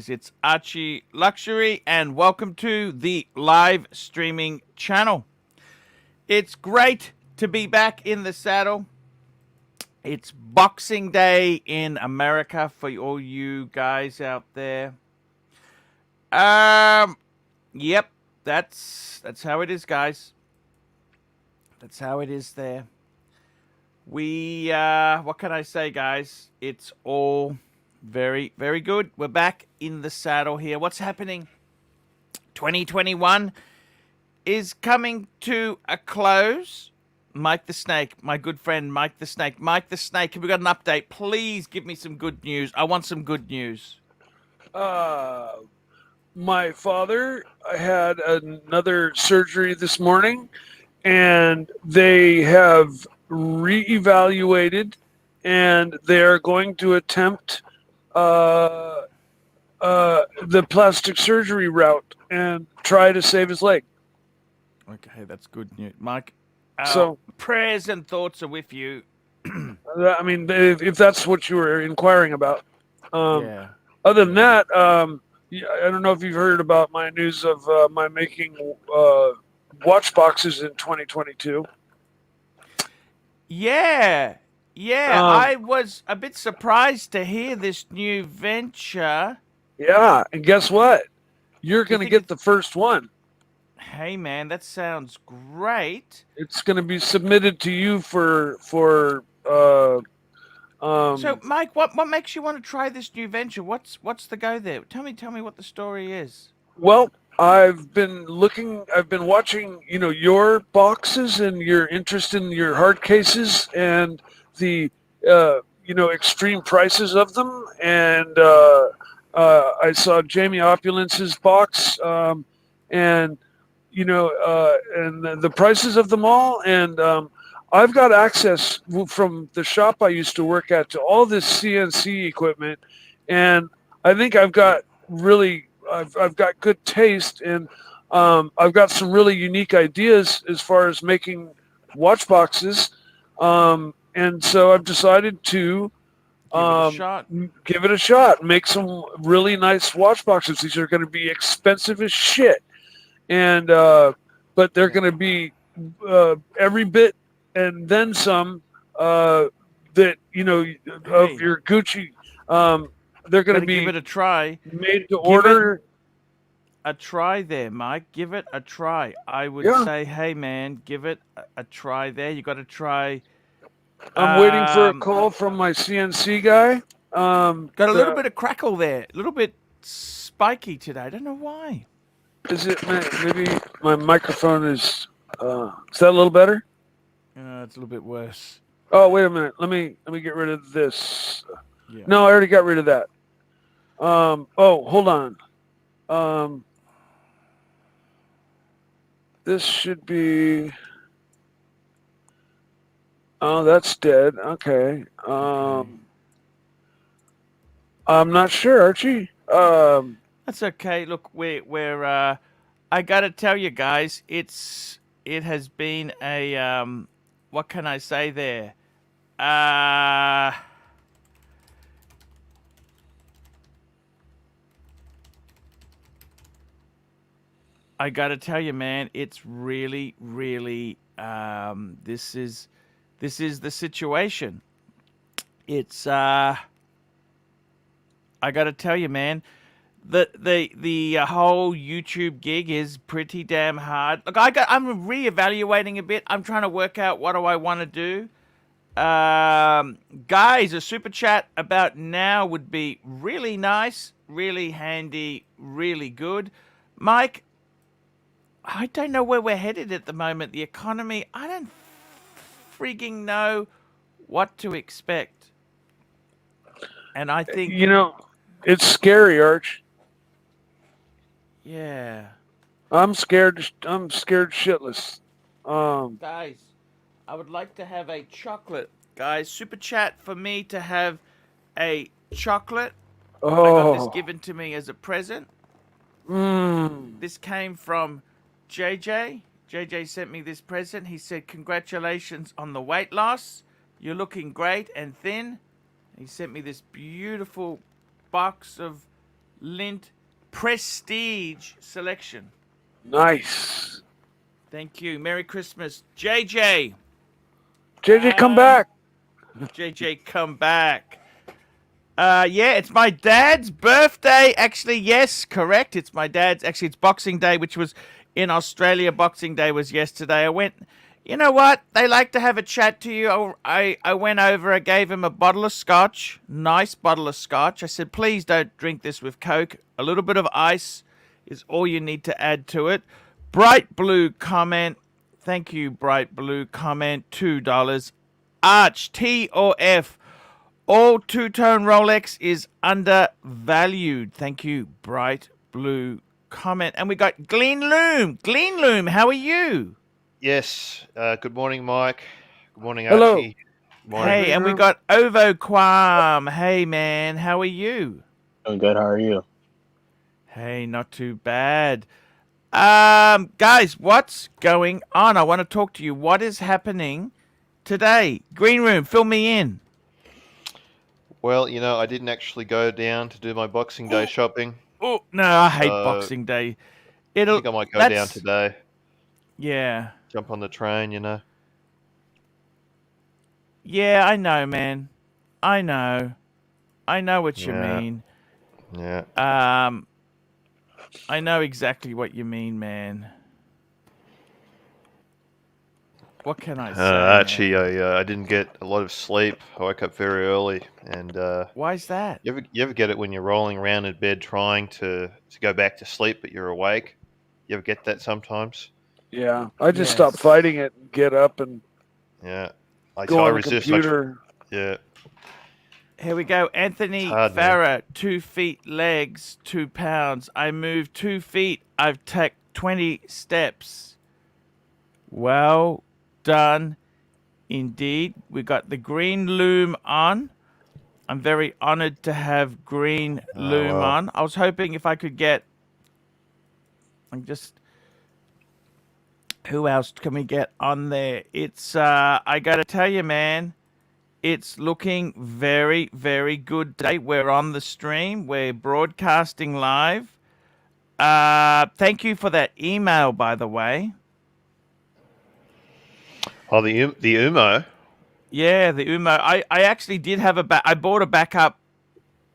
It's ArchieLuxury and welcome to the live streaming channel. It's great to be back in the saddle. It's Boxing Day in America for all you guys out there. Yep, that's how it is, guys. That's how it is there. We what can I say, guys? It's all very, very good. We're back in the saddle here. What's happening? 2021 is coming to a close. Mike the Snake, my good friend Mike the Snake. Mike the Snake, have we got an update? Please give me some good news. I want some good news. My father had another surgery this morning, and they have reevaluated, and they're going to attempt the plastic surgery route and try to save his leg. Okay, that's good news, Mike. So prayers and thoughts are with you. I mean, if that's what you were inquiring about. Yeah. Other than that, I don't know if you've heard about my news of my making watch boxes in 2022. Yeah. I was a bit surprised to hear this new venture. Yeah, and guess what? You're going to get the first one. Hey, man, that sounds great. It's going to be submitted to you for So, Mike, what makes you want to try this new venture? What's the go there? Tell me what the story is. Well, I've been watching, your boxes and your interest in your hard cases and the, extreme prices of them. And I saw Jamie Opulence's box, and the prices of them all. And I've got access from the shop I used to work at to all this CNC equipment, and I think I've got I've got good taste, and I've got some really unique ideas as far as making watch boxes, and so I've decided to Give it a shot. give it a shot. Make some really nice watch boxes. These are going to be expensive as shit, and but they're going to be every bit and then some that of Hey. your Gucci. They're going to Gotta give be it a try. made to Give it order. a try there, Mike. Give it a try. I would Yeah, say, hey man, give it a try there. You got to try. I'm waiting for a Um, call from my CNC guy. got a little bit of crackle there. A little bit spiky today. I don't know why. Is it maybe my microphone is that a little better? It's a little bit worse. Oh, wait a minute. Let me get rid of this. Yeah. No, I already got rid of that. Oh, hold on. This should be. Oh, that's dead. Okay. I'm not sure, Archie. That's okay. Look, we're I gotta tell you guys, it has been a what can I say there? I gotta tell you, man, it's really, really this is the situation. It's I gotta tell you, man, the whole YouTube gig is pretty damn hard. Look, I'm reevaluating a bit. I'm trying to work out what do I want to do. Guys, a super chat about now would be really nice, really handy, really good. Mike, I don't know where we're headed at the moment. The economy, I don't freaking know what to expect. And I think, it's scary, Arch. yeah. I'm scared. I'm scared shitless. Guys, I would like to have a chocolate. Guys, super chat for me to have a chocolate. I got this given to me as a present. This came from JJ. JJ sent me this present. He said, congratulations on the weight loss. You're looking great and thin. He sent me this beautiful box of Lint Prestige Selection. Nice. Thank you. Merry Christmas. JJ. JJ, come back. JJ, come back. Yeah, it's my dad's birthday. Actually, yes, correct. It's my dad's. Actually, it's Boxing Day, which was in Australia. Boxing Day was yesterday. I went, you know what? They like to have a chat to you. I went over. I gave him a bottle of scotch. Nice bottle of scotch. I said, please don't drink this with Coke. A little bit of ice is all you need to add to it. Bright Blue comment. Thank you, Bright Blue comment. $2. Arch, T or F. All two-tone Rolex is undervalued. Thank you, Bright Blue comment. And we got Glean Loom. Glean Loom, how are you? Yes. Good morning, Mike. Good morning, Hello. Archie. Good morning. Hey, and we got Ovo Quam. Hey, man, how are you? Doing good. How are you? Hey, not too bad. Guys, what's going on? I want to talk to you. What is happening today? Green Room, fill me in. Well, I didn't actually go down to do my Boxing Day shopping. Oh, no, I hate Boxing Day. I think I might go down today. Yeah. Jump on the train, Yeah, I know, man. I know what you Yeah. mean. Yeah. I know exactly what you mean, man. What can I say? Archie, man? I didn't get a lot of sleep. I woke up very early, and Why's that? you ever get it when you're rolling around in bed trying to go back to sleep, but you're awake? You ever get that sometimes? Yeah, I just stopped fighting it and get up and Yeah. go I on the resist. computer. Yeah. Here we go. Anthony Farah, 2 feet legs, 2 pounds. I moved 2 feet. I've taken 20 steps. Well done. Indeed. We got the green loom on. I'm very honored to have green loom wow. on. I was hoping if I could get. Who else can we get on there? It's. I got to tell you, man. It's looking very, very good today. We're on the stream. We're broadcasting live. Thank you for that email, by the way. Oh, the Umo. Yeah, the Umo. I actually did have I bought a backup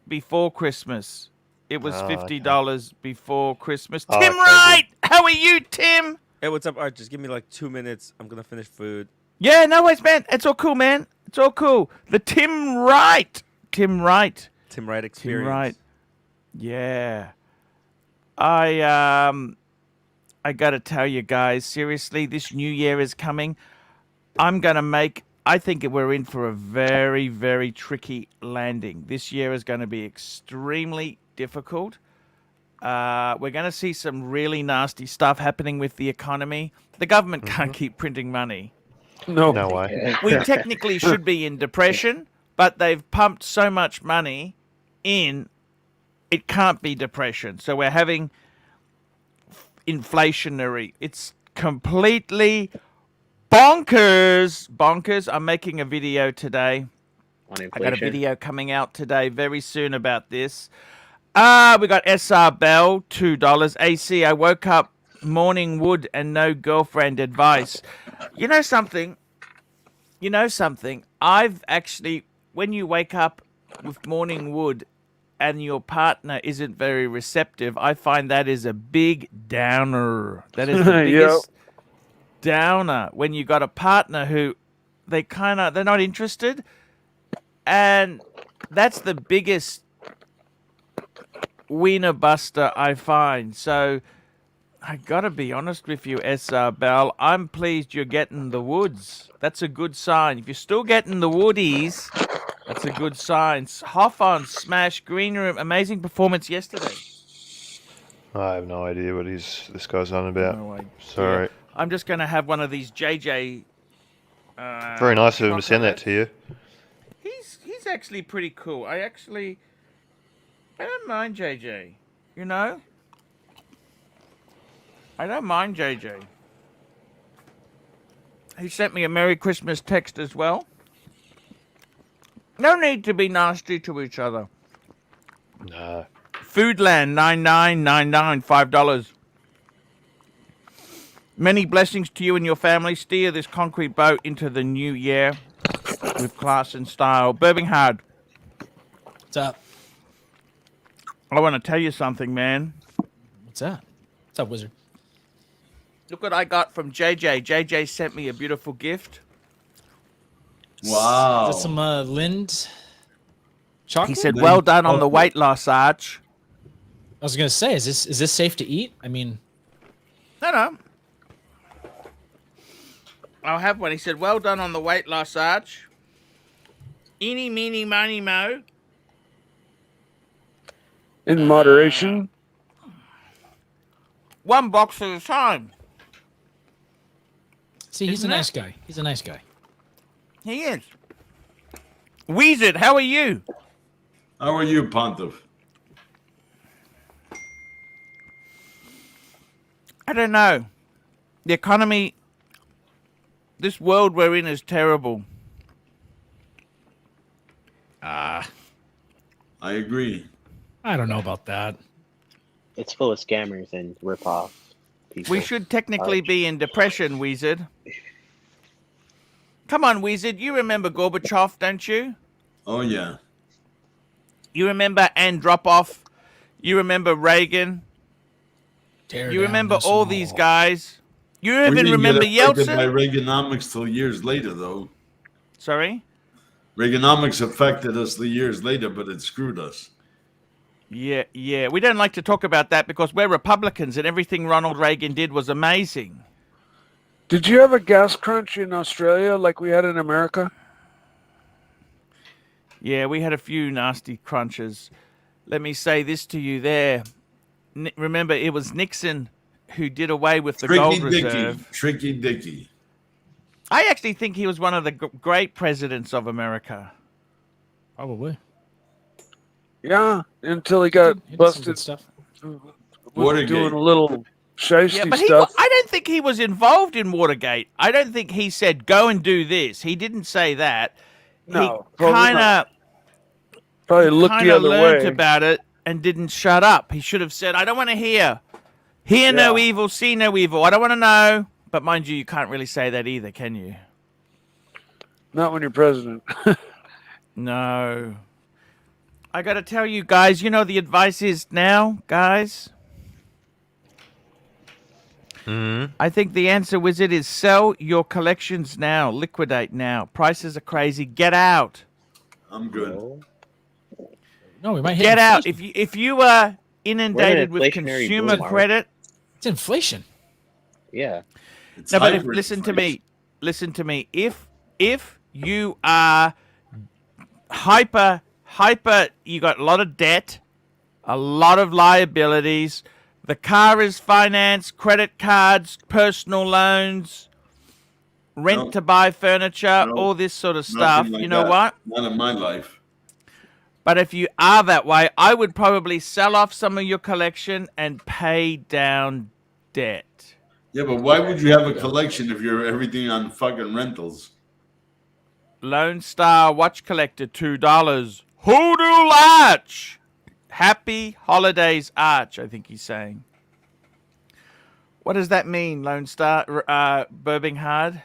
before Christmas. It was $50 before Christmas. Oh, Tim okay, Wright! How are you, Tim? Hey, what's up, Art? Just give me like 2 minutes. I'm gonna finish food. Yeah, no worries, man. It's all cool, man. It's all cool. The Tim Wright. Tim Wright Tim experience. Wright. Yeah. I gotta tell you guys, seriously, this new year is coming. I think we're in for a very, very tricky landing. This year is going to be extremely difficult. We're going to see some really nasty stuff happening with the economy. The government can't keep printing money. No. No way. We technically should be in depression, but they've pumped so much money in, it can't be depression. So we're having inflationary. It's completely bonkers. I'm making a video today. On I got a inflation. video coming out today very soon about this. We got SR Bell, $2. AC, I woke up morning wood and no girlfriend advice. You know something? I've actually, when you wake up with morning wood and your partner isn't very receptive, I find that is a big downer. That is the biggest downer when you got a partner who they're not interested, and that's the biggest wiener buster I find. So I gotta be honest with you, SR Bell, I'm pleased you're getting the woods. That's a good sign. If you're still getting the woodies, that's a good sign. Hoff on Smash Green Room, amazing performance yesterday. I have no idea what this guy's on about. No idea. Sorry. I'm just going to have one of these JJ. Very nice of him to send that to you. He's actually pretty cool. I don't mind JJ. You know? I don't mind JJ. He sent me a Merry Christmas text as well. No need to be nasty to each other. No. Foodland 9999 $5. Many blessings to you and your family. Steer this concrete boat into the new year with class and style. Birmingham. What's up? I want to tell you something, man. What's that? What's up, Wizard? Look what I got from JJ. JJ sent me a beautiful gift. Wow. Is that some Lind chocolate? He said, "Well done on the weight loss, Arch." I was gonna say, is this safe to eat? I mean, No. I'll have one. He said, "Well done on the weight loss, Arch." Eeny, meeny, miny, mo. In moderation. One box at a time. see, he's Isn't a it? nice guy. He's a nice guy. He is. Weezard, how are you? How are you, Pontiff? I don't know. The economy, this world we're in is terrible. I agree. I don't know about that. It's full of scammers and rip-off people. We should technically Arch. be in depression, Weezard. Come on, Weezard. You remember Gorbachev, don't you? Oh, yeah. You remember Andropov? You remember Reagan? Tear You down remember this all wall. these guys? You We even didn't remember get affected by Yeltsin? Reaganomics till years later, though. Sorry? Reaganomics affected us the years later, but it screwed us. Yeah. We don't like to talk about that because we're Republicans and everything Ronald Reagan did was amazing. Did you have a gas crunch in Australia like we had in America? Yeah, we had a few nasty crunches. Let me say this to you there. Remember, it was Nixon who did away with the gold reserve. Tricky Dicky. I actually think he was one of the great presidents of America. Probably. Yeah, until he He got did some good busted stuff. with Watergate. doing a little shiesty Yeah, but stuff. I don't think he was involved in Watergate. I don't think he said, go and do this. He didn't say that. No, He probably kind not. of Probably looked the other learned way. about it and didn't shut up. He should have said, I don't want to hear. Hear no Yeah. evil, see no evil. I don't want to know. But mind you can't really say that either, can you? Not when you're president. No. I got to tell you guys, you know the advice is now, guys? Mm-hmm. I think the answer, Wizard, is sell your collections now. Liquidate now. Prices are crazy. Get out. I'm good. No. No, we might hit Get out. inflation. If you are inundated with inflationary consumer boom, Art. credit, It's inflation. Yeah. It's no, but if, listen to hyperinflation. me. Listen to me. If you are hyper, you got a lot of debt, a lot of liabilities. The car is financed, credit cards, personal loans, rent No. to buy furniture, No. all this sort of stuff. Nothing like You know that. what? Not in my life. But if you are that way, I would probably sell off some of your collection and pay down debt. Yeah, but why would you have a collection if you're everything on fucking rentals? Lone Star Watch Collector, $2. Hoodoo Arch! Happy Holidays Arch, I think he's saying. What does that mean, Lone Star? Burbing Hard?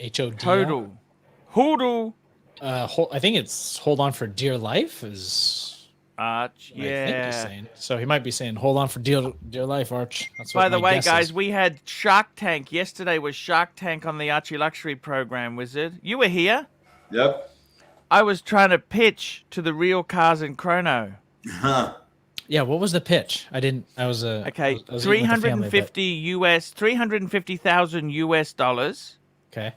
HOD. Total. Hoodoo I think it's hold on for dear life is Arch, what I think he's yeah. saying. So he might be saying hold on for dear life, Arch. That's what By the my way, guess guys, is. we had Shark Tank. Yesterday was Shark Tank on the ArchieLuxury program, Wizard. You were here. Yep. I was trying to pitch to the real Cars and Chrono. Huh. Yeah, what was the pitch? I didn't. I was Okay, I was eating with the family, but- 350,000 US dollars, Okay.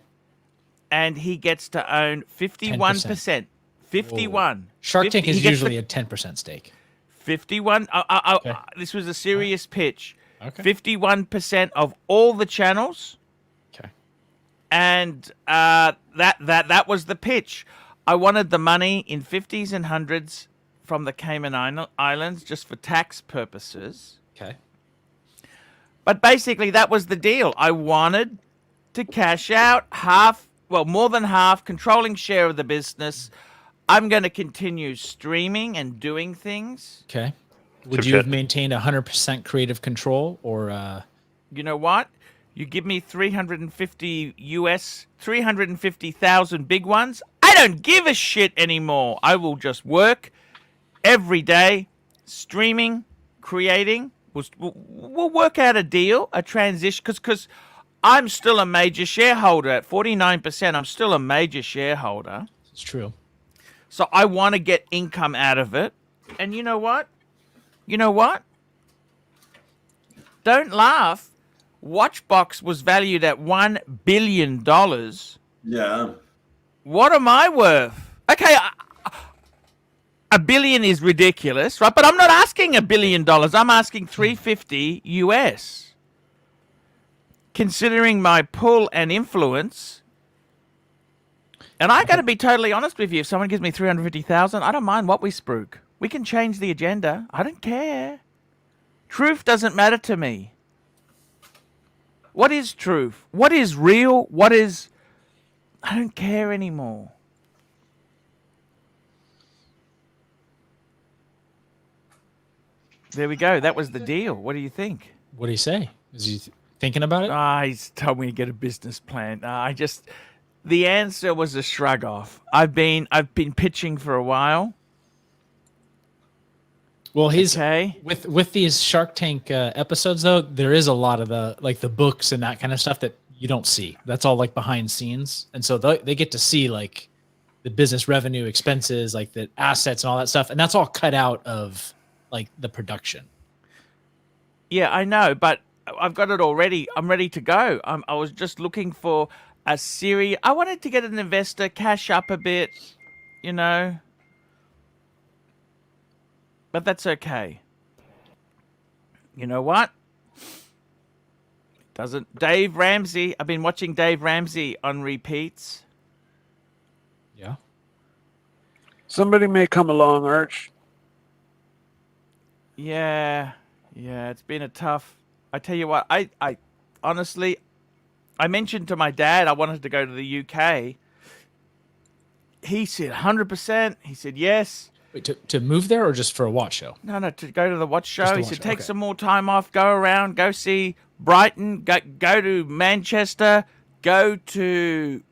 and he gets to own 51%. 51. Shark 50 Tank he is gets usually the a 10% stake. 51. Okay. This was a serious pitch. Okay. 51% of all the channels, Okay. and that was the pitch. I wanted the money in 50s and 100s from the Cayman Islands just for tax purposes. Okay. But basically, that was the deal. I wanted to cash out more than half, controlling share of the business. I'm going to continue streaming and doing things. Okay. Would So you have good. maintained 100% creative control or You know what? You give me 350,000 big ones. I don't give a shit anymore. I will just work every day, streaming, creating. We'll work out a deal, a transition, because I'm still a major shareholder at 49%. I'm still a major shareholder. it's true? So I want to get income out of it. And you know what? Don't laugh. Watchbox was valued at $1 billion. Yeah. What am I worth? Okay, a billion is ridiculous, right? But I'm not asking $1 billion. I'm asking 350 US. Considering my pull and influence, and I got to be totally honest with you. If someone gives me 350,000, I don't mind what we spruik. We can change the agenda. I don't care. Truth doesn't matter to me. What is truth? What is real? What is... I don't care anymore. There we go. That was the deal. What do you think? What do you say? Is he thinking about it? He's told me to get a business plan. The answer was a shrug off. I've been pitching for a while. Well, he's Okay. with these Shark Tank episodes though. There is a lot of the books and that kind of stuff that you don't see. That's all like behind scenes, and so they get to see like the business revenue, expenses, like the assets and all that stuff, and that's all cut out of like the production. Yeah, I know, but I've got it already. I'm ready to go. I was just looking for a series. I wanted to get an investor, cash up a bit, you know. But that's okay. You know what? Doesn't Dave Ramsey? I've been watching Dave Ramsey on repeats. Yeah. Somebody may come along, Arch. Yeah, it's been a tough. I tell you what, I honestly, I mentioned to my dad I wanted to go to the UK. He said 100%. He said yes. Wait, to move there or just for a watch show? No, to go to the watch show. Just the He watch said show, take okay. some more time off, go around, go see Brighton, go to Manchester, go to.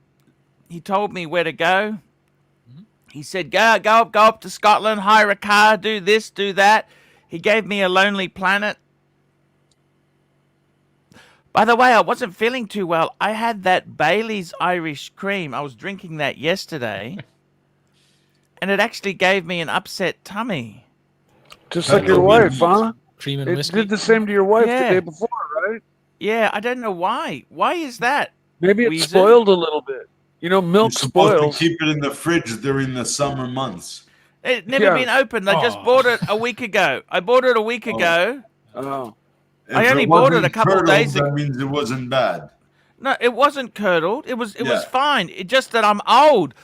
He told me where to go. He said go up to Scotland, hire a car, do this, do that. He gave me a Lonely Planet. By the way, I wasn't feeling too well. I had that Bailey's Irish Cream. I was drinking that yesterday. And it actually gave me an upset tummy. Just like your wife, huh? Cream and It whiskey. did the same to your wife Yeah. the day before, right? Yeah, I don't know why. Why is that? Maybe it Wheezer? spoiled a little bit. You know, milk You're supposed spoils. to keep it in the fridge during the summer months. It's never Yeah. been opened. I just Oh. bought it a week ago. I bought it a week ago. Oh, I If only bought it wasn't a couple curdled, days ago. That means it wasn't bad. No, it wasn't curdled. It was Yeah. fine. It just that I'm old.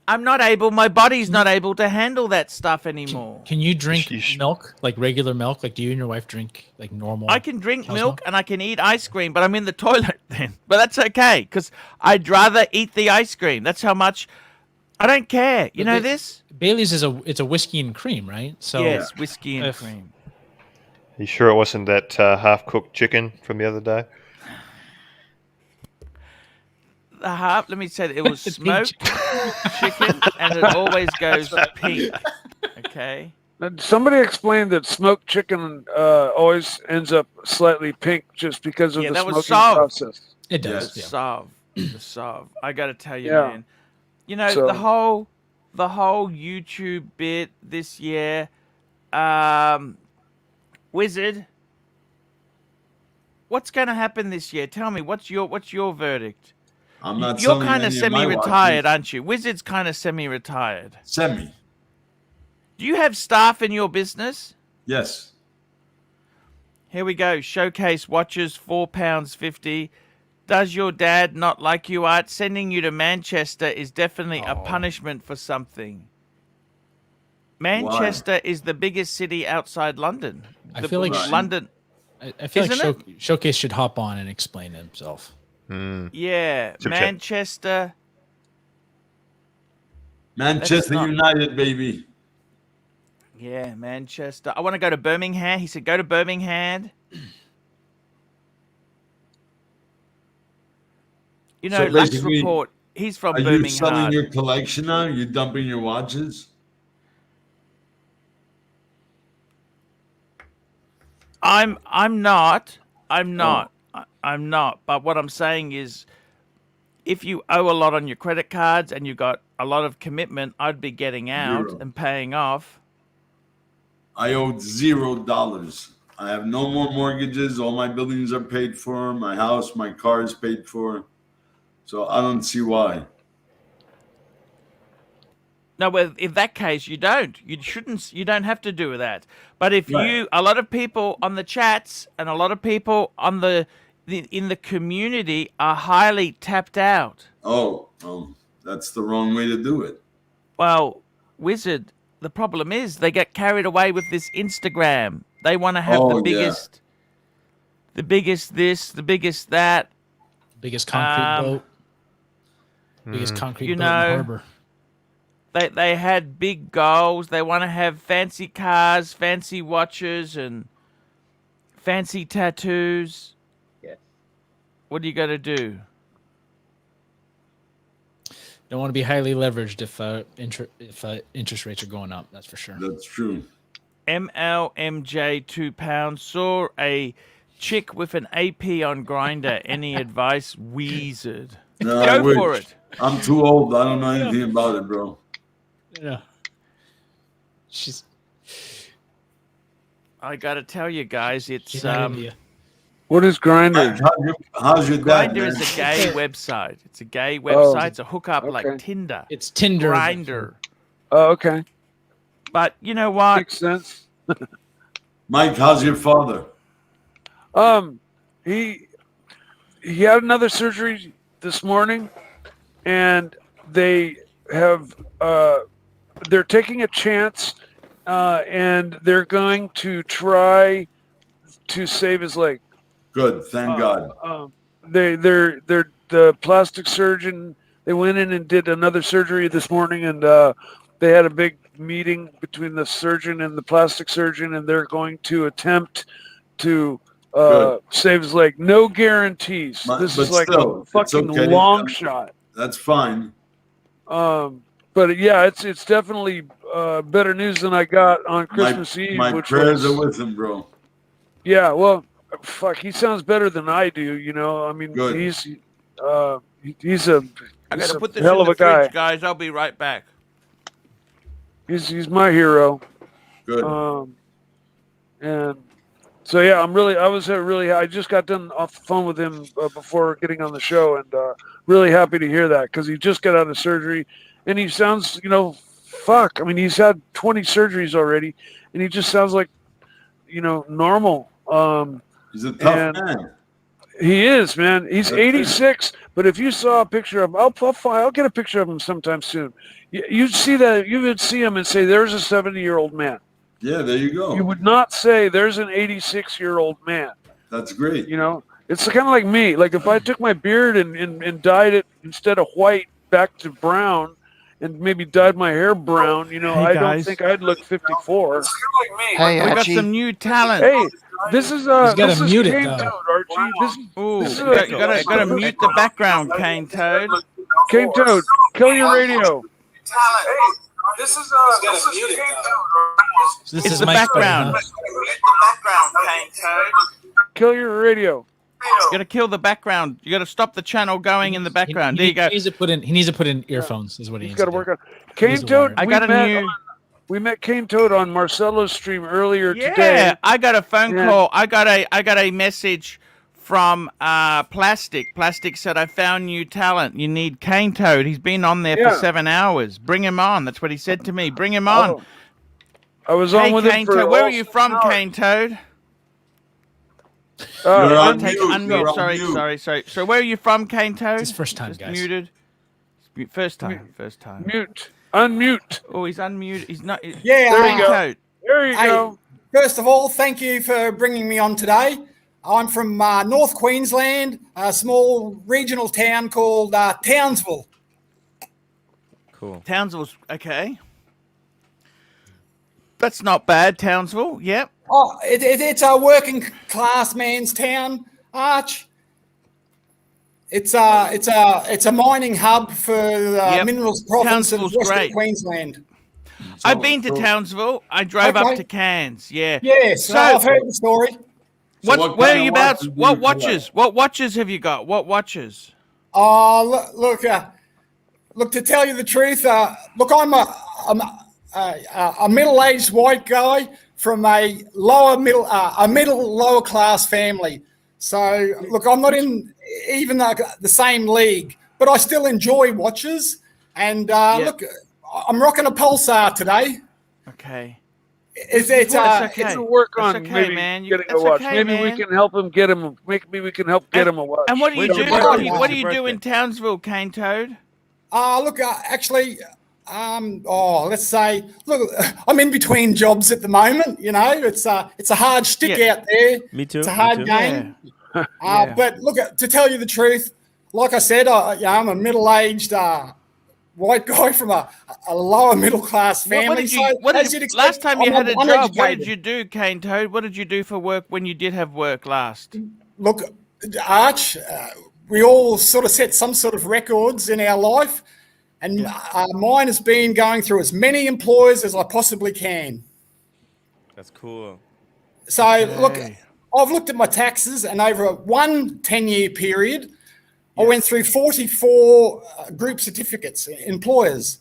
I'm not able. My body's not able to handle that stuff anymore. Can you drink You sh- milk, like regular milk? Like, do you and your wife drink like normal? I can drink Cow's milk and I can eat ice cream, but I'm in the toilet then. But that's okay because I'd rather eat the ice cream. That's how much. I don't care. You But know they- this? Bailey's is a whiskey and cream, right? So Yes, whiskey and if- cream. You sure it wasn't that half-cooked chicken from the other day? The half. Let me say it was The pink smoked chicken, and it always goes pink. Okay. And somebody explained that smoked chicken always ends up slightly pink just because of Yeah, the that was smoking salt. process. it does. Yes. Yeah. The Sov. I got to tell you, Yeah. man. You know So- the whole YouTube bit this year. Wizard. What's going to happen this year? Tell me. What's your verdict? I'm not. You're selling kind of any my semi-retired, watches. aren't you? Wizard's kind of semi-retired. Semi. Do you have staff in your business? Yes. Here we go. Showcase watches, £4.50. Does your dad not like you, Art? Sending you to Manchester is definitely a punishment for something. Manchester is the biggest city outside London. I feel like London. I feel like Isn't Showcase should hop on and explain himself. Yeah, Chip chat. Manchester. Manchester not- United, baby. Yeah, Manchester. I want to go to Birmingham. He said, go to Birmingham. You know, So Lux basically, Report, he's from Are you Birmingham. selling your collection now? You dumping your watches? I'm not. I'm not. But what I'm saying is, if you owe a lot on your credit cards and you got a lot of commitment, I'd be getting out Zero. and paying off. I owed $0. I have no more mortgages. All my buildings are paid for. My house, my car is paid for. So I don't see why. No, well, in that case, you don't. You shouldn't. You don't have to do that. But if Right. a lot of people on the chats and a lot of people on in the community are highly tapped out. Oh, that's the wrong way to do it. Well, Wizard, the problem is they get carried away with this Instagram. They want to have Oh, the yeah. biggest this, the biggest that. Biggest concrete boat. Biggest concrete you boat in the know, harbor. They had big goals. They want to have fancy cars, fancy watches, and fancy tattoos. Yes. What are you going to do? Don't want to be highly leveraged if interest rates are going up. That's for sure. That's true. MLMJ £2 saw a chick with an AP on Grinder. Any advice, Wizard? No, I Go wish. for it. I'm too old. I don't know anything about it, bro. Yeah. She's I got to tell you guys, it's not into you. What is Grinder? How's your dad, Grinder man? is a gay website. It's a gay website. It's a hookup okay. like Tinder. It's Tinder. Grinder. Oh, okay. But you know what? Makes sense. Mike, how's your father? He he had another surgery this morning, and they have they're taking a chance, and they're going to try to save his leg. Good, thank God. They're the plastic surgeon. They went in and did another surgery this morning, and they had a big meeting between the surgeon and the plastic surgeon, and they're going to attempt to save his leg. No guarantees. This But is like still, a it's fucking okay. long shot. That's fine. But yeah, it's definitely better news than I got on Christmas Eve. My which prayers was, are with him, bro. Yeah, well, fuck, he sounds better than I do. You know, I mean, Good. he's I gotta put this hell in of the a guy. fridge, guys. I'll be right back. He's my hero. Good. And so yeah, I just got done off the phone with him before getting on the show, and really happy to hear that because he just got out of surgery, and he sounds, fuck. I mean, he's had 20 surgeries already, and he just sounds like, normal. He's a tough and man. He is, man. He's That's 86, but if you saw a picture of him, I'll get a picture of him sometime soon. You'd see that, you would see him and say, there's a 70-year-old man. Yeah, there you go. You would not say there's an 86-year-old man. That's great. It's kind of like me. Like if I took my beard and dyed it instead of white back to brown, and maybe dyed my hair brown, I don't guys. think I'd look 54. It's kind of like me. Hey, We got Archie. some new talent. Hey, this is gotta this is mute it, Cane though. Toad, Archie. Ooh, This is you gotta mute the background, Cane Toad. Cane Toad, kill your radio. This is Cane So this It's is the Mike's background. Toad. Kill your radio. You gotta kill the background. You gotta stop the channel going in the background. There you go. He needs to put in earphones. Is what he He's needs got to to work do. on. Cane needs a Toad. wire. I got a new. We met Cane Toad on Marcelo's stream earlier Yeah, today. I got a phone Yeah. call. I got a message from Plastic. Plastic said, I found new talent. You need Cane Toad. He's been on there Yeah. for 7 hours. Bring him on. That's what he said to me. Bring him on. Oh. I was Hey, on with Cane him for Toad. Where are all you 7 from, hours. Cane Toad? You're on Take mute. unmute. You're on Sorry, mute. sorry. So where are you from, Cane Toad? It's his first time, Just guys. muted. First time. Mute. Unmute. Oh, he's unmuted. He's not. Yeah, There you Cane go. Toad. There you Hey, go. first of all, thank you for bringing me on today. I'm from North Queensland, a small regional town called Townsville. Cool. Townsville's okay. That's not bad, Townsville. Yep. Oh, it's a working class man's town, Arch. It's a mining hub for Yep. minerals province of Townsville's Western great. Queensland. I've been to Townsville. I drove up Okay. to Cairns. Yeah. Yes, So- I've heard the story. What? what Where kind are of you about? watches do What you watches? What watches have you got? What watches? Oh, look. To tell you the truth, look, I'm a middle-aged white guy from a lower class family. So, look, I'm not in even the same league, but I still enjoy watches. And look, I'm rocking a Pulsar today. Okay. It's okay. To work That's on okay, maybe man. getting That's a watch. okay, maybe man. we can help him get him. Maybe we can help get him a watch. And what do you When's do? your What birthday? do When's you your do in birthday? Townsville, Cane Toad? Look, actually, let's say, look, I'm in between jobs at the moment. It's a hard stick Yeah. out there. Me too. It's a me hard too. game. Yeah. But look, to tell you the truth, like I said, I'm a middle-aged white guy from a lower middle-class family. What did you? So, What as did you'd you? expect, Last time you I'm had a job, what uneducated. did you do, Cane Toad? What did you do for work when you did have work last? Look, Arch, we all sort of set some sort of records in our life, and mine has been going through as many employers as I possibly can. That's cool. So, look, Okay. I've looked at my taxes, and over one 10-year period, I went through 44 group certificates, employers.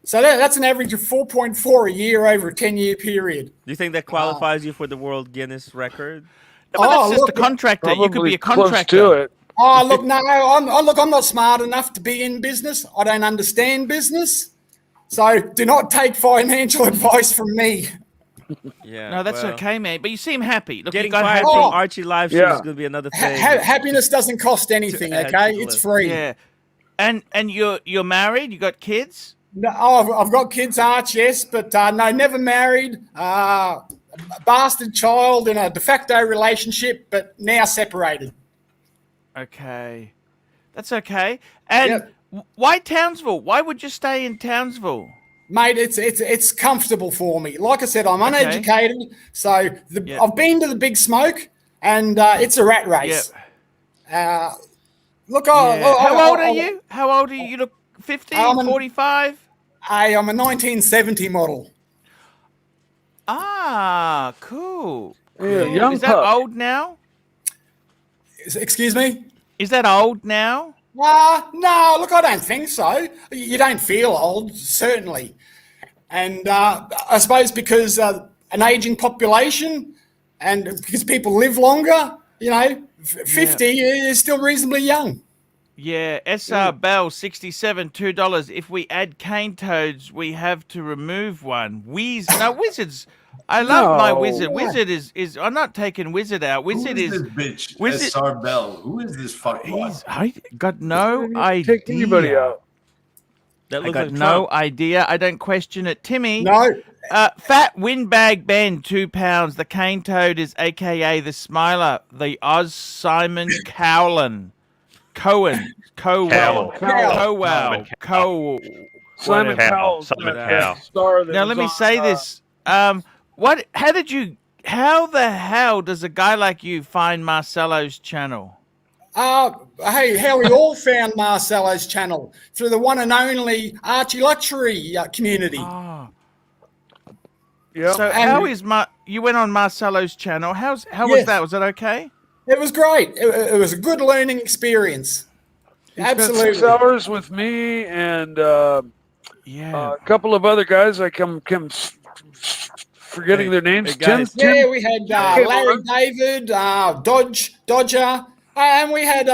So that's an average of 4.4 a year over a 10-year period. Do you think that qualifies you for the World Guinness record? But that's just look, a contractor. You could be a Close contractor. to it. Oh, look, no, I'm not smart enough to be in business. I don't understand business. So do not take financial advice from me. Yeah. No, that's well, okay, man. But you seem happy. Look, you Getting got fired happy. from Archie live stream Yeah. is gonna be another thing. Happiness doesn't cost anything, add okay? to the It's list. free. Yeah. And you're married. You got kids. No, I've got kids, Arch, yes, but no, never married. A bastard child in a de facto relationship, but now separated. Okay, that's okay. And Yep. why Townsville? Why would you stay in Townsville? Mate, it's comfortable for me. Like I said, I'm uneducated, so Yep. I've been to the Big Smoke, and it's a rat race. Look, How old are you? How old are you? You look 50, I'm 45? I'm a 1970 model. Ah, cool. Yeah, Cool. young Is that pup. old now? Excuse me? Is that old now? No, look, I don't think so. You don't feel old, certainly. And I suppose because an aging population and because people live longer, 50 is still reasonably young. Yeah, SR Bell 67 $2. If we add cane toads, we have to remove one. Wizards. I love my No. wizard. Wizard is I'm not taking wizard out. Wizard Who is is this bitch? Wizard- SR Bell. Who is this fucking? I got no idea. Take anybody out. That I looks got like no Trump. idea. I don't question it. Timmy. No, Fat Windbag Ben, £2. The cane toad is AKA the Smiler. The Oz Simon Cowell. Cowell. Cowell. Simon Cowell. Cowell. Simon that Cowell. Star that Now was let me on, say this. How the hell does a guy like you find Marcelo's channel? hey, how we all found Marcelo's channel through the one and only ArchieLuxury community. Oh. Yeah. So how is you went on Marcelo's channel? How was Yes. that? Was that okay? It was great. It was a good learning experience. He spent 6 Absolutely. hours with me and Yeah. a couple of other guys. I come forgetting their names. hey, guys. Tim? Yeah, we had Tim Larry on. David, Dodger, and we had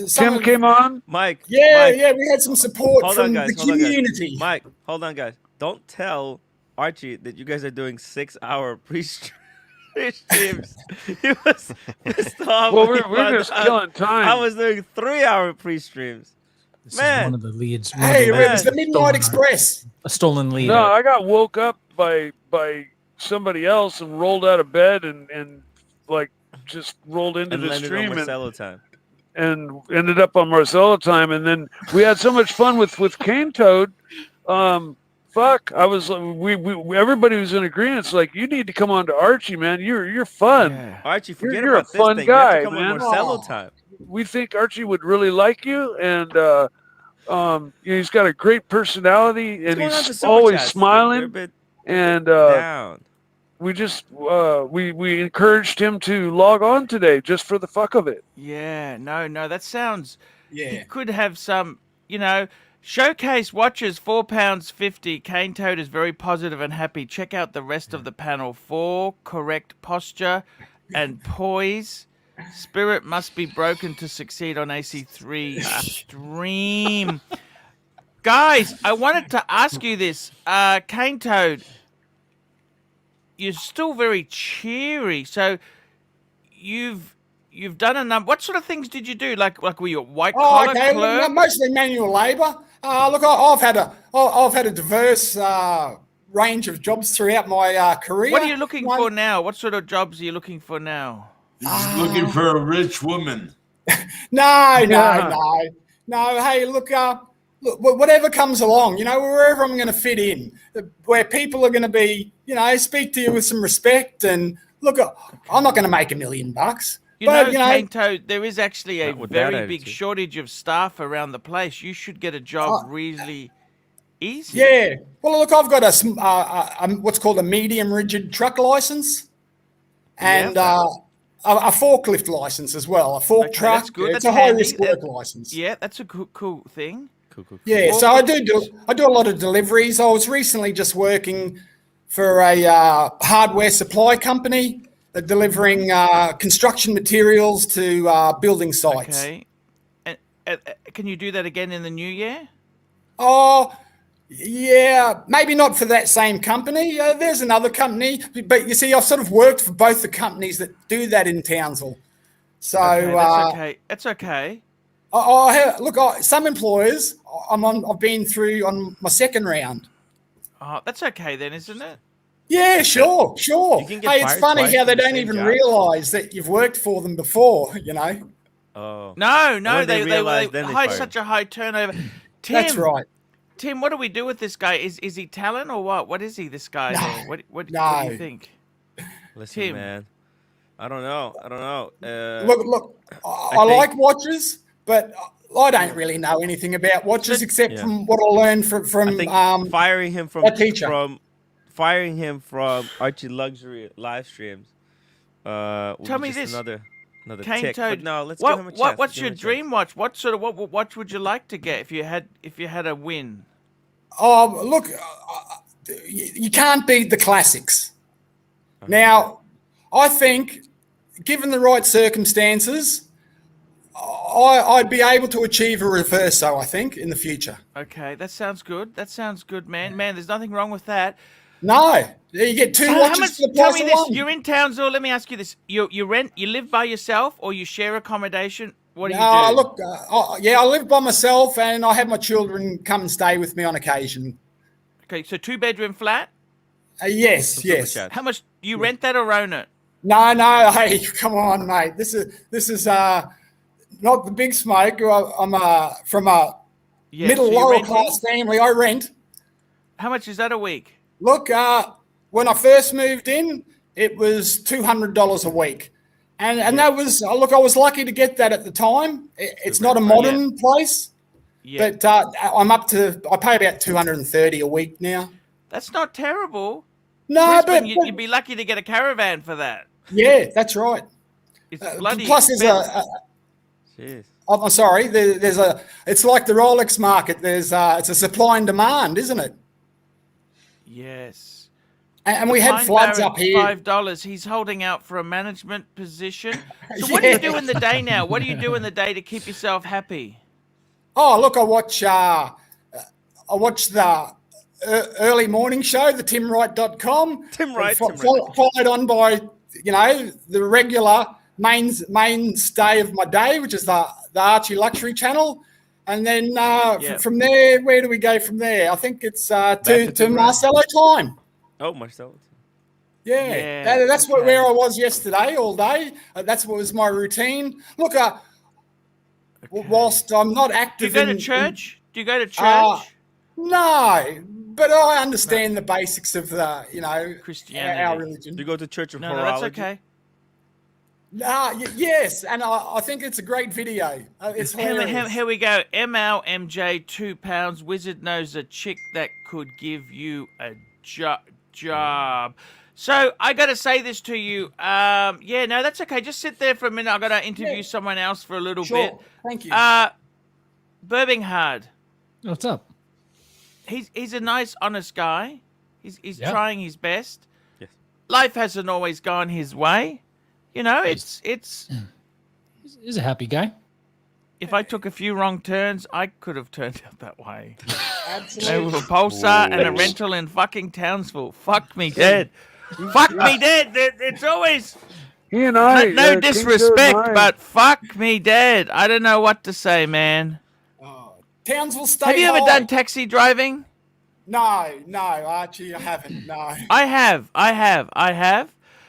Tim came on. Mike. Yeah, Mike, yeah, we had some support Hold from on, guys. the Hold on, guys. community. Mike, hold on, guys. Don't tell Archie that you guys are doing 6-hour pre-streams. He was pissed off. Well, when he we're found just out killing time. I was doing 3-hour pre-streams. This Man. is one of the leads. Hey, it was the Stolen- Midnight Express. A stolen lead. No, I got woke up by somebody else and rolled out of bed and like just rolled into And the landed on stream Marcelo time. and ended up on Marcelo time. And then we had so much fun with Cane Toad. Fuck, I was we everybody was in agreement. It's like, you need to come on to Archie, man. You're fun. Yeah. Archie, forget You're a about this fun thing. You have guy, to come man. on Marcelo Oh. time. We think Archie would really like you, and he's got a great personality, and What's going on to he's Super always Chats? They're a smiling. bit And down. we just we encouraged him to log on today just for the fuck of it. Yeah. No. That sounds. Yeah. He could have some. Showcase watches £4.50. Cane Toad is very positive and happy. Check out the rest of the panel. 4 correct posture and poise. Spirit must be broken to succeed on AC3 stream. Guys, I wanted to ask you this. Cane Toad, you're still very cheery. So you've done a number. What sort of things did you do? Like were you a white collar Okay, clerk? mostly manual labour. Look, I've had a diverse range of jobs throughout my career. What are you looking One- for now? What sort of jobs are you looking for now? He's looking for a rich woman. No. Yeah. Hey, look, whatever comes along, wherever I'm going to fit in, where people are going to be, speak to you with some respect. And look, I'm not going to make $1 million, Cane Toad, there is actually a Not with that very big attitude. shortage of staff around the place. You should get a job really easy. yeah. Well, look, I've got a what's called a medium rigid truck license, and a forklift license as well. A fork Okay, truck. that's good. It's That's a high handy. risk work license. Yeah, that's a cool thing. Cool. Yeah, so I do a lot of deliveries. I was recently just working for a hardware supply company, delivering construction materials to building sites. Okay. And can you do that again in the new year? Oh, Yeah, maybe not for that same company. There's another company, but you see, I've sort of worked for both the companies that do that in Townsville. So Okay, that's okay. That's okay. some employers I've been through on my second round. Oh, that's okay then, isn't it? Yeah, sure. You can get Hey, it's fired funny twice how from they the don't same even job? realise that you've worked for them before. Oh. No, when they they realize, then they hide fire such a high turnover. Tim, That's right. Tim, what do we do with this guy? Is he talent or what? What is he? This guy? No, there? What do no. you think? Listen, Tim. man. I don't know. Look, I like watches, but I don't really know anything about watches except Yeah. from what I learned from I think firing him from a teacher. firing him from ArchieLuxury live streams. Would Tell be me just this. another Cane tick. Toad, But no, let's give him a chance. what's Let's give your him a chance. dream watch? What sort of what watch would you like to get if you had a win? Oh, look, you can't beat the classics. Now, I think, given the right circumstances, I'd be able to achieve a reverso, I think, in the future. Okay, that sounds good. That sounds good, man. Man, there's nothing wrong with that. No, you get two watches for the Tell price me of this. one. You're in Townsville. Let me ask you this. You live by yourself or you share accommodation? What do you do? Look, I live by myself and I have my children come and stay with me on occasion. Okay, so 2-bedroom flat? Yes. Super chat. How much do you rent that or own it? No, hey, come on, mate. This is not the big smoke. I'm from a middle so you're lower renting? class family. I rent. How much is that a week? Look, when I first moved in, it was $200 a week, and that was I was lucky to get that at the time. It's not a modern place, Yeah. but I pay about $230 a week now. That's not terrible. No, Brisbane, but you'd be lucky to get a caravan for that. yeah, that's right. It's bloody Plus, there's expensive. Jeez. I'm sorry. There's a. It's like the Rolex market. It's a supply and demand, isn't it? Yes. And we had Pine floods Barren, up here. $5. He's holding out for a management position. So what do you do in the day now? What do you do in the day to keep yourself happy? Oh, look, I watch the early morning show, the timwright.com. Tim Wright. Followed on by, the regular mainstay of my day, which is the ArchieLuxury channel. And then from there, where do we go from there? I think it's to Marcello time. Oh, Marcelo. Yeah. That's where I was yesterday all day. That's what was my routine. Look, whilst I'm not active Do you go to church? Do you go to church? No, but I understand the basics of Christianity. our religion. Do you go to Church of No, Horology? that's okay. Yes, and I think it's a great video. It's hilarious. Here we go. MLMJ, £2. Wizard knows a chick that could give you a job. So I got to say this to you. No, that's okay. Just sit there for a minute. I got to interview someone else for a little bit. Thank you. Birmingham. What's up? He's a nice, honest guy. He's Yeah. trying his best. Yes. Life hasn't always gone his way. It's He's a happy guy. if I took a few wrong turns, I could have turned out that way. Absolutely. With a Pulsar and a rental in fucking Townsville. Fuck me dead. Fuck me dead. It's always He and I. no King disrespect, Joe and I- but fuck me dead. I don't know what to say, man. Townsville State Have you ever High. done taxi driving? No, Archie, I haven't. No. I have.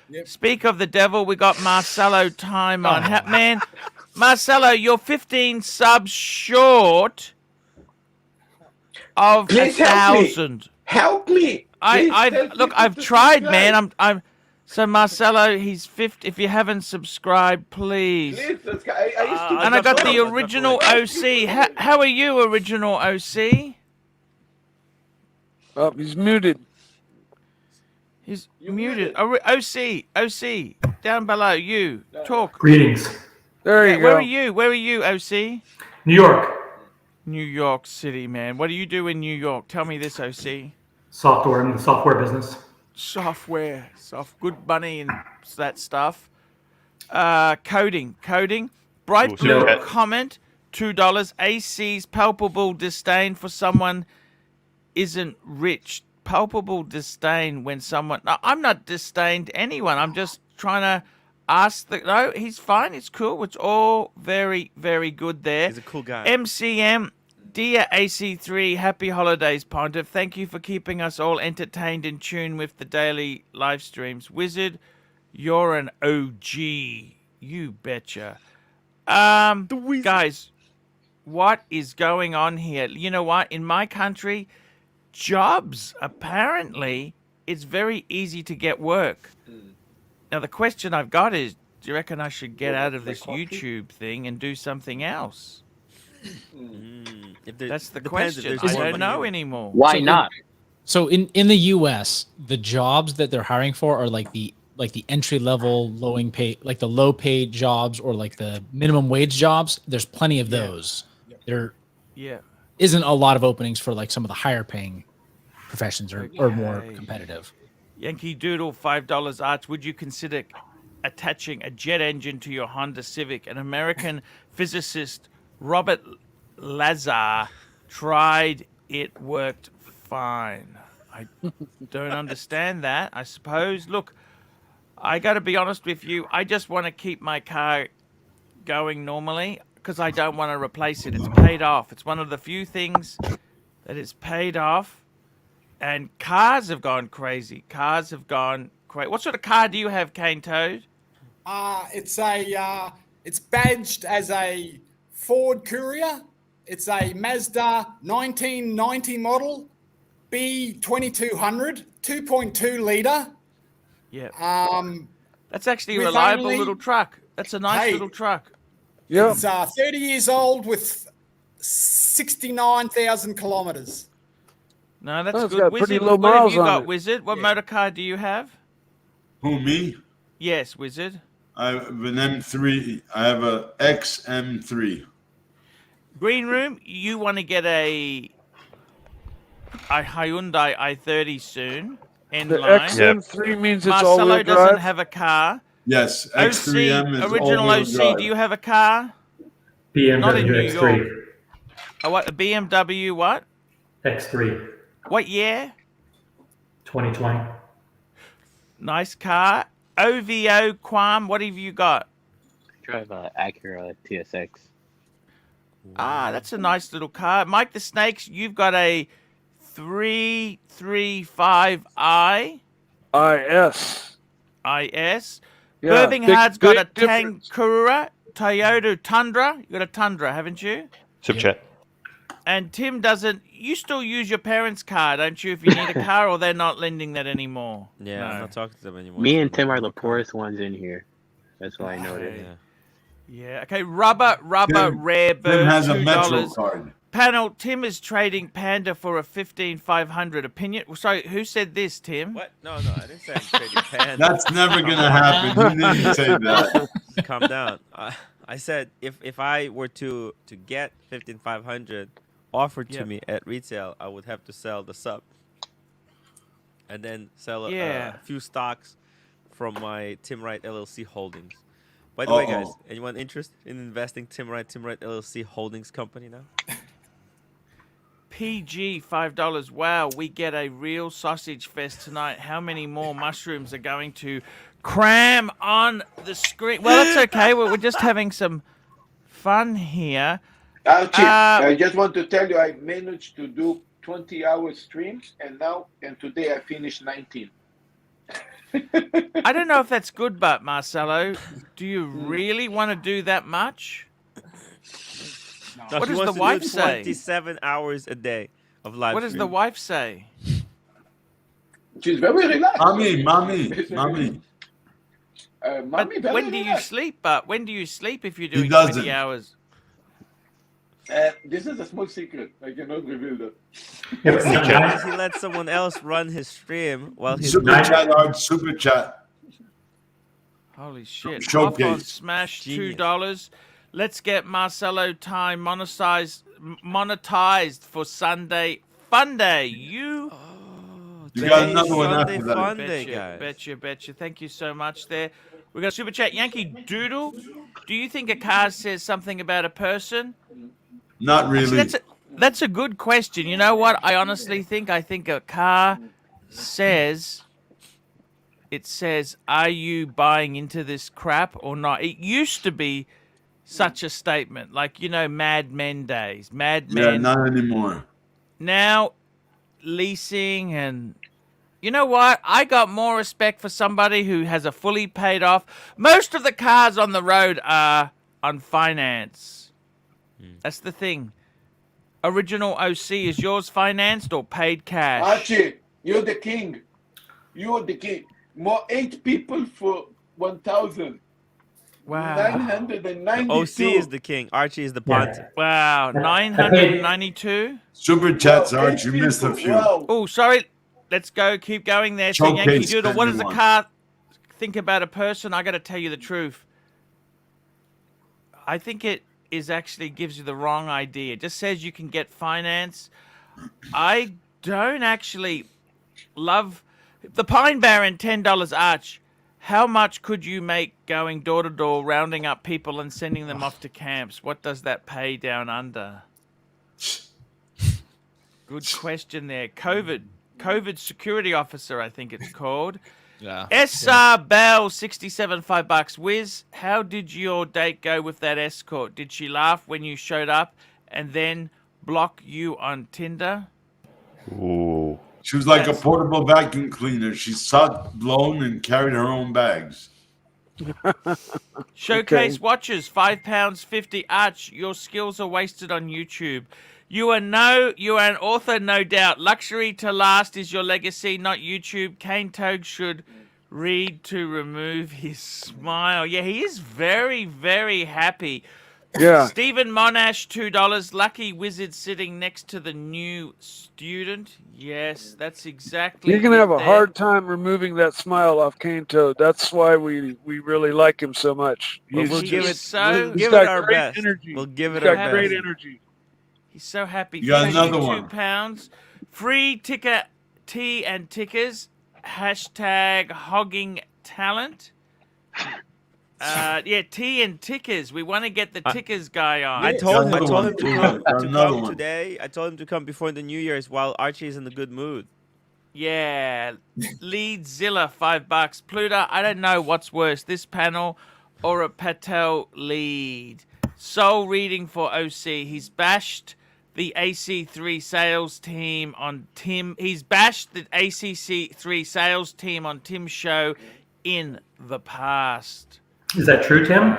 Yep. Speak of the devil, we got Marcello time on. Man, Marcello, you're 15 subs short of Please help me. 1,000. Help me! I've tried, man. I'm so Marcello, he's 50. If you haven't subscribed, please. Please, I used to. And I got the original OC. How are you, original OC? Oh, he's muted. He's muted. OC, down below. You talk. Greetings. There you go. Where are you? Where are you, OC? New York. New York City, man. What do you do in New York? Tell me this, OC. Software in the software business. Software, good money and that stuff. Coding. Bright Ooh, blue super. comment, $2. AC's palpable disdain for someone isn't rich. Palpable disdain when someone. No, I'm not disdained anyone. I'm just trying to ask the. No, he's fine. It's cool. It's all very, very good there. He's a cool guy. MCM, dear AC3, happy holidays, Pontiff. Thank you for keeping us all entertained in tune with the daily live streams. Wizard, you're an OG. You betcha. Guys, what is going on here? You know what? In my country, jobs, apparently, it's very easy to get work. Now, the question I've got is, do you reckon I should get out of this YouTube thing and do something else? That's the question. I don't know anymore. Why not? So in the U.S., the jobs that they're hiring for are like the entry level, low paid jobs, or like the minimum wage jobs. There's plenty of those. There isn't a lot of openings for like some of the higher paying professions or more competitive. Yankee Doodle, $5 Arch. Would you consider attaching a jet engine to your Honda Civic? An American physicist, Robert Lazar, tried. It worked fine. I don't understand that. I suppose. Look, I got to be honest with you. I just want to keep my car going normally because I don't want to replace it. It's paid off. It's one of the few things that is paid off. And cars have gone crazy. Cars have gone crazy. What sort of car do you have, Cane Toad? It's badged as a Ford Courier. It's a Mazda 1990 model, B2200, 2.2 liter. Yeah. That's actually a with reliable only- little truck. That's a nice little truck. Yeah. It's 30 years old with 69,000 kilometers. No, that's Oh, it's good. got Wizard, pretty low what have miles you on got, it. Wizard? What motor car do you have? Who, me? Yes, Wizard. I have an M3. I have a XM3. Green Room, you want to get a Hyundai i30 soon. End The line. XM3 means it's Marcelo all-wheel doesn't drive. have a car. Yes, OC, X3M is original all-wheel OC, drive. do you have a car? Not in New BMW York. X3. A BMW what? X3, What year? 2020. Nice car. OVO Quam, what have you got? Drive a Acura TSX. That's a nice little car. Mike the Snakes, you've got a 335i. IS. IS. Yeah, Birmingham's got a big difference. Tankura, Toyota Tundra. You got a Tundra, haven't you? Super chat. And Tim doesn't. You still use your parents' car, don't you? If you need a car, or they're not lending that anymore. Yeah, No. I'm not talking to them anymore. Me and Tim are the poorest ones in here. That's what I noticed. Yeah. Yeah. Okay. Rubber, Tim- rare bird. Tim has a Metro $2. card. Panel. Tim is trading Panda for a 15,500. Opinion. Sorry, who said this, Tim? What? No, I didn't say I'm trading Panda. That's never gonna happen. You didn't say that. Calm down. I said if I were to get 15,500 offered to me at retail, I would have to sell the sub and then sell a few stocks from my Tim Wright LLC holdings. By the way, guys, anyone interested in investing Tim Wright LLC holdings company now? PG $5. Wow, we get a real sausage fest tonight. How many more mushrooms are going to cram on the screen? Well, that's okay. We're just having some fun here. Archie, I just want to tell you I managed to do 20-hour streams, and today I finished 19. I don't know if that's good, but Marcelo, do you really want to do that much? No, What she does the wants to wife do say? 27 hours a day of live What does the stream. wife say? She's very relaxed. Mommy. Mommy, But very when do you relaxed. sleep? But when do you sleep if you're doing doesn't. 20 hours? This is a small secret. I cannot reveal that. Yeah, Sometimes he lets someone else run his stream while he's Super chat, Art. Super chat. Holy shit. Showcase. Off on Smash, Genius. $2. Let's get Marcelo time monetized for Sunday Fun Day. You got another one Sunday after that. Fun Day, guys. Betcha. Thank you so much there. We got Super Chat. Yankee Doodle, do you think a car says something about a person? Not Actually, really. That's a good question. You know what? I honestly think I think a car says it says, "Are you buying into this crap or not?" It used to be such a statement, like Mad Men days. Mad Yeah, Men. not anymore. Now, leasing and you know what? I got more respect for somebody who has a fully paid off. Most of the cars on the road are on finance. That's the thing. Original OC, is yours financed or paid cash? Archie, you're the king. You're the king. More 8 people for 1,000. Wow. 992. OC is the king. Archie is the pontiff. Wow. 992? Super chats, Wow, Arch. You missed a few. Wow. Oh, sorry. Let's go. Keep going there. So Yankee Showcase Doodle, what does a anyone. car think about a person? I got to tell you the truth. I think it actually gives you the wrong idea. It just says you can get finance. I don't actually love the Pine Barren, $10 Arch. How much could you make going door to door, rounding up people and sending them off to camps? What does that pay down under? Good question there. COVID security officer, I think it's called. Yeah. SR Bell, $67.5. Wiz, how did your date go with that escort? Did she laugh when you showed up and then block you on Tinder? Ooh. She was like a portable vacuum cleaner. She sucked, blown, and carried her own bags. Showcase watches, £5.50. Arch, your skills are wasted on YouTube. You are an author, no doubt. Luxury to last is your legacy, not YouTube. Kane Togue should read to remove his smile. Yeah, he is very, very happy. Yeah. Stephen Monash, $2. Lucky wizard sitting next to the new student. Yes, that's exactly. You're gonna have a there. hard time removing that smile off Cane Toad. That's why we really like him so much. Well, we'll He's give it. just- so- We'll he's give got it our great best. energy. We'll give it He's our got best. great energy. He's so happy. You got another £52. Free ticker, tea and tickers. Hashtag hogging talent. Yeah, tea and tickers. We want to get the tickers guy on. I told him Another to one. come, Another one. today. I told him to come before the New Year's while Archie's in a good mood. Yeah. Leadzilla, $5. Pluto, I don't know what's worse, this panel or a Patel lead. Soul reading for OC. He's bashed the AC3 sales team on Tim. He's bashed the ACC3 sales team on Tim's show in the past. Is that true, Tim?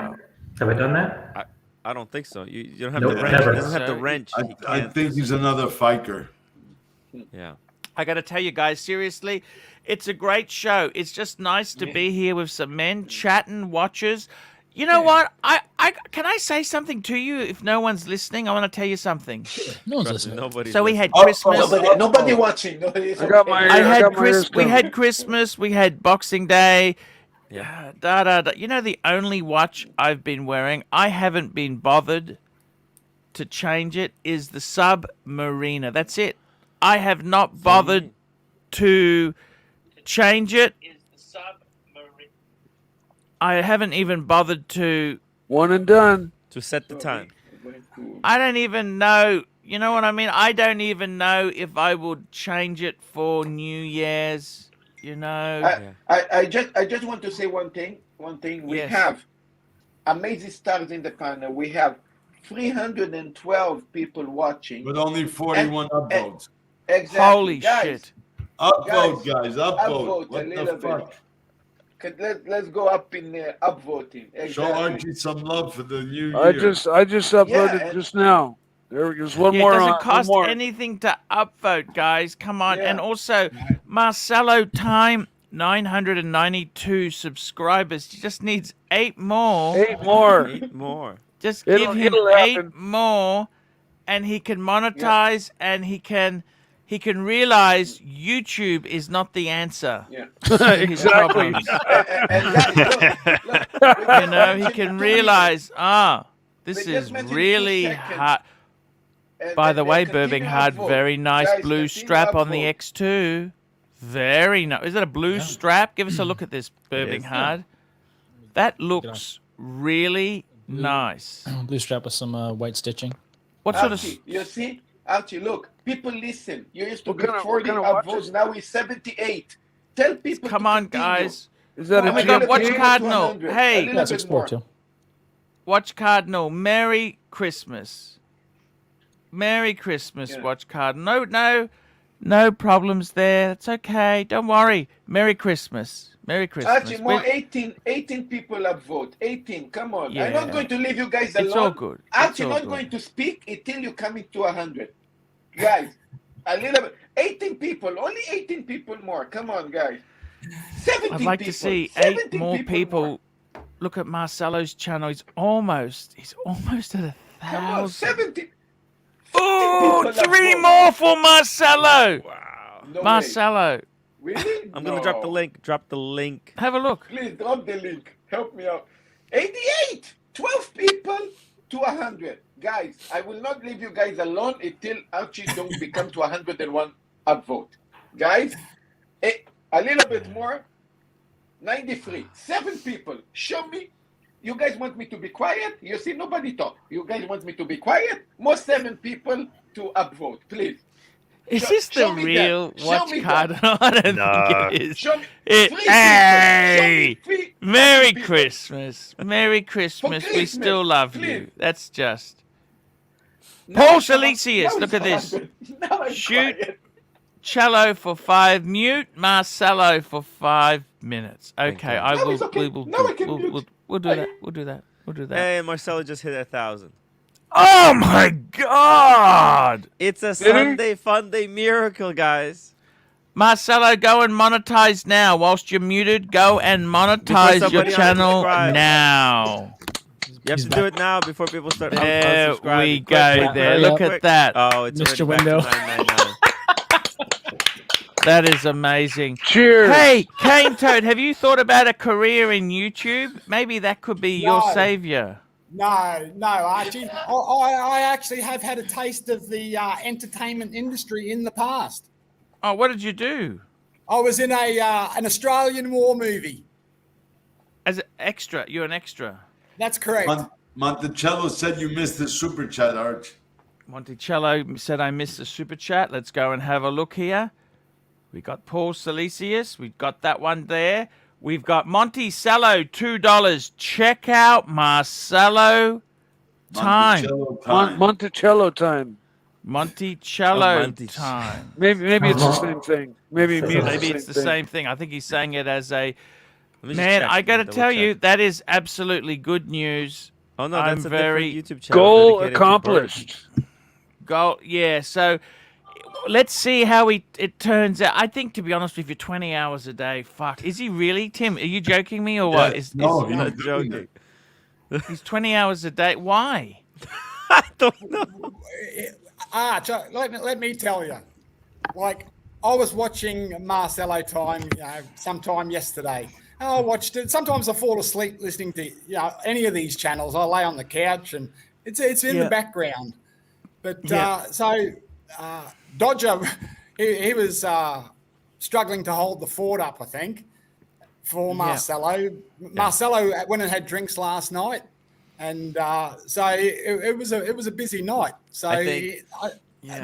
Have I done that? I don't think so. You don't have Nope, the wrench. never. He doesn't have the wrench. He I can't. think he's another fiker. Yeah. I got to tell you guys, seriously, it's a great show. It's just nice to be here with some men chatting, watchers. You know what? I can I say something to you if no one's listening? I want to tell you something. No one's listening. Nobody. So we had Oh, Christmas. Nobody watching. Nobody, I got my- I had got my ears we covered. had Christmas. We had Boxing Day. Yeah. You know the only watch I've been wearing, I haven't been bothered to change it, is the Submariner. That's it. I have not bothered to change it. I haven't even bothered to. One and done. To set the time. I don't even know. You know what I mean? I don't even know if I would change it for New Year's. You know. I just want to say one thing. We Yes. have amazing stars in the panel. We have 312 people watching. With only 41 upvotes. Exactly. Holy guys, shit. Upvote, guys. Upvote. Upvote What a the little fuck? Let's go up in upvoting. Exactly. Show Archie some love for the new year. I just uploaded and- just now. There we go. There's one Yeah, more it on. doesn't cost one more. anything to upvote, guys. Come on. Yeah. And also, Marcelo Time, 992 subscribers. He just needs 8 more. 8 more. 8 more. Just It'll- give him it'll 8 happen. more, and he can monetize, and he can realize YouTube is not the answer. Yeah. to his Exactly. problems. And guys, look, You know, he can realize, this They is just mentioned really 2 seconds. hard. By the way, Birbing Hard, upvote. very nice Guys, blue continue strap on the upvote. X2. Very nice. Is it a blue strap? Give us a look at this, Birbing is. Hard. That looks really nice. Blue strap with some white stitching. What sort of... Archie, you see? Archie, look, people listen. You used to What be kind of- 40 what kind of upvotes, watches? now it's 78. Tell people Come to on, continue. guys. Is that Come a Oh my on, God, little watch bit more to Cardinal. 100. Hey. A little That's bit export more. too. Watch Cardinal. Merry Christmas. Merry Christmas, Yeah. Watch Cardinal. No problems there. It's okay. Don't worry. Merry Christmas. Merry Christmas. Archie, more We- 18 people upvote. 18, come on. I'm Yeah. not going to leave you guys alone. It's all good. Archie It's all not good. going to speak until you come into 100. Guys, a little bit. 18 people, only 18 people more. Come on, guys. 17 I'd like people. to see 17 8 more people. more. Look at Marcelo's channel. He's almost at 1,000. Come on, 70. Oh, people 3 upvote. more for Marcelo. Wow. No way. Marcelo, Really? I'm gonna drop the link. Drop the link. have a look. Please drop the link. Help me out. 88. 12 people to 100. Guys, I will not leave you guys alone until Archie don't become to 101 upvote. Guys, a little bit more. 93. 7 people. Show me. You guys want me to be quiet? You see, nobody talk. You guys want me to be quiet? More 7 people to upvote, please. Is Show- this the show me real that. Show Watch me that. Cardinal? I don't No. think it is. Show me. It, 3 people. Show hey! me 3 Merry people. Christmas. Merry Christmas. We Christmas, still love please. you. That's just. Now Paul it's 100. Salesius, Now look it's at this. 100. Now I'm Shoot. quiet. Cello for 5, mute Marcelo for 5 minutes. Okay, I Now will. it's okay. We will. Now I can mute. We'll do that. We'll do that. We'll do that. Hey, Marcelo just hit 1,000. Oh my God! It's a Did he? Sunday fun day miracle, guys. Marcelo, go and monetize now. Whilst you're muted, go and monetize your somebody channel unsubscribes. now. You have to do it now before people start There unsubscribing. we Quick, go. quick, There, quick, look quick. at that. Oh, it's Mr. already back Window. to 999. That is amazing. Cheers. Hey, Cane Toad, have you thought about a career in YouTube? Maybe that could be your No. savior. No, Archie. I actually have had a taste of the entertainment industry in the past. Oh, what did you do? I was in an Australian war movie. As an extra, you're an extra. That's correct. Monticello said you missed the super chat, Arch. Monticello said I missed the super chat. Let's go and have a look here. We got Paul Salesius. We've got that one there. We've got Monticello, $2. Check out Marcelo time. Monticello time. Monticello time. Monticello Monticello. time. Maybe it's the same thing. Maybe Maybe it's the same thing. I think he's saying it as a Let me just man. check. I got to Double tell check. you, that is absolutely good news. Oh no, I'm that's a very- different YouTube channel. Goal dedicated to accomplished. Goal, yeah. So let's see how it turns out. I think, to be honest with you, 20 hours a day. Fuck. Is he really, Tim? Are you joking me or what? Yeah, Is no, I'm he's not doing joking. it. he's 20 hours a day? Why? I don't know. Arch, let me tell you. Like, I was watching Marcelo time, sometime yesterday. And I watched it. Sometimes I fall asleep listening to any of these channels. I lay on the couch and it's in Yeah. the background. But Yeah. Dodger, he was struggling to hold the fort up, I think, for Marcelo. Marcelo went and had drinks last night, and so it was a busy night. So I think-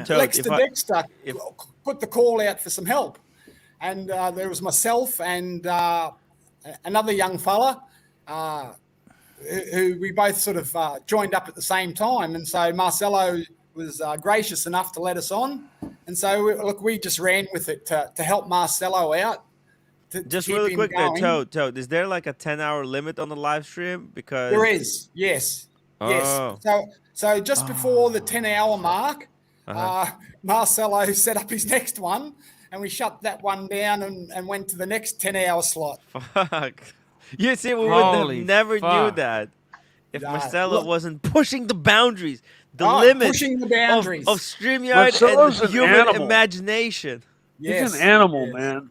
Toad, Lex if to I- Dexter if- put the call out for some help, and there was myself and another young fella. Who we both sort of joined up at the same time, and so Marcelo was gracious enough to let us on, and so we just ran with it to help Marcelo out. To Just keep really him quick there, going. Toad. Is there like a 10-hour limit on the live stream? Because There is, yes. Oh. So just before the 10-hour mark, Uh-huh. Marcelo set up his next one, and we shut that one down and went to the next 10-hour slot. Fuck. You see, we would Holy have never knew fuck. that if Yeah, Marcelo look- wasn't pushing the boundaries, the Oh, limits pushing the boundaries. of StreamYard Marcelo's and an human animal. imagination. He's an animal, yes. man.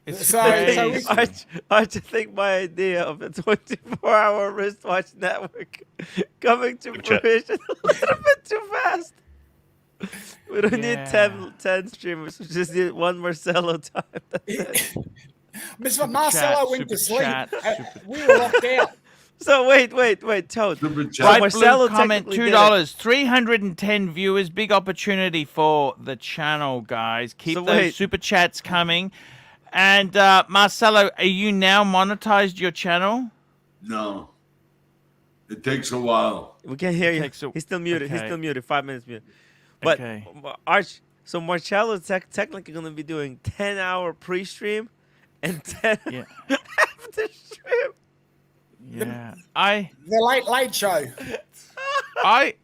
It's So- crazy. I think my idea of a 24-hour wristwatch network coming to Good chat. fruition a little bit too fast. We don't need Yeah. 10 streamers. We just need one Marcelo time. That's it. Marcelo went to super sleep. chat, We were locked out. So wait, Toad. Super So chat. Bright Marcelo Blue comment technically did it. $2. 310 viewers. Big opportunity for the channel, guys. Keep So those wait. super chats coming. And Marcelo, are you now monetized your channel? No. It takes a while. We can't hear you. Takes a- He's still muted. He's okay. still muted. 5 minutes muted. But Okay. Arch, so Marcello's technically going to be doing 10-hour pre-stream and 10 Yeah. after stream. Yeah. The late show. I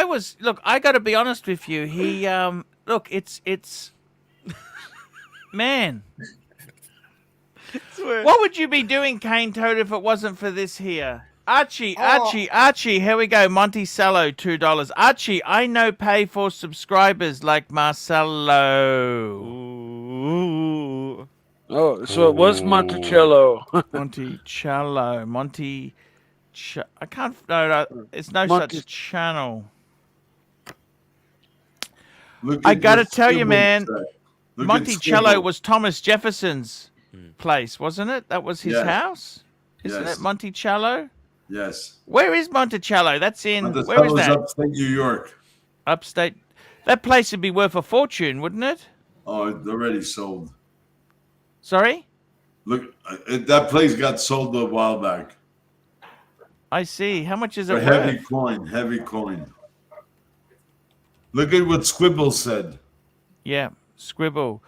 was look, I gotta be honest with you. He look, it's man. Swear. What would you be doing, Kane Toad, if it wasn't for this here? Archie, Oh. Archie, here we go. Monticello, $2. Archie, I know pay for subscribers like Marcelo. Ooh. Oh, so it was Monticello. Monticello. I can't, no, it's no Monti- such channel. Look I at gotta the tell you, Scribble man, chat. Look at Monticello Scribble. was Thomas Jefferson's place, wasn't it? That was his Yes. house? Isn't Yes. it Monticello? Yes. Where is Monticello? That's in, where is Monticello's that? upstate New York. Upstate. That place would be worth a fortune, wouldn't it? Oh, it's already sold. Sorry? Look, that place got sold a while back. I see. How much is For it heavy worth? coin, heavy coin. Look at what Squibble said. Yeah, Scribble.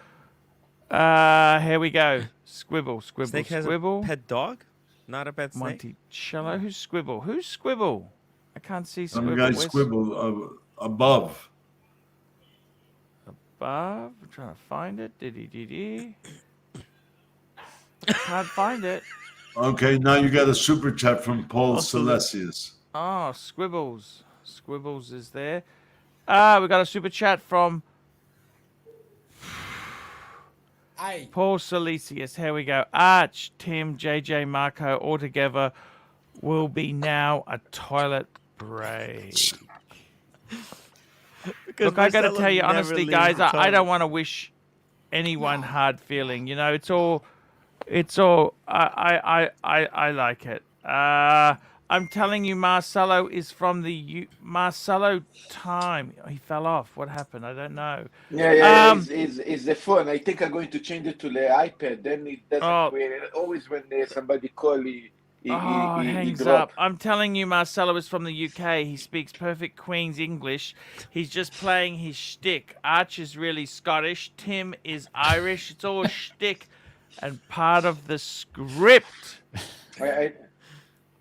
Here we go. Scribble, Snake has Scribble. a pet dog? Not a pet snake? Monticello. Who's Scribble? Who's Scribble? I can't see Some Scribble. guy Where's Squibble above. above? I'm trying to find it. Diddy. Can't find it. Okay, now you got a super chat from Paul Also, Silesius. Oh, Scribbles. Scribbles is there. We got a super chat from Hey, Paul Silesius. Here we go. Arch, Tim, JJ, Marco, all together will be now a toilet break. Because Look, I got to Marcelo tell you never honestly, leaves guys, the I toilet. don't want to wish anyone hard feeling. You know, it's all. I like it. I'm telling you, Marcelo is from the Marcelo time. He fell off. What happened? I don't know. Yeah. It's the phone. I think I'm going to change it to the iPad. Then it doesn't. Oh. Always when somebody call, he Hangs drop. up. I'm telling you, Marcelo is from the UK. He speaks perfect Queen's English. He's just playing his shtick. Arch is really Scottish. Tim is Irish. It's all shtick and part of the script.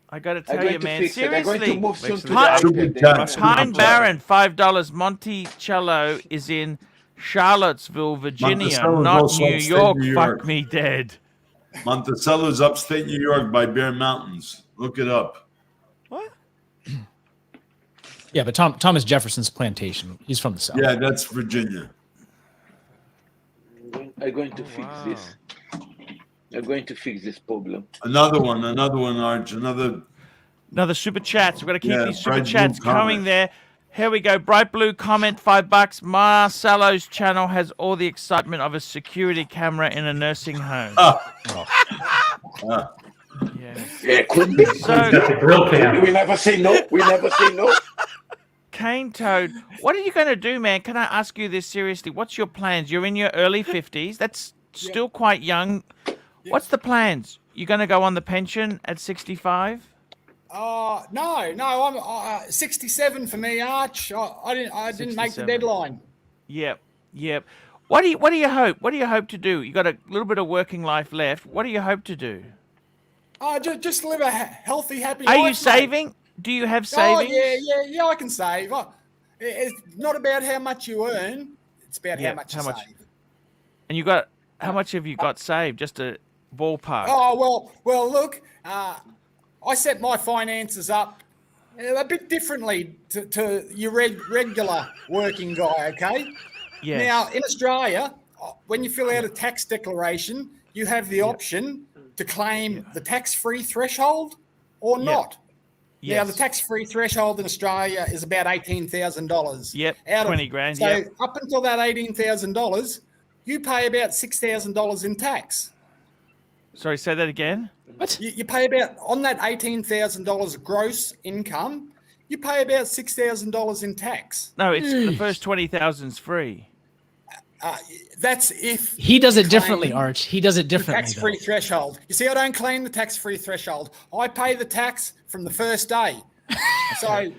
I got to tell you, man. Fix it. I'm going to Seriously. move soon to the Pine- iPad. Pine Barren, $5. Monticello is in Charlottesville, Virginia, Monticello is not also New upstate York. New Fuck York. me dead. Monticello's upstate New York by Bear Mountains. Look it up. What? Yeah, but Thomas Jefferson's plantation. He's from the south. Yeah, that's Virginia. I'm going to fix this. I'm going to fix this problem. Another one, Arch. Another super chats. We've got to keep Yeah, these super bright blue chats comment. coming there. Here we go. Bright blue comment, $5. Marcelo's channel has all the excitement of a security camera in a nursing home. Yes. Yeah, could be. So, Got the grill cam. We never say no. We never say no. Kane Toad, what are you going to do, man? Can I ask you this seriously? What's your plans? You're in your early 50s. That's still quite young. What's the plans? You going to go on the pension at 65? no, I'm 67 for me, Arch. I didn't make the 67. deadline. Yep. What do you hope? What do you hope to do? You got a little bit of working life left. What do you hope to do? Just live a healthy, happy Are life. you mate. saving? Do you have Oh, savings? yeah, I can save. It's not about how much you earn. It's about Yeah, how much how you much? save. And you got how much have you got saved? Just a ballpark. Oh, well, look, I set my finances up a bit differently to your regular working guy, okay? Yes. Now, in Australia, when you fill out a tax declaration, you have the option to claim the tax-free threshold or not. Now, the tax-free threshold in Australia is about $18,000. Yep, Out of- 20 grand, So yep. up until that $18,000, you pay about $6,000 in tax. Sorry, say that again. What? You pay about, on that $18,000 gross income, you pay about $6,000 in tax. No, it's the first 20,000's free. That's if He does you it differently, claim Arch. He does it the differently. tax-free threshold. You see, I don't claim the tax-free threshold. I pay the tax from the first day. So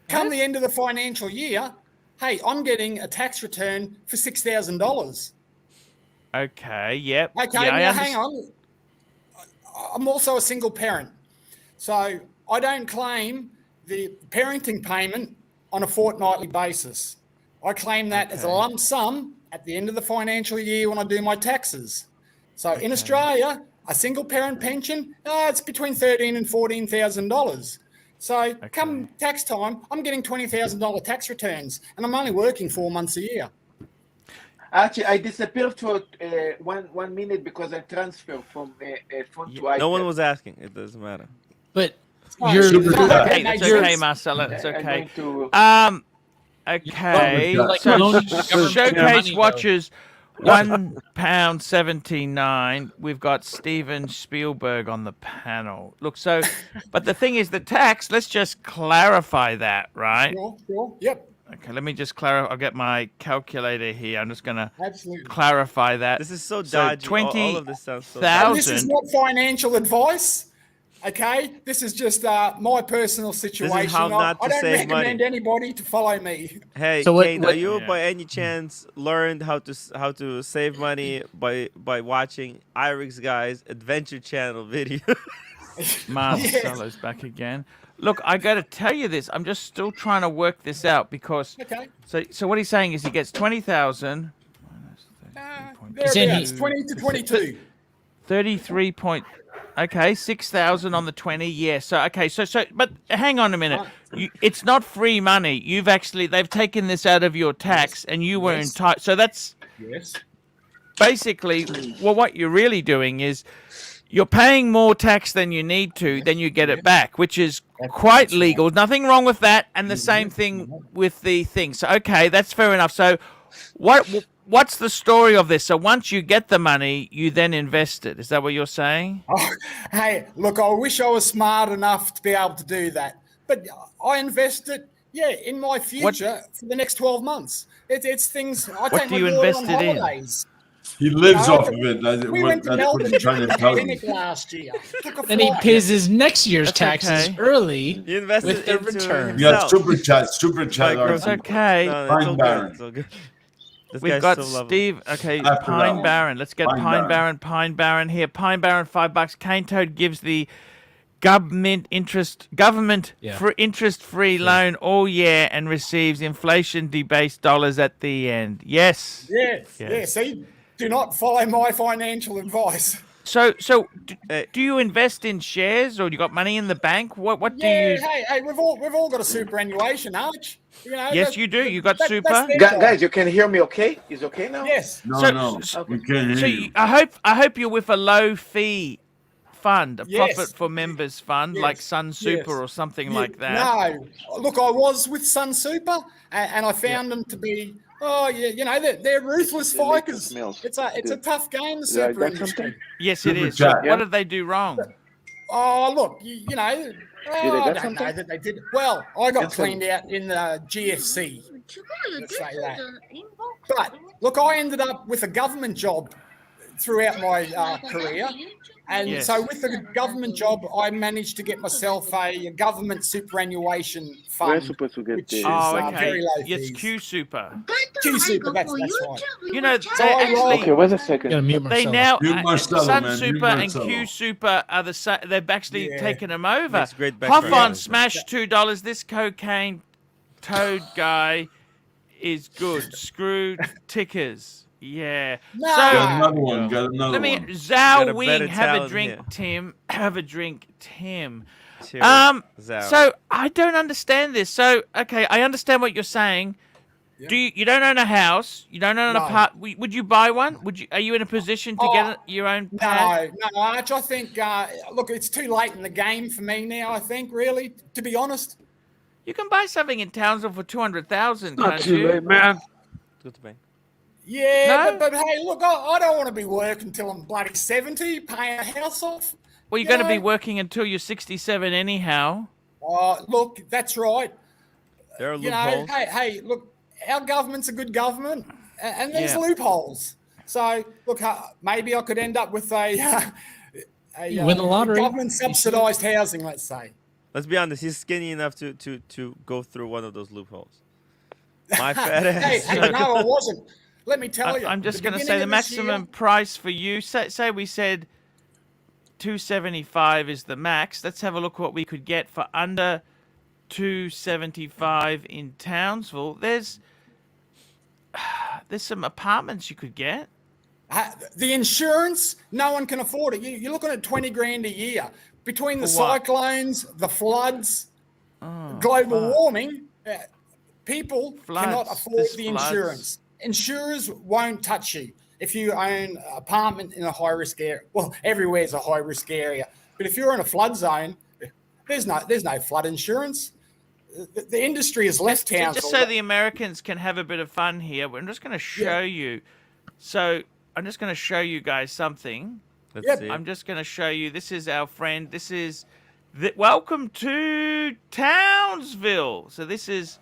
come the end of the financial year, hey, I'm getting a tax return for $6,000. Okay, yep. Okay, yeah, now hang on. I'm also a single parent. So I don't claim the parenting payment on a fortnightly basis. I claim that as a lump sum at the end of the financial year when I do my taxes. So in Australia, a single parent pension, it's between $13,000 and $14,000. So come tax time, I'm getting $20,000 tax returns, and I'm only working 4 months a year. Archie, I disappeared for 1 minute because I transferred from phone to iPad. No one was asking. It doesn't matter. But Oh, you're super chat. Okay, that's okay, Marcella. It's I'm okay. going to- Okay. Like, So loan government showcase money, watches, £1.79. We've got Steven Spielberg on the panel. Look, so, but the thing is, the tax. Let's just clarify that, right? Sure. Yep, Okay, let me just clarify. I'll get my calculator here. I'm just gonna absolutely. clarify that. This is so So dodgy. All of this sounds so $20,000. And this is not financial advice, okay? This is just my personal situation. how not to I don't save recommend money. anybody to follow me. Hey, So what- Kane, what- are you Yeah. by any chance learned how to save money by watching Irix Guy's Adventure Channel video? Marcelo's back again. Look, I got to tell you this. I'm just still trying to work this out because. Okay. So what he's saying is he gets 20,000. Thereabouts, 20 to 22. 33 point. Okay, 6,000 on the 20. Yeah. So okay. So but hang on a minute. It's not free money. They've taken this out of your tax, and you were entitled. So that's Yes. basically what you're really doing is you're paying more tax than you need to, then you get it back, which is quite legal. Nothing wrong with that. And the same thing with the thing. So okay, that's fair enough. So what's the story of this? So once you get the money, you then invest it. Is that what you're saying? Oh, hey, look, I wish I was smart enough to be able to do that. But I invest it, in my future for the next 12 months. It's things, I take do my you daughter invest on it in? holidays. He lives No, off of it. We went to That's what Melbourne he's trying to tell you. clinic last year. Took a and he flight. pays his next year's That's taxes okay. early. He invested With the into return. We got himself. super chat. It's Archie. okay. No, Pine it's all Barren. good. It's all good. This We've guy's got so lovely. Steve. Okay, After that Pine one. Barren. Let's get Pine Pine Barren here. Pine Barren, $5. Cane Toad gives the government interest-free loan all year and receives inflation-debased dollars at the end. Yes. Yes. See, do not follow my financial advice. So do you invest in shares or you got money in the bank? What do you? Hey, we've all got a superannuation, Arch. You know, Yes, you do. You got super. that's their job. Guys, you can hear me okay? Is okay now? Yes. No, So- we can't So hear you. I hope you're with a low fee fund, a Yes. profit for members fund, Yes. like Sun Super Yes. or something Yeah, like that. No, look, I was with Sun Super, and I found them to be, they're ruthless The latest fighters. smells. It's a tough game, the Did I super get industry. something? Yes, it Super is. chat. What did they do wrong? Oh, look, I get don't know something? that they did. Well, I got Get some. cleaned out in the GFC. Let's say that. But look, I ended up with a government job throughout my career. And Yes. so with the government job, I managed to get myself a government superannuation We're fund. supposed to get Which the. is, Oh, very okay. low Yes, fees. Q Super. Q Super, that's right. You know, So I roll- Okay, wait a Gotta second. mute they Marcelo. now Mute Marcelo, Sun man. Mute Super and Marcelo. Q Super are the same. They've actually Yeah. taken them over. Makes great background Hoff on noise. smash $2. This cocaine toad guy is good. Screw tickers. Yeah. No. Got So another one. Got another let me one. Got Zhao a Wing. better Have a talent drink, here. Tim. Have a drink, Tim. Cheers, Zhao. Zhao. I don't understand this. So okay, I understand what you're saying. Yeah. You don't own a house? You don't own an No. apartment? Would you buy one? Are you in a position to get your own pad? No, Arch, I think, look, it's too late in the game for me now, I think, really, to be honest. You can buy something in Townsville for 200,000, Not can't too you? late, man. Good to bang. Yeah, No? but hey, look, I don't want to be working until I'm bloody 70, paying a house off. Well, you're You going to be know? working until you're 67 anyhow. Look, that's right. There are You know, loopholes. hey, look, our government's a good government, and there's Yeah. loopholes. So, look, maybe I could end up with You win the lottery. government subsidised housing, let's say. Let's be honest. He's skinny enough to go through one of those loopholes. My fat ass. Hey, no, I wasn't. Let me tell you. I'm just the going to say the beginning of this maximum year- price for you. Say we said 275 is the max. Let's have a look what we could get for under 275 in Townsville. There's some apartments you could get. The insurance, no one can afford it. You're looking at 20 grand a year. Between the For what? cyclones, the floods, global warming, people cannot Floods. afford There's the floods. insurance. Insurers won't touch you if you own an apartment in a high-risk area. Well, everywhere's a high-risk area. But if you're in a flood zone, there's no flood insurance. The industry has left town. Just so the Americans can have a bit of fun here, I'm just going to show you. So I'm just going to show you guys something. Let's see. I'm just going to show you. This is our friend. This is welcome to Townsville. So this is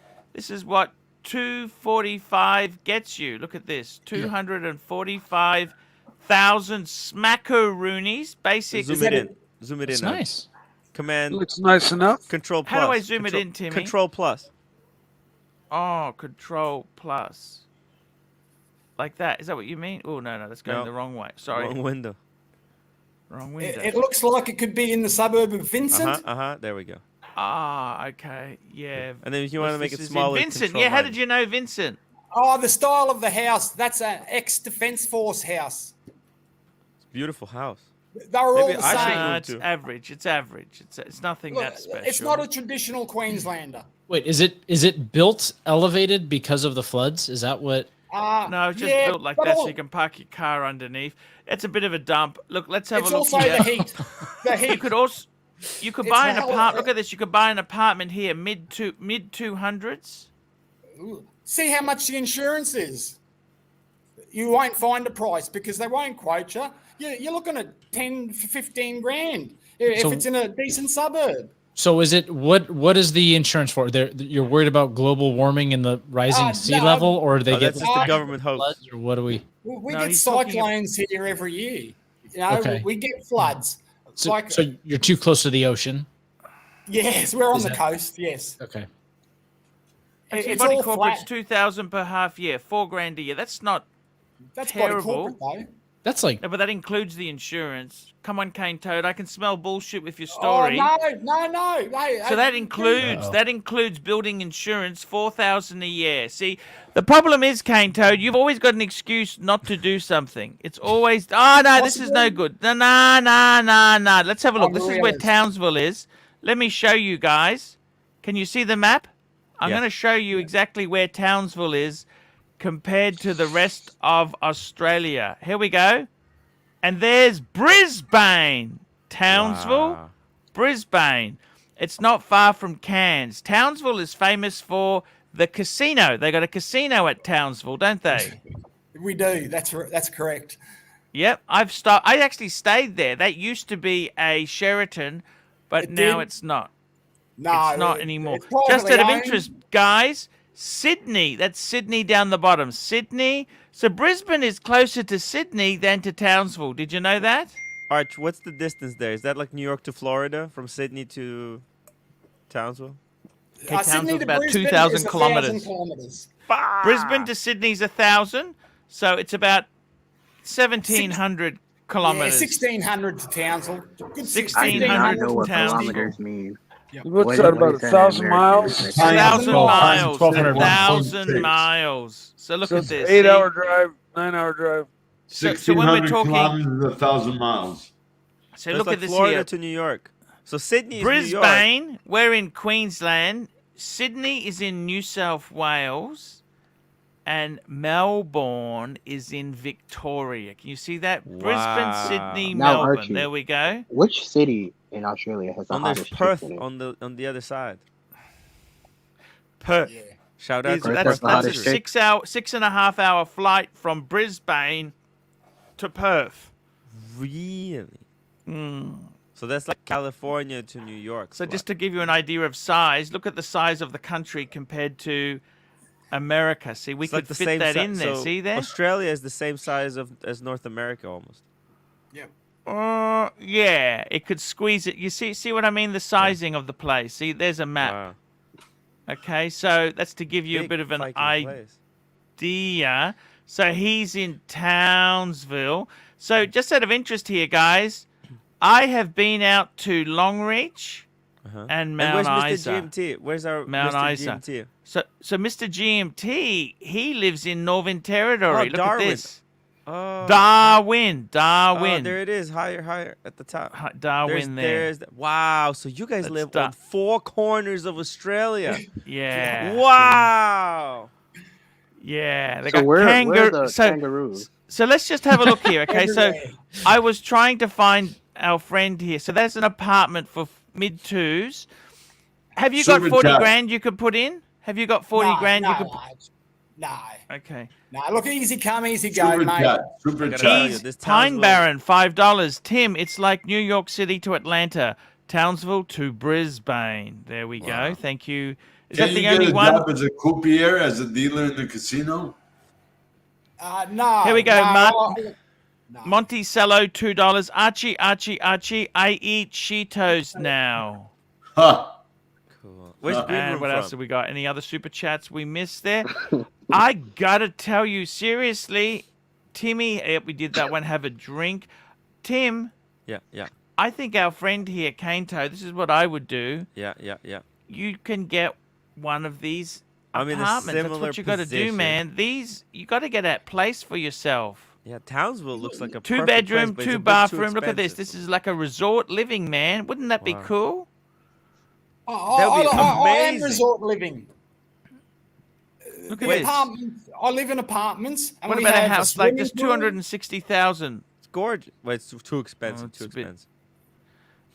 what 245 gets you. Look at this. 245,000 smackaroonies. Basic. Zoom it in. Zoom it It's in. now. nice. Command. Looks nice enough. Control plus. How do I zoom it in, Timmy? Control plus. Oh, Control Plus. Like that. Is that what you mean? Oh, no, that's going No. the wrong way. Sorry. Wrong window. Wrong window. It looks like it could be in the suburb of Vincent. There we go. Ah, okay. Yeah. And then if you want to make it This is in smaller, Vincent. control Yeah, how minus. did you know Vincent? Oh, the style of the house. That's an ex-Defence Force house. Beautiful house. They're all Maybe the I should same. move It's to. average. It's average. It's nothing Look, that special. it's not a traditional Queenslander. Wait, is it built elevated because of the floods? Is that what? No, it's just yeah, built like but that so all- you can park your car underneath. It's a bit of a dump. Look, let's have It's a look also here. the heat. The heat. You could also you could It's buy an hell- apartment. Look at this. You could buy an apartment here, mid 200s. See how much the insurance is. You won't find a price because they won't quote you. You're looking at 10, 15 grand if So- it's in a decent suburb. So is it what is the insurance for? You're worried about global warming and the rising sea no, level, or do they Oh, get that's just the government hoax. floods, or what do we? We No, get he's talking cyclones here every year. You know, Okay. we get floods. So, Like- so you're too close to the ocean. Yes, we're on Is the that- coast. Yes, Okay. it's Body all corporate's flat. 2,000 per half year, $4,000 a year. That's not That's body terrible. corporate, though. That's like no, but that includes the insurance. Come on, Cane Toad. I can smell bullshit with your Oh story. no. Hey, So that includes Uh-oh. building insurance, 4,000 a year. See, the problem is, Cane Toad, you've always got an excuse not to do something. It's always this is no good. No. Let's have a look. This is where Unrealist. Townsville is. Let me show you guys. Can you see the map? I'm Yeah. going to show you exactly where Townsville is compared to the rest of Australia. Here we go. And there's Brisbane. Townsville. Wow. Brisbane. It's not far from Cairns. Townsville is famous for the casino. They got a casino at Townsville, don't they? We do. That's correct. Yep. I actually stayed there. That used to be a Sheraton, but It now did? it's not. No, It's not anymore. it's Just privately out of owned. interest, guys, Sydney. That's Sydney down the bottom. Sydney. So Brisbane is closer to Sydney than to Townsville. Did you know that? Arch, what's the distance there? Is that like New York to Florida from Sydney to Townsville? Okay, Sydney Townsville's to about Brisbane 2,000 is 1,000 kilometres. kilometres. Brisbane to Sydney's 1,000. So it's about 1,700 Yeah, kilometres. 1,600 to Townsville. Good 1,600 I know what Townsville. kilometers mean. What's What- that, what about is that in 1,000 American miles? units? 1,000 miles. 1,200 1,000 miles. So look So at it's this. 8-hour drive, 9-hour drive. So when we're 1,600 talking, kilometers, 1,000 miles. so That's look like at this Florida here. to New York. So Sydney is New York. Brisbane, we're in Queensland. Sydney is in New South Wales. And Melbourne is in Victoria. Can you see that? Wow. Brisbane, Sydney, Now, Melbourne. Archie. There we go. Which city in Australia has the And there's hottest Perth chicks in it? on the other side. Perth. Yeah. Shout out Is- to Perth that's has a the hottest 6.5 hour flight from Brisbane to Perth. Really? Mm. So that's like California to New York. So flight. just to give you an idea of size, look at the size of the country compared to America. See, we It's could like the fit same that si- in there. so See there? Australia is the same size as North America almost. Yeah, it could squeeze it. You see what I mean? The sizing of the place. See, there's a map. Wow. Okay, so that's to give you a Big bit of an fucking place. idea. So he's in Townsville. So just out of interest here, guys, I have been out to Longreach Uh-huh. and And Mount where's Isa. Mr. GMT? Where's our Mount Mr. Isa. GMT? So Mr. GMT, he lives in Northern Territory. Look Darwin. at this. Oh, Darwin. oh, there it is, higher at the top. Darwin there. Wow, so you guys That's live on four corners of Australia. Yeah. Wow. Yeah. They So got where are kangaroo. the kangaroos? So let's just have a look here, okay? So I was trying to find our friend here. So that's an apartment for mid twos. Have you got Super 40 chat. grand you could put in? Have you got 40 grand you could put? No. Okay. No, look, easy come, easy go, Super mate. chat. Super I gotta tell chat. you, this Pine Townsville- Barren, $5. Tim, it's like New York City to Atlanta, Townsville to Brisbane. There we go. Thank you. Is Can that you the get only a one? job as a croupier, as a dealer in the casino? No. Here we go, no, no. Monticello, $2. Archie, I eat Cheetos now. Huh. Cool. Where's Green And Room what else from? have we got? Any other super chats we missed there? I gotta tell you, seriously, Timmy, we did that one, have a drink. Tim, Yeah. I think our friend here, Kainto, this is what I would do. Yeah. You can get one of these I'm in a apartments. That's similar what you got to do, position. man. These, you got to get that place for yourself. Yeah, Townsville looks like a Two perfect bedroom, place, but it's a two bit too bathroom. Look at this. expensive. This is like a resort living, man. Wouldn't that be Wow. cool? That would be I am amazing. resort living. Look at The this. apartments, I live in apartments. And What we about a have house like this? swimming pool. 260,000. It's gorgeous. Well, it's too expensive. it's too a bit- expensive.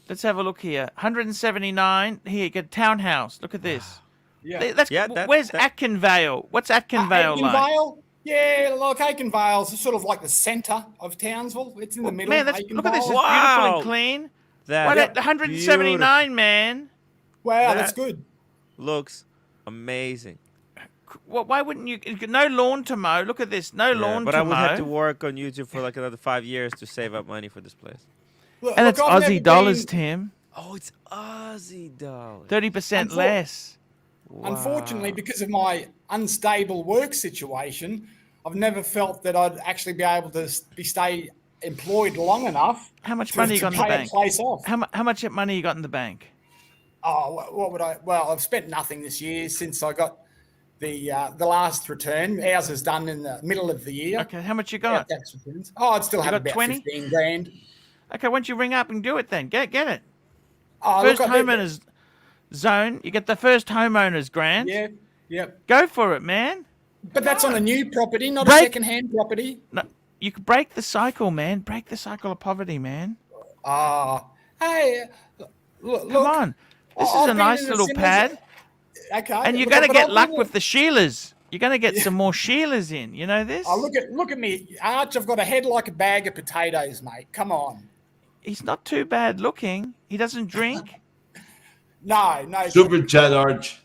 Let's have a look here. 179. Here, you get a townhouse. Look at this. Yeah. That's Yeah, where's that- Atkinvale? What's Atkinvale like? Aikenvale? Yeah, like Aikenvale's sort of like the centre of Townsville. It's in the middle. Man, look at this. It's Aikenvale. beautiful Wow. and clean. That What at 179, man? Wow, that's that- good. looks amazing. Why wouldn't you? No lawn to mow. Look at this. No Yeah, lawn but to I would mow. have to work on YouTube for like another 5 years to save up money for this place. Look, And it's I've never Aussie dollars, been- Tim. Oh, it's Aussie dollars. 30% Unfor- less. Unfortunately, because of my unstable work situation, I've never felt that I'd actually be able to stay employed long enough. How much to, money you to got in the pay a bank? place off. How much money you got in the bank? Oh, what would I? Well, I've spent nothing this year since I got the last return. Ours is done in the middle of the year. Okay, how much you Our got? tax returns. Oh, I'd still You have got about 20? 15 grand. Okay, why don't you ring up and do it then? Get it. Oh, First look, I did- homeowners zone. You get the first homeowners grant. Yeah, yep. Go for it, man. But that's on a new property, not Break- a second-hand property. No, you can break the cycle, man. Break the cycle of poverty, man. Hey, look. Come on. This is a nice little pad. Okay. And you're look, going to but get I've luck been- with the Sheilas. You're going to get some more Sheilas in. You know this? Oh, look at me, Arch. I've got a head like a bag of potatoes, mate. Come on. He's not too bad looking. He doesn't drink. No. Super chat, Arch.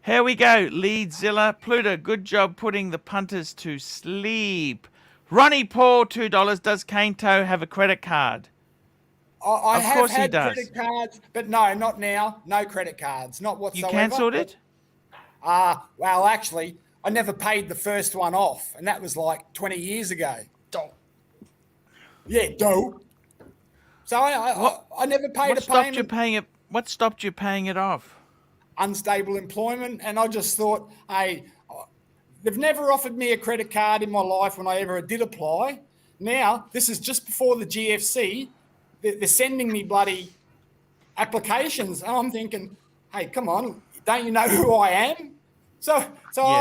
Here we go. Leadzilla. Pluto, good job putting the punters to sleep. Ronnie Paul, $2. Does Kainto have a credit card? I Of have course he had does. credit cards, but no, not now. No credit cards, not You whatsoever. cancelled it? Well, actually, I never paid the first one off, and that was like 20 years ago. Yeah, dope. So I never paid What a stopped payment. you paying it? What stopped you paying it off? Unstable employment, and I just thought, hey, they've never offered me a credit card in my life when I ever did apply. Now, this is just before the GFC. They're sending me bloody applications, and I'm thinking, hey, come on, don't you know who I am? So I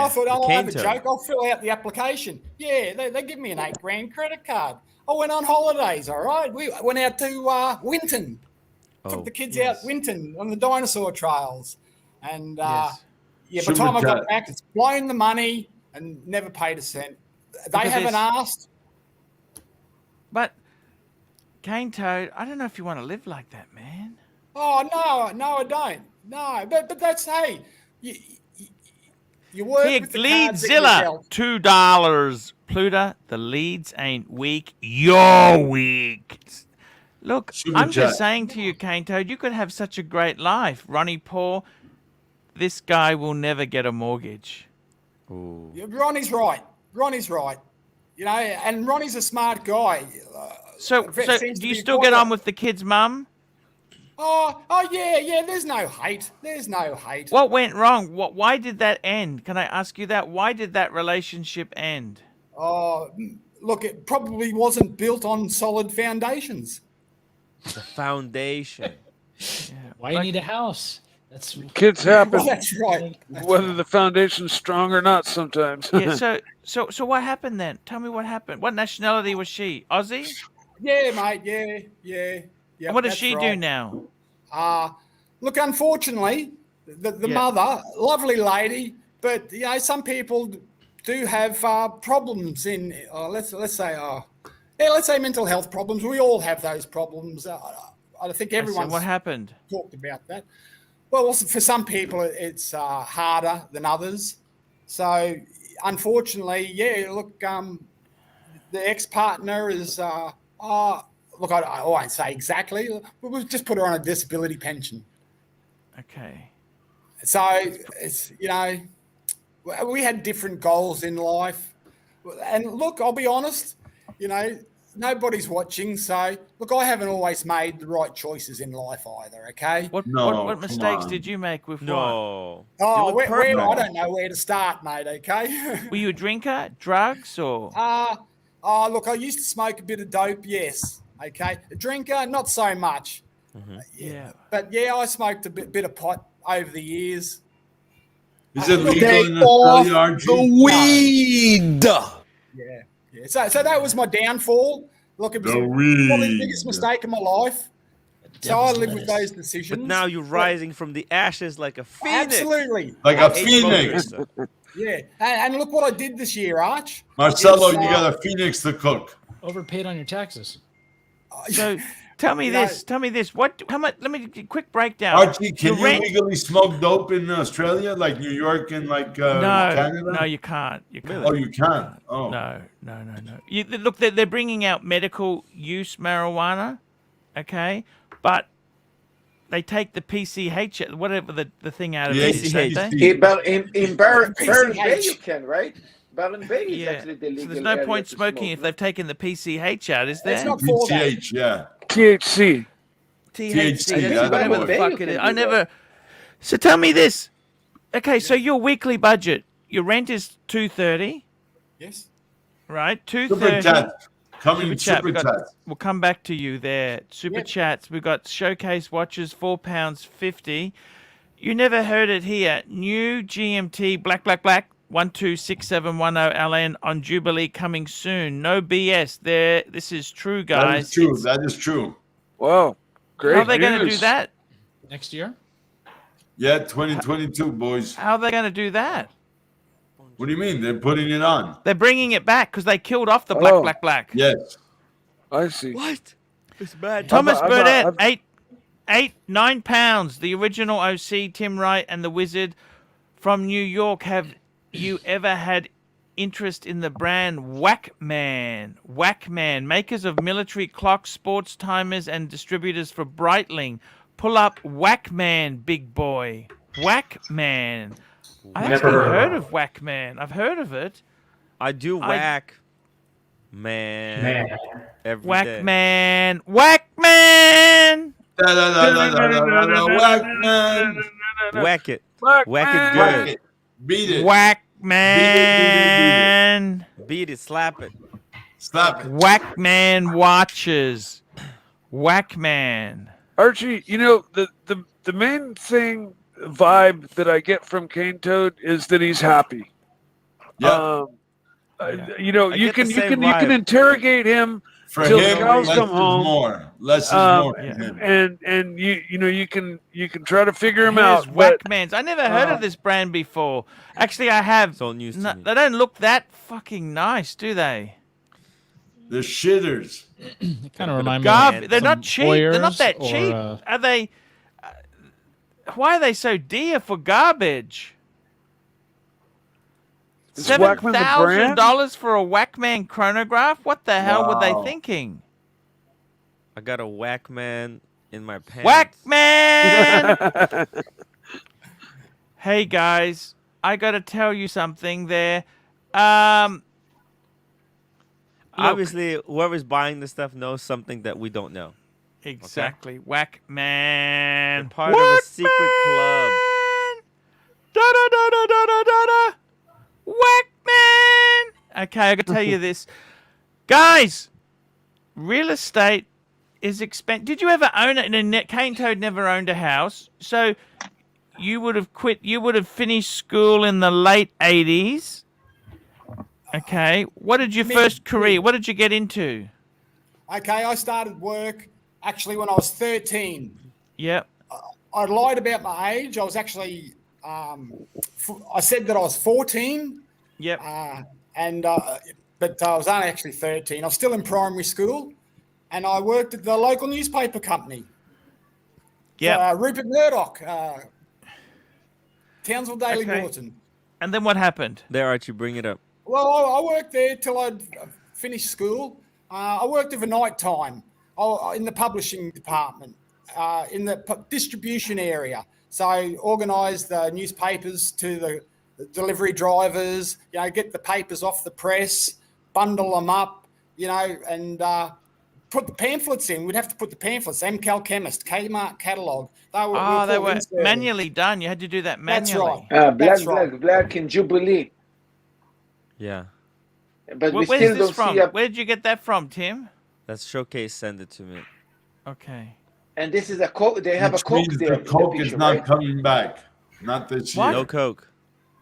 thought, I'll have a Kainto. joke. I'll fill out the application. Yeah, they give me an $8 grand credit card. I went on holidays, all right? We went out to Winton. took Oh, the kids yes. out Winton on the dinosaur trails, and Yes. by the Super time I got chat. back, it's blown the money and never paid a cent. They Because haven't it's- asked. But Cane Toad, I don't know if you want to live like that, man. Oh no, I don't. No, but that's hey, you work Here, with the cards that you're Leadzilla, dealt. $2. Pluto, the leads ain't weak. You're weak. Look, Super I'm just chat. saying to you, Cane Toad, you could have such a great life. Ronnie Paul, this guy will never get a mortgage. Ooh. Yeah, Ronnie's right. Ronnie's right. You know, and Ronnie's a smart guy. So It seems to do you be still quite get a- on with the kid's mum? Oh yeah. There's no hate. There's no hate. What went wrong? Why did that end? Can I ask you that? Why did that relationship end? Oh, look, it probably wasn't built on solid foundations. The foundation. Why you need a house? That's Kids happen, Well, that's right. whether the foundation's strong or not sometimes. Yeah. So what happened then? Tell me what happened. What nationality was she? Aussie? Yeah, mate. Yeah. And what does that's she do right. now? Look, unfortunately, the Yeah. mother, lovely lady, but you know, some people do have problems in. Let's say mental health problems. We all have those problems. I think I said, everyone's what happened? talked about that. Well, also for some people, it's harder than others. So, unfortunately, yeah. Look, the ex-partner is. Look, I won't say exactly. We'll just put her on a disability pension. Okay. So it's we had different goals in life, and look, I'll be honest. Nobody's watching, so look, I haven't always made the right choices in life either. Okay. What come mistakes on. did you make with what? No. Oh, look I perfect. don't know where to start, mate. Okay. Were you a drinker, drugs, or? Look, I used to smoke a bit of dope. Yes. Okay. A drinker, not so much. Yeah. But yeah, I smoked a bit of pot over the years. Is it legal Take in Australia, Archie? weed. Yeah. So that was my downfall. Look, it was The probably the weed. biggest mistake of my life. So I live with those decisions. But now you're rising from the ashes like a phoenix. Absolutely. Like a Hey, phoenix. smokers. Yeah. And look what I did this year, Arch. Marcelo, It's, you got a phoenix to cook. overpaid on your taxes. So tell me You know- this. Tell me this. How much? Let me quick breakdown. Archie, can Your you rent- legally smoke dope in Australia, like New York and like No, Canada? no, you can't. You can't. Oh, you can't. Oh, No. Look, they're bringing out medical use marijuana, okay, but they take the PCH, whatever the thing out of Yeah, it. PCH. don't they? In Barron Bay, PCH. you can, right? Barron Bay is Yeah. actually the legal So there's no area point to smoking smoke, if they've taken the PCH out, is there? It's not for that. PCH, yeah. THC. THC. yeah, That's that what one. the fuck You it can is. do I that. never. So tell me this. Okay, so your weekly budget, your rent is $230, Yes. right? Super $230. chat. Coming Super chat. super chat. We'll come back to you there. Super Yep. chats. We've got showcase watches, £4.50. You never heard it here. New GMT black 126710 LN on Jubilee coming soon. No BS. There. This is true, That guys. is true. It's- That is true. Wow. Great. How are they going to do news. that? Next year? Yeah, 2022, boys. How are they going to do that? What do you mean? They're putting it on. They're bringing it back because they killed off the Oh. black. Yes. I see. What? It's bad. Thomas I've- Burdett, I've- 9 pounds. The original OC, Tim Wright, and the Wizard from New York. Have you ever had interest in the brand Whackman? Whackman, makers of military clocks, sports timers, and distributors for Breitling. Pull up Whackman, big boy. Whackman. I've Never actually heard of heard it. of Whackman. I've heard of it. I do I- whack. Man. Every day. Whackman. Whackman. Whack man. Whack it. Black Whack it man. good. Whack it. Beat it. Whackman. Beat it. Slap it. Slap it. Whackman watches. Whackman. Archie, the main vibe that I get from Cane Toad is that he's happy. Yeah. You I get the can same you can vibe. interrogate him For till the him, cows less come is home. more. Less is more for Yeah. him. And you can try to figure them Here's out, but Whackmans. I never heard of this brand before. Actually, I have. It's all news to No, me. they don't look that fucking nice, do they? They're shitters. They kind of remind me They're of not some cheap. They're not Hoyers that or, cheap. Are they? Why are they so dear for garbage? Is Whackman the brand? $7,000 for a Whackman chronograph? What the hell were they Wow. thinking? I got a Whackman in my pants. Whackman! Hey guys, I gotta tell you something there. Look, Obviously, whoever's buying this stuff knows something that we don't know. exactly. Whackman. They're part of a secret club. Da da da da da da da da. Whackman. Okay, I gotta tell you this, guys. Real estate is expensive. Did you ever own it? And Cane Toad never owned a house, so you would have quit. You would have finished school in the late '80s. Okay, what did your first career? What did you get into? Okay, I started work actually when I was 13. Yep. I lied about my age. I was actually, I said that I was 14. Yep. But I was only actually 13. I was still in primary school, and I worked at the local newspaper company. Yeah. Rupert Murdoch, Townsville Daily Okay. Bulletin. And then what happened? There, Archie, bring it up. Well, I worked there till I'd finished school. I worked overnight time in the publishing department, in the distribution area. So I organised the newspapers to the delivery drivers, get the papers off the press, bundle them up, and put the pamphlets in. We'd have to put the pamphlets, MCal Chemist, Kmart Catalogue. They were inserted. manually done. You had to do that manually. That's Black, right. Black in Jubilee. Yeah. But we Where's still this don't from? see a... Where did you get that from, Tim? That's Showcase. Send it to me. Okay. And this is a Coke. They have a Which Coke means there. the in the Coke is picture, not right? coming back. Not this What? year. No Coke.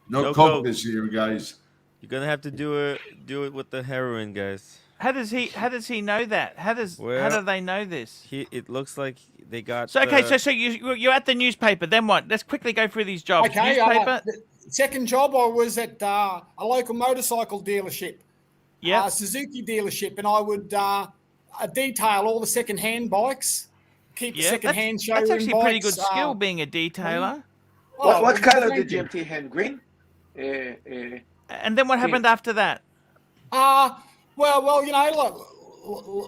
No no Coke Coke. this year, guys. You're gonna have to do it with the heroin, guys. How does he know that? How do they know this? It looks like they got. So okay, so you're at the newspaper. Then what? Let's quickly go through these jobs. Okay, Newspaper. the second job I was at a local motorcycle dealership, Yeah. Suzuki dealership, and I would detail all the second-hand bikes, keep the Yeah. second-hand showroom That's actually a pretty bikes, good skill, being a detailer. What color thank did you. you empty hand? Green? And then what happened after that? Well, look,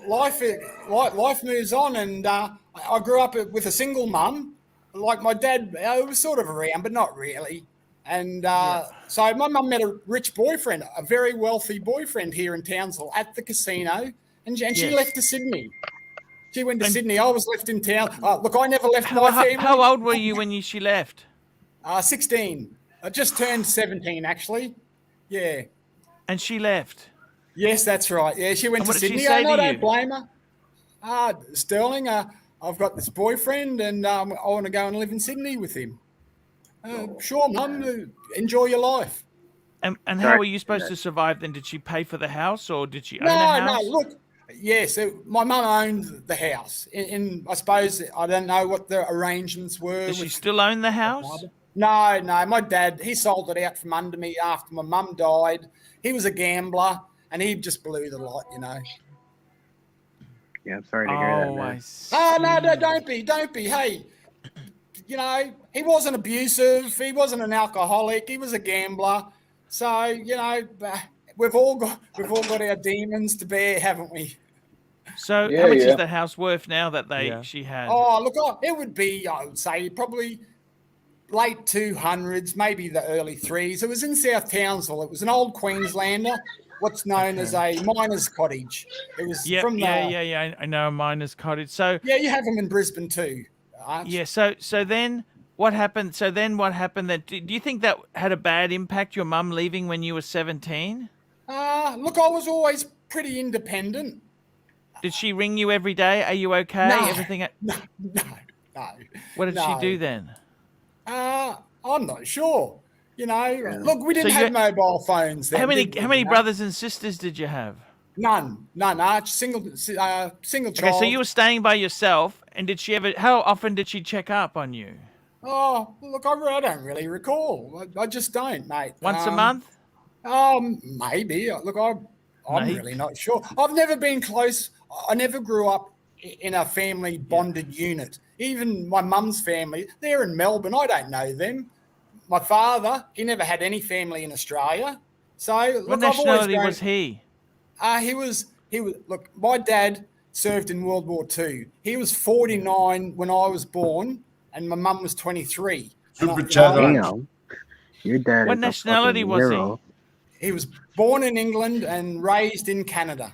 life moves on, and I grew up with a single mum. Like my dad, was sort of around, but not really. And so my mum met a rich boyfriend, a very wealthy boyfriend here in Townsville at the casino, and she left to Sydney. She went to Sydney. I was left in town. Look, I never left my family. How old were you when she left? 16. I just turned 17, actually. Yeah. And she left. Yes, that's right. Yeah, she went And to what did she Sydney. say I to don't you? blame her. Sterling, I've got this boyfriend, and I want to go and live in Sydney with him. Sure, Mum. Enjoy your life. And how were you supposed to survive then? Did she pay for the house or did she own a house? No. Look, yes, my mum owned the house. I suppose I don't know what the arrangements were. Does she still own the house? No. My dad, he sold it out from under me after my mum died. He was a gambler, and he just blew the lot, Yeah, I'm sorry to hear that, man. I see. No, don't be. Hey, he wasn't abusive. He wasn't an alcoholic. He was a gambler. So, we've all got our demons to bear, haven't we? So how much is the house worth now that she had? Oh, look, it would be, I would say, probably late 200s, maybe the early 3s. It was in South Townsville. It was an old Queenslander, what's known as a miner's cottage. It was from the... Yeah. I know a miner's cottage. So yeah, you have them in Brisbane too. Yeah. So then what happened? That do you think that had a bad impact? Your mum leaving when you were 17? Look, I was always pretty independent. Did she ring you every day? Are you okay? No. Everything? No. What did she do then? I'm not sure. Look, we didn't have mobile phones then. How many brothers and sisters did you have? None. Arch, single child. Okay, so you were staying by yourself, and did she ever? How often did she check up on you? Oh, look, I don't really recall. I just don't, mate. Once a month? Maybe. Look, I'm Mate. really not sure. I've never been close. I never grew up in a family bonded unit. Even my mum's family, they're in Melbourne. I don't know them. My father, he never had any family in Australia. So, look, What nationality was he? He was. Look, my dad served in World War II. He was 49 when I was born, and my mum was 23. Super chat. Damn. Your dad What is nationality a fucking was he? hero. He was born in England and raised in Canada.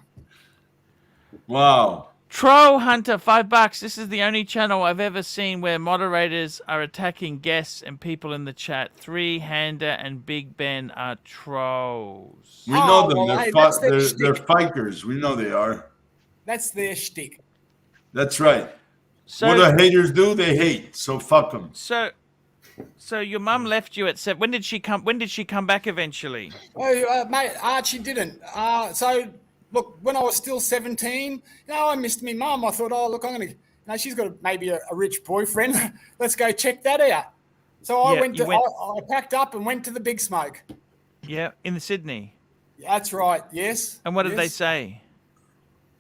Wow. Troll Hunter, $5. This is the only channel I've ever seen where moderators are attacking guests and people in the chat. Three Hander and Big Ben are trolls. We know them. well, They're, hey, that's their they're shtick. fighters. We know they are. That's their shtick. That's right. So, What do haters do? They hate. So fuck them. So your mum left you at 7. When did she come? When did she come back eventually? Oh, mate, Archie didn't. So, look, when I was still 17, I missed me mum. I thought, oh, look, I'm going to, she's got maybe a rich boyfriend. Let's go check that out. So I I packed up and went to the Big Smoke. Yeah, in Sydney. That's right, yes. And what did they yes. say?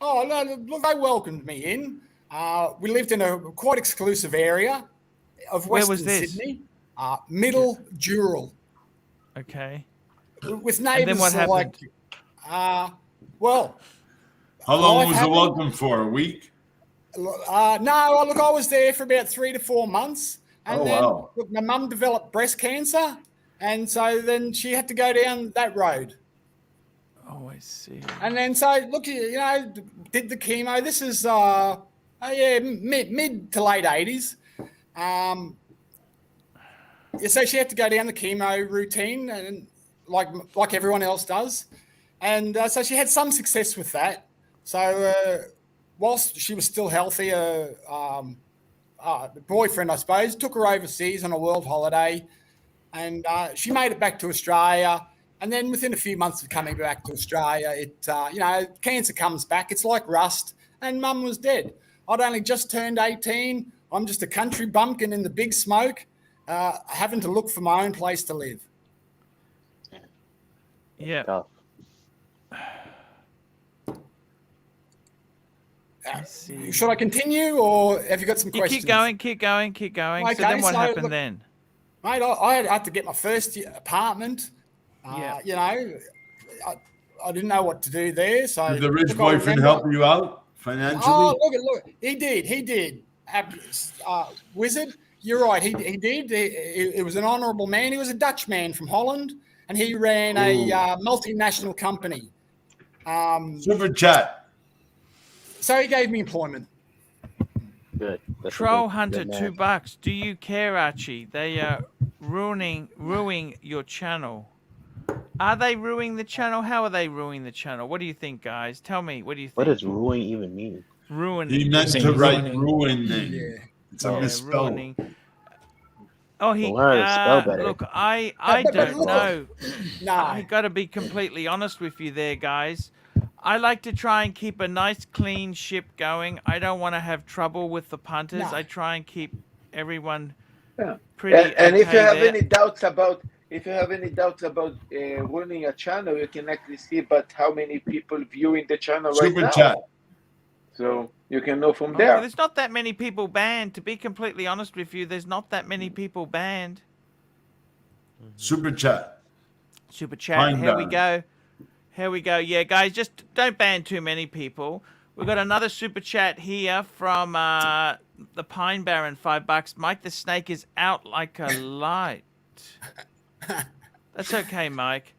Oh, no, look, they welcomed me in. We lived in a quite exclusive area of Where Western was this? Sydney. Middle Dural. Okay. With And neighbours then what happened? Well, How long life was the happened. welcome for? A week? No, look, I was there for about 3 to 4 months. And Oh, then, wow. look, my mum developed breast cancer. And so then she had to go down that road. Oh, I see. And then so, look, did the chemo. This is, mid to late 80s. So she had to go down the chemo routine, and like everyone else does. And so she had some success with that. So whilst she was still healthy, the boyfriend, I suppose, took her overseas on a world holiday, and she made it back to Australia. And then within a few months of coming back to Australia, cancer comes back. It's like rust, and Mum was dead. I'd only just turned 18. I'm just a country bumpkin in the Big Smoke, having to look for my own place to live. Yeah. Tough. Should I continue, or have you got some questions? Keep going. Okay, So then what so happened look- then? Mate, I had to get my first apartment. I didn't know what to do there. So Did the rich look, I boyfriend remember- help you out financially? Oh, look, he did. Wizard, you're right. He did. He was an honourable man. He was a Dutch man from Holland, and he ran a multinational company. Super chat. So he gave me employment. Good. That's a Troll good Hunter, man. $2. Do you care, Archie? They are ruining your channel. Are they ruining the channel? How are they ruining the channel? What do you think, guys? Tell me. What do you think? What does ruin even mean? Ruining? He meant to write ruining. Yeah. It's a misspell. ruining. Oh, he. Learn to spell better. Look, I But don't look, know. No. I got to be completely honest with you there, guys. I like to try and keep a nice, clean ship going. I don't want to have trouble with the punters. No. I try and keep everyone Yeah. pretty. And if you have there. any doubts about running a channel, you can actually see but how many people viewing the channel right Super now. chat. So you can know from Okay, there. there's not that many people banned. To be completely honest with you, there's not that many people banned. Super chat. Super chat. Fine Here we ban. go. Here we go. Yeah, guys, just don't ban too many people. We've got another super chat here from the Pine Baron, $5. Mike the Snake is out like a light. That's okay, Mike.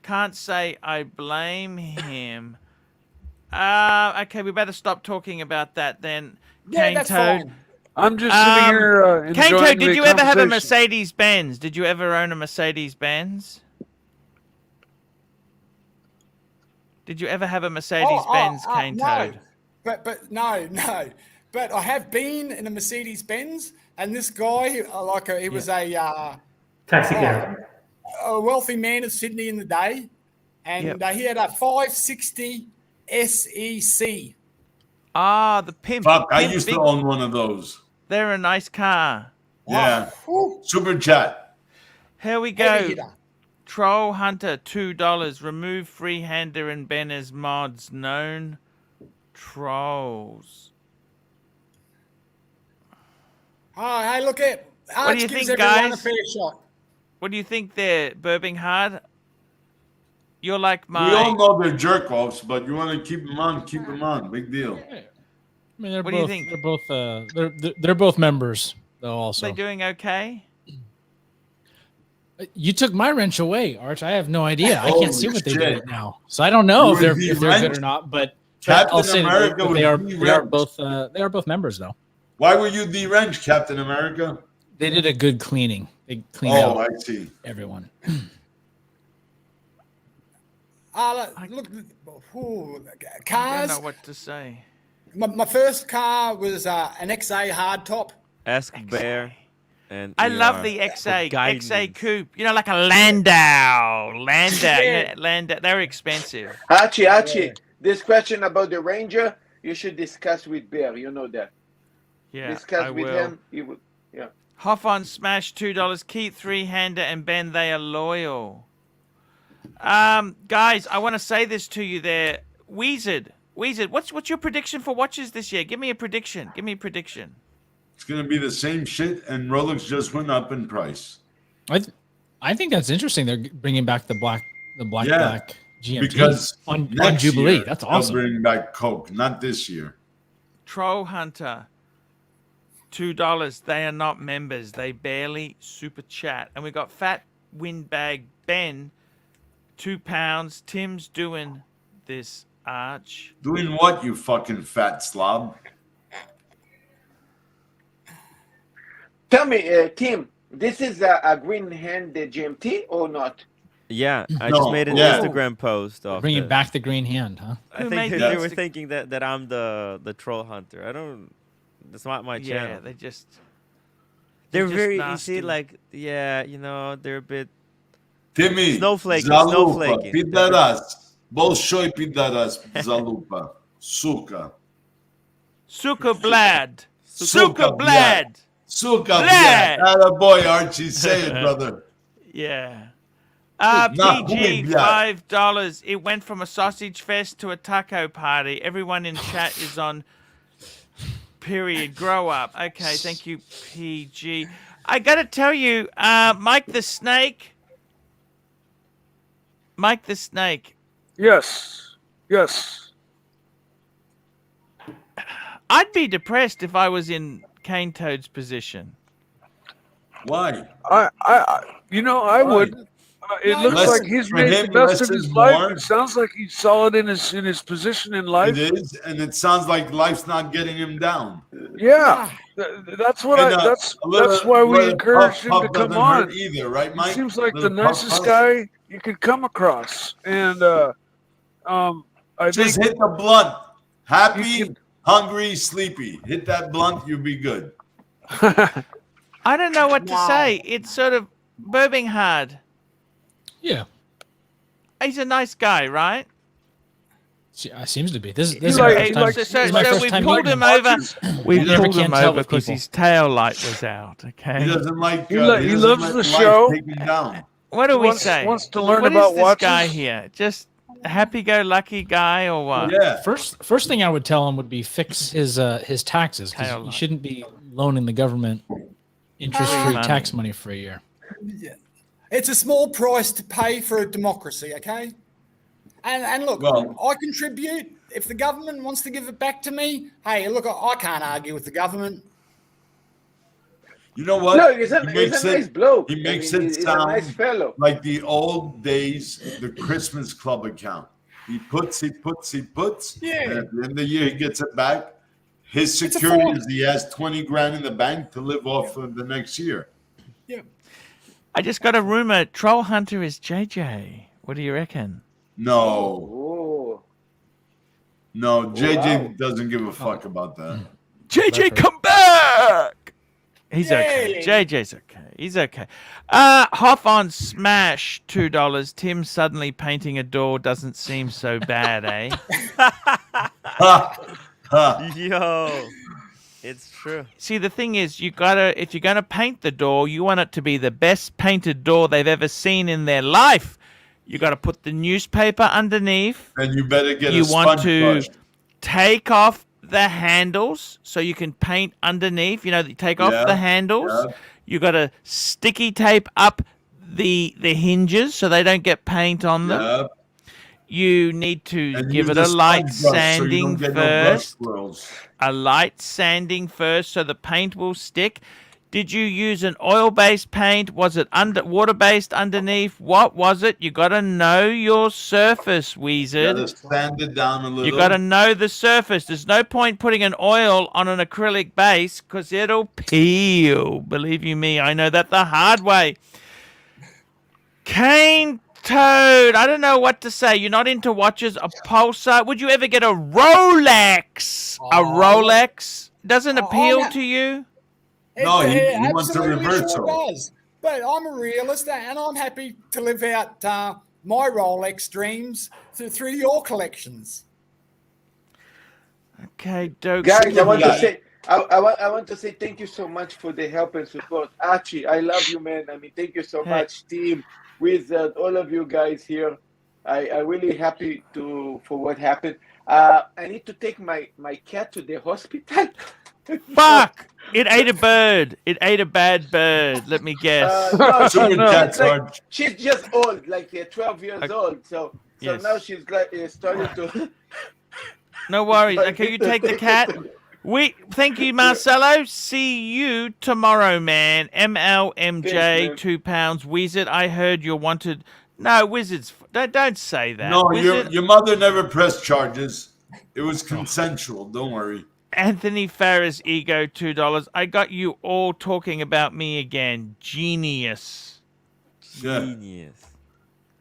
Can't say I blame him. Okay, we better stop talking about that then. Yeah, Cane that's Toad. fine. I'm just sitting here Cane enjoying Toad, the did you ever have a conversation. Mercedes-Benz? Did you ever own a Mercedes-Benz? Did you ever have a Mercedes-Benz, Cane Toad? No. But no. But I have been in a Mercedes-Benz, and this guy, he was Taxi cab. a wealthy man of Sydney in the day, and he had a 560 SEC. Ah, the pimp. Fuck, I Pimp used big- to own one of those. They're a nice car. Yeah. Whew. Super chat. Here we Heavy go. hitter. Troll Hunter, $2. Remove Freehander and Ben as mods. Known trolls. Oh, hey, look at What do you gives think, everyone guys? a fair shot. What do you think there, Burbing Hard? You're like We all my. know they're jerk offs, but you want to keep them on, keep them on. Big deal. I mean, they're What do you both. think? They're both. They're both members, though. Also, They doing okay? you took my wrench away, Arch. I have no idea. I Holy can't see what they do shit. right now, so I don't know You if they're would if be they're good wrenched? or not. But Captain I'll say America that would they are. be They are wrenched. both. They are both members, though. Why were you deranged, Captain America? They did a good cleaning. They cleaned Oh, out I see. everyone. Look, ooh, I don't cars. know what to say. My first car was an XA hardtop. Ask Blair. And I love ER the for XA guidance. coupe. You know, like a Landau. Yeah. Landau. They're expensive. Archie, this question about the Ranger, you should discuss with Bear. You know that. Yeah, Discuss I with will. him. He will. Yeah. Hoff on Smash, $2. Keep Three-Hander and Ben. They are loyal. Guys, I want to say this to you there. Weezard, what's your prediction for watches this year? Give me a prediction. It's going to be the same shit, and Rolex just went up in price. I think that's interesting. They're bringing back the black GMT Because on next Jubilee. year, That's they'll awesome. bring back Coke, not this year. Troll Hunter, $2. They are not members. They barely super chat. And we got Fat Windbag Ben, £2. Tim's doing this, Arch. Doing what, you fucking fat slob? Tell me, Tim, this is a green hand GMT or not? Yeah, I No, just made an yeah. Instagram post of Bringing this. back the green hand, huh? I Who think made they the were Insta- thinking that I'm the troll hunter. I don't. That's not my Yeah, channel. they just. They're just very. You nasty. see, like they're a bit. Timmy, Snowflake, Zalupa, snowflake. Pidaras, Bolshoi Pidaras, Zalupa, Suka. Suka Blad. Suka Suka Blad. Suka Blad. Blad. Boy, Archie, say it, brother. Yeah. Nah, PG, who Blad? $5. It went from a sausage fest to a taco party. Everyone in chat is on period. Grow up. Okay, thank you, PG. I got to tell you, Mike the Snake. Yes. I'd be depressed if I was in Cane Toad's position. Why? I would. It looks Less- like he's for made him, the best less of his is life. more. It sounds like he's solid in his position in life. It is, and it sounds like life's not getting him down. Yeah, that's what And, that's a little- that's why we little encouraged him puff to come doesn't hurt on. either, right, He Mike? seems like the Little puff, nicest puff. guy you could come across, and I Just think hit the blunt. You Happy, can- hungry, sleepy. Hit that blunt, you'll be good. I don't know what to say. It's sort of Burbing Hard. Yeah, He's a nice guy, right? seems to be. This He is like- my he first time. like- So, this is my first we time pulled meeting him over. We You never pulled can him tell over with because people. his tail light was out. He Okay. doesn't like. He doesn't loves let the life show. take him down. What do He we wants- say? wants to learn What about is this guy watches. here? Just a happy-go-lucky guy or what? Yeah. First thing I would tell him would be fix his taxes, because Tail you light. shouldn't be loaning the government interest-free Money. tax money for a year. It's a small price to pay for a democracy, okay? And look, Well- I contribute. If the government wants to give it back to me, hey, look, I can't argue with the government. You know what? No, he's a He makes nice it. bloke. He makes I mean, it he's sound a nice fellow. like the old days, the Christmas club account. He puts. Yeah. And at the end of the year, he gets it back. His It's a security form. is he has 20 grand in the bank to live off of the next year. Yeah. I just got a rumor. Troll Hunter is JJ. What do you reckon? No, Oh. no, JJ Wow. doesn't give a fuck about that. JJ, come back! He's okay. JJ's okay. He's okay. Hoff on Smash, $2. Tim suddenly painting a door doesn't seem so bad, eh? Yo, it's true. See, the thing is, if you're gonna paint the door, you want it to be the best painted door they've ever seen in their life. You got to put the newspaper underneath. And you better get You a want sponge to brush. take off the handles so you can paint underneath. You take off the handles. Yeah. You got to sticky tape up the hinges so they don't get paint on them. Yeah. You need to And give use it the a light sponge brush so you sanding don't get no brush first. swirls. A light sanding first so the paint will stick. Did you use an oil-based paint? Was it water-based underneath? What was it? You got to know your surface, Weezard. Gotta sand it down a little. You got to know the surface. There's no point putting an oil on an acrylic base because it'll peel. Believe you me, I know that the hard way. Cane Toad, I don't know what to say. You're not into watches. A Pulsar. Would you ever get a Rolex? A Rolex? Doesn't appeal to you? No, he wants a absolutely reversal. does. But I'm a realist, and I'm happy to live out my Rolex dreams through your collections. Okay, Doug. Guys, I want to say, I want to say thank you so much for the help and support. Archie, I love you, man. I mean, thank you so much, team, Wizard, all of you guys here. I'm really happy for what happened. I need to take my cat to the hospital. Fuck! It ate a bird. It ate a bad bird. Let me guess. No, Super cat's like, hard. she's just old, like 12 years old. So Yes. now she's starting to. No worries. Okay, you take the cat. Thank you, Marcelo. See you tomorrow, man. MLMJ, Thanks, man. £2. Wizard, I heard you wanted. No, Wizards. Don't say that. No, Wizard. your mother never pressed charges. It was consensual. Don't worry. Anthony Farris, Ego, $2. I got you all talking about me again. Genius. Yeah. Genius.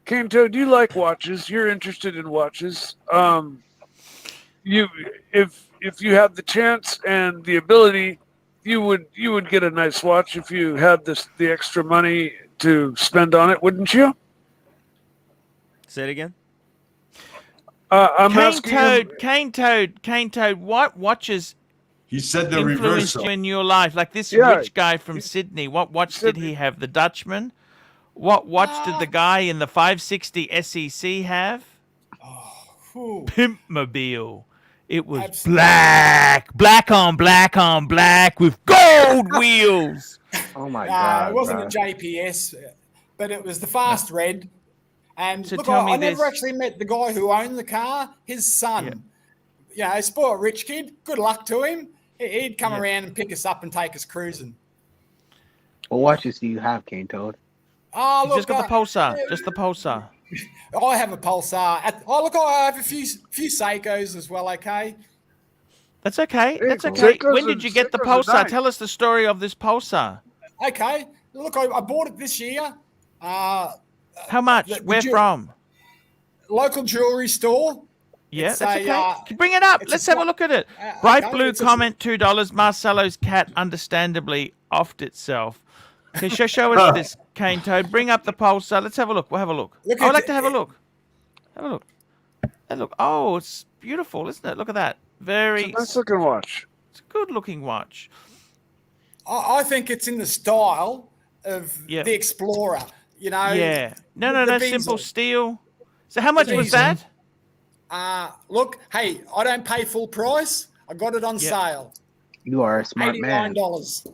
Kanto, do you like watches? You're interested in watches. If you have the chance and the ability, you would get a nice watch if you had the extra money to spend on it, wouldn't you? Say it again. I'm Cane Toad, what watches He said the influenced reversal. you in your life? Like this Yeah. rich guy from Sydney, what watch did he have? The Dutchman? What watch did the guy in the 560 SEC have? Whew. Pimpmobile. It was Absolutely. black on black with gold wheels. Oh my god! It wasn't bro. a JPS, but it was the fast red. And So look, tell me I never this. actually met the guy who owned the car. His son, spoiled rich kid. Good luck to him. He'd come around and pick us up and take us cruising. What watches do you have, Cane Toad? Oh, He's look, just got the Pulsar. Just the Pulsar. I have a Pulsar. I have a few Seikos as well. Okay. That's okay. That's Hey, okay. Seikos When are- did you get the Seikos are Pulsar? nice. Tell us the story of this Pulsar. Okay. Look, I bought it this year. How much? the Where ju- from? Local jewelry store. Yeah, It's that's a, okay. Bring it up. it's Let's a have a swa- look at it. Bright okay, blue it's a- comment, $2. Marcelo's cat understandably offed itself. Okay, show us this, Cane Toad. Bring up the Pulsar. Let's have a look. We'll have a look. Look I would at like to have a it. look. Have a look. Have a look. Oh, it's beautiful, isn't it? Look at that. Very. Nice looking watch. It's a good-looking watch. I think it's in the style of Yeah. the Explorer. You know. Yeah. No, the simple Diesel. steel. So how much was Diesel. that? Look, hey, I don't pay full price. I got it on Yeah. sale. You are a smart man. $89.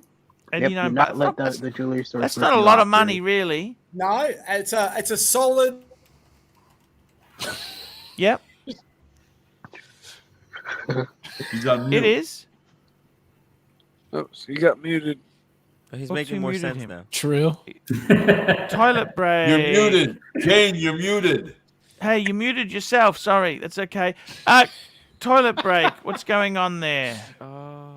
Yep, 89 do not bucks. let That's- the jewelry store. That's flip not a you lot off, of money, dude. really. No, it's a solid. Yep, He's on mute. it is. Oops, he got muted. Oh, he's Oops, making you more muted sense him. now. True. Toilet break. You're muted. Kane, you're muted. Hey, you muted yourself. Sorry, that's okay. Toilet break. What's going on there? Oh.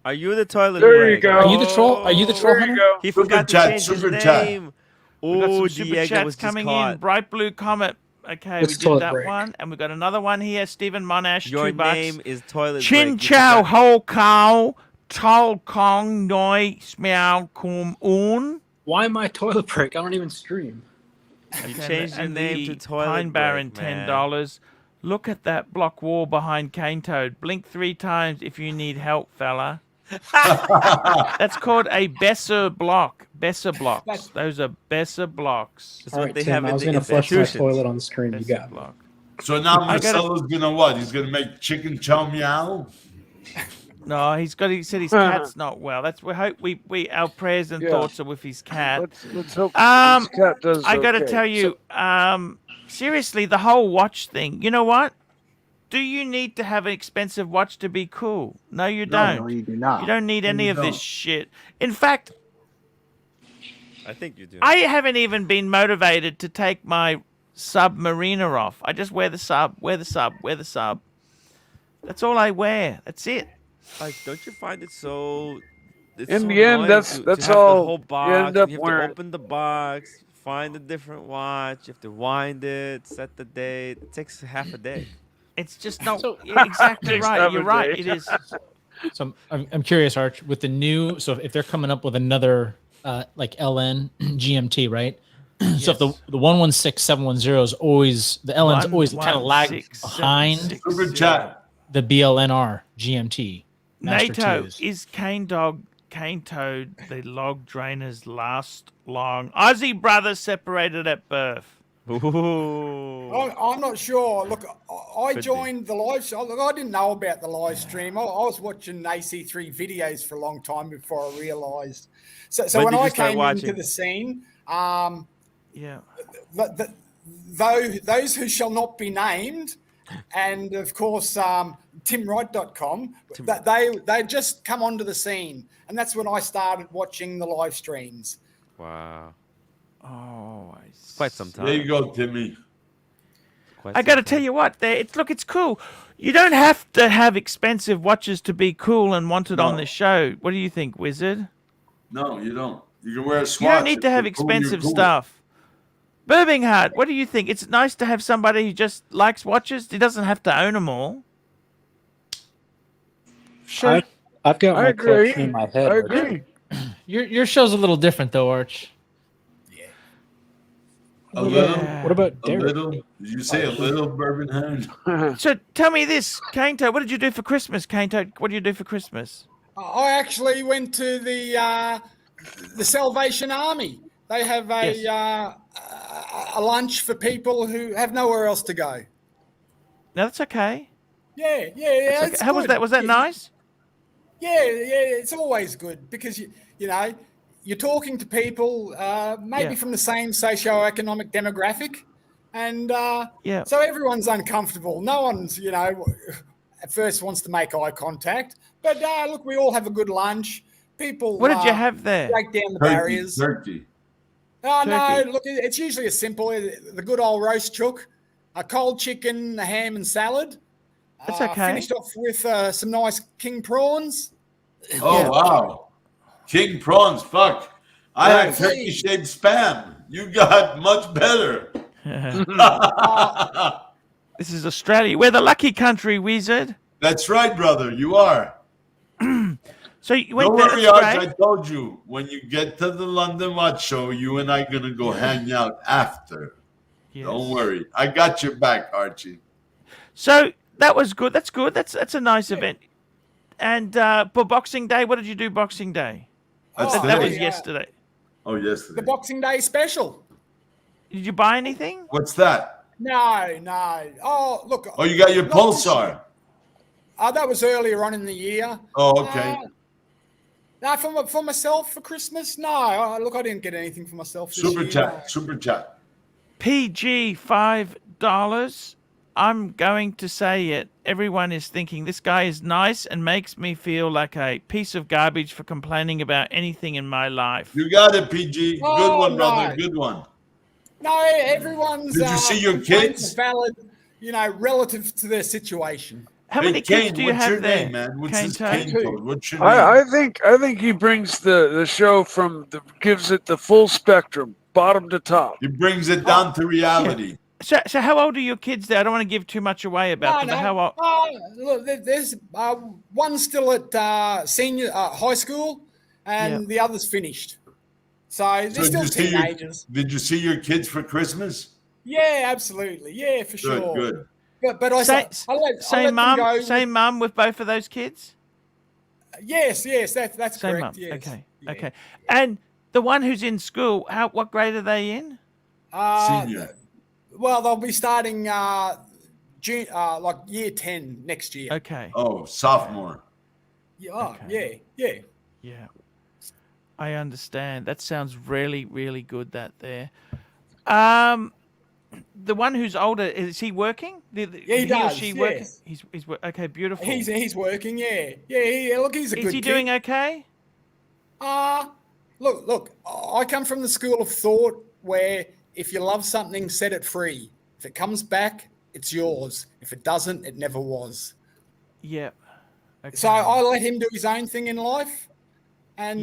Are you the toilet There you break? go. Are you the troll? Are you the troll There you hunter? go. He Super forgot chat, to change super his chat. name. We got Oh, some super Diego chats was just coming caught. in. Bright blue comet. Okay, It's we did toilet that break. one, and we got another one here. Stephen Monash, Your $2. name is toilet Chin break. You Chow forgot- Ho Cow, Tol Kong Noi Smell Kum Un. Why am I toilet break? I don't even stream. You changed your name to Toilet Pine Baron, Break, man. $10. Look at that block wall behind Cane Toad. Blink 3 times if you need help, fella. That's called a Besser block. Besser blocks. Those are Besser blocks. That's All what right, they Tim, have I in was the going to flush my institutions. toilet on the screen. You Besser got me. block. So now I gotta- Marcelo's gonna what? He's gonna make chicken chow meow. No, he said his cat's not well. That's we hope we our prayers and Yeah. thoughts are with his cat. Let's hope Um, this cat does. I got to okay. tell you, seriously, the whole watch thing. You know what? Do you need to have an expensive watch to be cool? No, you don't. No, you do not. You don't need any You of this don't. shit. In fact, I think you do. I haven't even been motivated to take my Submariner off. I just wear the sub, wear the sub, wear the sub. That's all I wear. That's it. Like, don't you find it so? It's In so the end, annoying that's to have all The whole you box. end up you have wearing. to open the box, find a different watch. You have to wind it, set the date. It takes half a day. It's just not So- yeah, exactly Takes right. half You're a right. day. It is. So I'm curious, Arch, with the new. So if they're coming up with another like LN GMT, right? So if the 116710 is always the LN's always kind of lagged behind 11676. Super chat. the BLNR GMT. Master NATO, 2s. is Cane Toad the log drainer's last long? Aussie brothers separated at birth. Ooh. I'm not sure. Look, I Could be. joined the live show. Look, I didn't know about the live stream. I was watching AC3 videos for a long time before I realised. So When when did you I start came watching? into the scene, Yeah. those who shall not be named, and of course timwright.com, they just come onto the scene, and that's when I started watching the live streams. Wow. Oh, Quite some time. There you go, Timmy. Quite I some got to time. tell you what, it's cool. You don't have to have expensive watches to be cool and wanted on No. the show. What do you think, Wizard? No, you don't. You can wear a You swatch. don't need to If have you're cool, you're expensive cool. stuff. Birmingham, what do you think? It's nice to have somebody who just likes watches. He doesn't have to own them all. Sure. I've got I my agree. collection in my head. I Archie. agree. Your show's a little different though, Arch. A little. What about A Derek? little. Did you say a little bourbon hand? So tell me this, Cane Toad, what did you do for Christmas, Cane Toad? What did you do for Christmas? I actually went to the Salvation Army. They have a lunch for people who have nowhere else to go. No, that's okay. Yeah. That's It's okay. How was good. that? Was that nice? Yeah, it's always good because you know you're talking to people maybe Yeah. from the same socio-economic demographic, and Yeah. so everyone's uncomfortable. No one's at first wants to make eye contact, but look, we all have a good lunch. People, What did you have there? break down the barriers. Turkey. Oh, no, Turkey. look, it's usually as simple the good old roast chook, a cold chicken, a ham and salad. That's okay. Finished off with some nice king prawns. Oh, Yeah. wow. King prawns. Fuck. I Yeah. had turkey shaped spam. You got much better. This is Australia. We're the lucky country, Wizard. That's right, brother. You are. So you went Don't there. worry, That's Arch. great. I told you. When you get to the London Watch Show, you and I going to go hang out after. Yes. Don't worry. I got your back, Archie. So that was good. That's good. That's a nice event. And for Boxing Day, what did you do Boxing Day? That's That today. was yesterday. Oh, yesterday. The Boxing Day special. Did you buy anything? What's that? No. Oh, look. Oh, you got your not this year. Pulsar. That was earlier on in the year. Oh, okay. No, for myself for Christmas. No, look, I didn't get anything for myself this Super year. chat. Super chat. PG $5. I'm going to say it. Everyone is thinking this guy is nice and makes me feel like a piece of garbage for complaining about anything in my life. You got it, PG. Good Oh, one, brother. no. Good one. No, everyone's. Did you see your complaints kids? are valid, relative to their situation. How Hey, many kids Kane, do you what's have your there? name, man? What's Kane his Toad? Kane code? What's your name? I think he brings the show from gives it the full spectrum, bottom to top. He brings it down to reality. So how old are your kids there? I don't want to give too much away about them. But how old? Look, there's one still at senior high school, and the other's finished. So they're still teenagers. Did you see your kids for Christmas? Yeah, absolutely. Yeah, for sure. Good. But I same mum, same mum with both of those kids. Yes, that's Same correct. mum. Yes. Okay, Yeah. okay. And the one who's in school, what grade are they in? Senior. Well, they'll be starting June, like year 10 next year. Okay. Oh, sophomore. Yeah, Okay. yeah. Yeah. I understand. That sounds really, really good. That there. The one who's older, is he working? Yeah, he does. Or she yes. working? He's okay. Beautiful. He's working. Yeah. Look, he's a good Is he kid. doing okay? Look. I come from the school of thought where if you love something, set it free. If it comes back, it's yours. If it doesn't, it never was. Yeah. Okay. So I let him do his own thing in life, and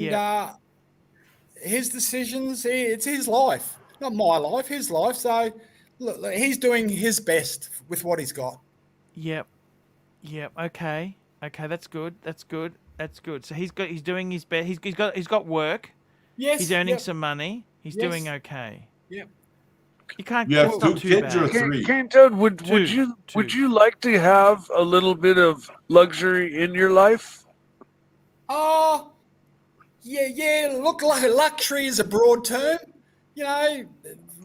his decisions. It's his life, not my life. His life. So look, he's doing his best with what he's got. Yep. Okay. That's good. So he's doing his best. He's got work. Yes. He's earning some money. He's doing okay. Yep. You can't. You have that's two not too kids bad. or three? Cane Toad, would you like to have a little bit of luxury in your life? Yeah. Look, luxury is a broad term. You know.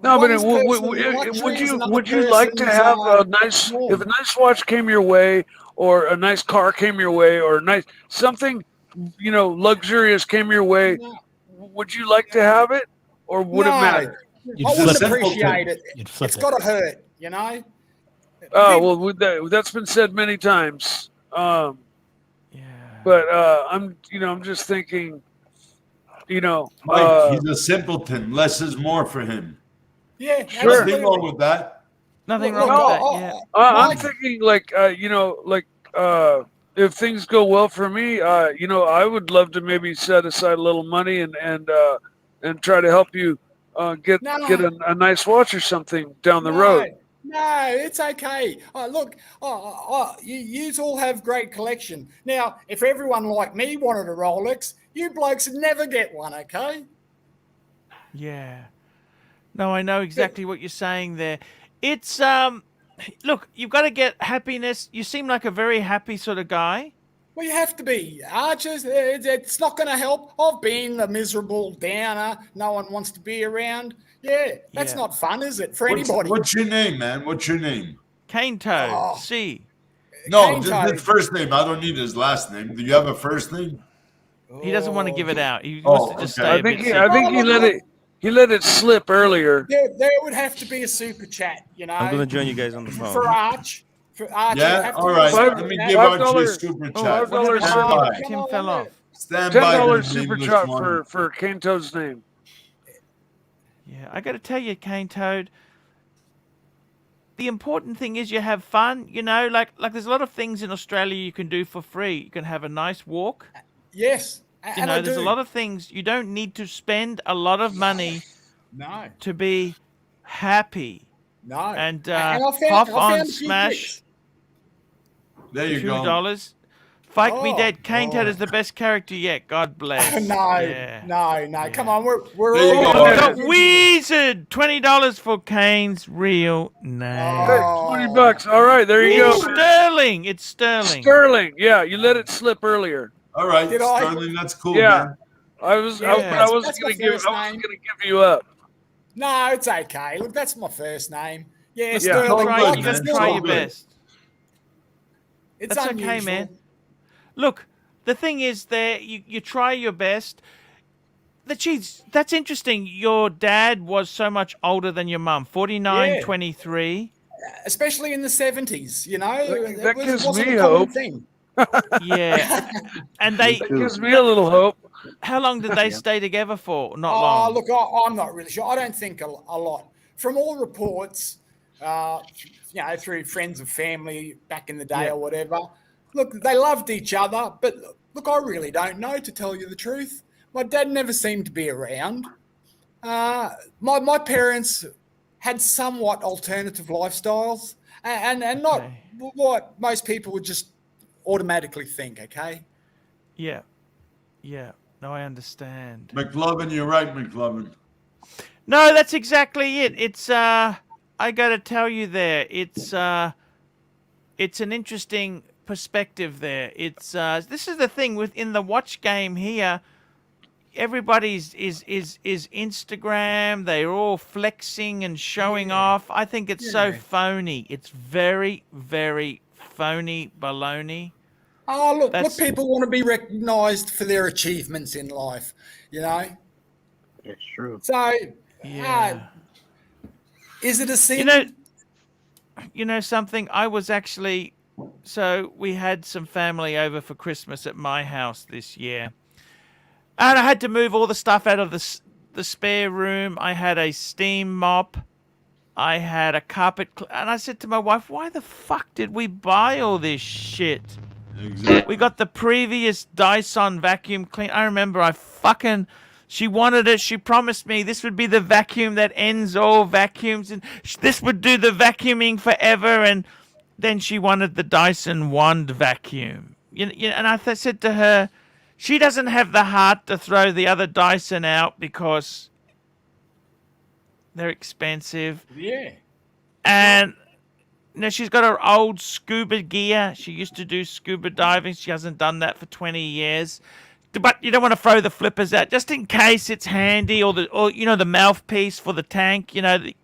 No, but would you like to have a nice if a nice watch came your way, or a nice car came your way, or something, luxurious came your way? No. Would you like to have it, or would it matter? I wouldn't appreciate it. It's got to hurt, Oh well, that's been said many times. But I'm just thinking, Mike, he's a simpleton. Less is more for him. Yeah, sure. Nothing wrong with that. Nothing wrong with that. Yeah. I'm thinking if things go well for me, I would love to maybe set aside a little money and try to help you get a nice watch or something down the road. No, it's okay. Look, you all have great collection. Now, if everyone like me wanted a Rolex, you blokes would never get one, okay? Yeah. No, I know exactly what you're saying there. It's look, you've got to get happiness. You seem like a very happy sort of guy. Well, you have to be. Archers, it's not going to help. I've been the miserable downer. No one wants to be around. Yeah, that's not fun, is it, for anybody? What's your name, man? What's your name? Cane Toad. C. No, just his first name. I don't need his last name. Do you have a first name? He doesn't want to give it out. He wants to just stay a bit secret. I think he let it slip earlier. There would have to be a super chat, I'm going to join you guys on the phone. For Arch. Yeah, all right. Let me give Archie a super chat. Tim fell off. Stand by. $10 super chat for Cane Toad's name. Yeah, I got to tell you, Cane Toad, the important thing is you have fun. Like there's a lot of things in Australia you can do for free. You can have a nice walk. Yes. There's a lot of things. You don't need to spend a lot of money to be happy. No. And I hop found on a few Smash. tricks. There you go. $2. Fight me dead. Cane Toad is the best character yet. God bless. No. Come on, we're There you all go. got Weezard. $20 for Kane's real name. Hey, $20. All right, there you go. Sterling. It's Sterling. Sterling. Yeah, you let it slip earlier. All right, Did I? Sterling, that's cool, Yeah. man. I was going to give you up. No, it's okay. Look, that's my first name. Yeah, Yeah. Sterling. Good, You man. got to try So your good. best. It's That's unusual. okay, man. Look, the thing is, you try your best. That's interesting. Your dad was so much older than your mum. 49, Yeah. 23. Especially in the 70s, That gives wasn't me a common hope. thing. Yeah. And they. That gives me a little hope. How long did they stay together for? Not long. Look, I'm not really sure. I don't think a lot. From all reports, through friends of family back in the day or whatever, look, they loved each other. But look, I really don't know, to tell you the truth. My dad never seemed to be around. My parents had somewhat alternative lifestyles, and not Okay. what most people would just automatically think. Okay. Yeah. Yeah. No, I understand. McLovin, you're right, McLovin. No, that's exactly it. It's I gotta tell you there, it's an interesting perspective there. It's this is the thing within the watch game here. Everybody's is Instagram. They're all flexing and showing off. I think it's so phony. It's very, very phony baloney. Oh, look, That's- people want to be recognised for their achievements in life, you know? It's true. So, Yeah. is it a sin? You know something? I was actually, so we had some family over for Christmas at my house this year. And I had to move all the stuff out of the spare room. I had a steam mop. I had a carpet. And I said to my wife, why the fuck did we buy all this shit? Exactly. We got the previous Dyson vacuum cleaner. I remember she wanted it. She promised me this would be the vacuum that ends all vacuums. And this would do the vacuuming forever. And then she wanted the Dyson wand vacuum. And I said to her, she doesn't have the heart to throw the other Dyson out because they're expensive. Yeah. And she's got her old scuba gear. She used to do scuba diving. She hasn't done that for 20 years. But you don't want to throw the flippers out just in case it's handy, or the mouthpiece for the tank. And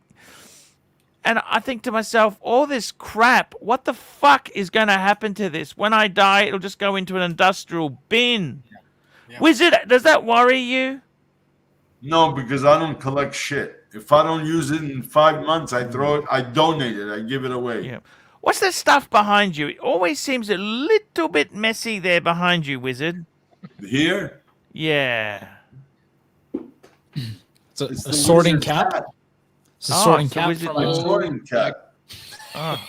I think to myself, all this crap, what the fuck is going to happen to this? When I die, it'll just go into an industrial bin. Yeah. Wizard, does that worry you? No, because I don't collect shit. If I don't use it in 5 months, I throw it, I donate it, I give it away. Yeah. What's that stuff behind you? It always seems a little bit messy there behind you, Wizard. Here? Yeah. It's a the sorting wizard's cap. hat. It's a sorting it's the cap. wizard- From It's a sorting cap. Oh,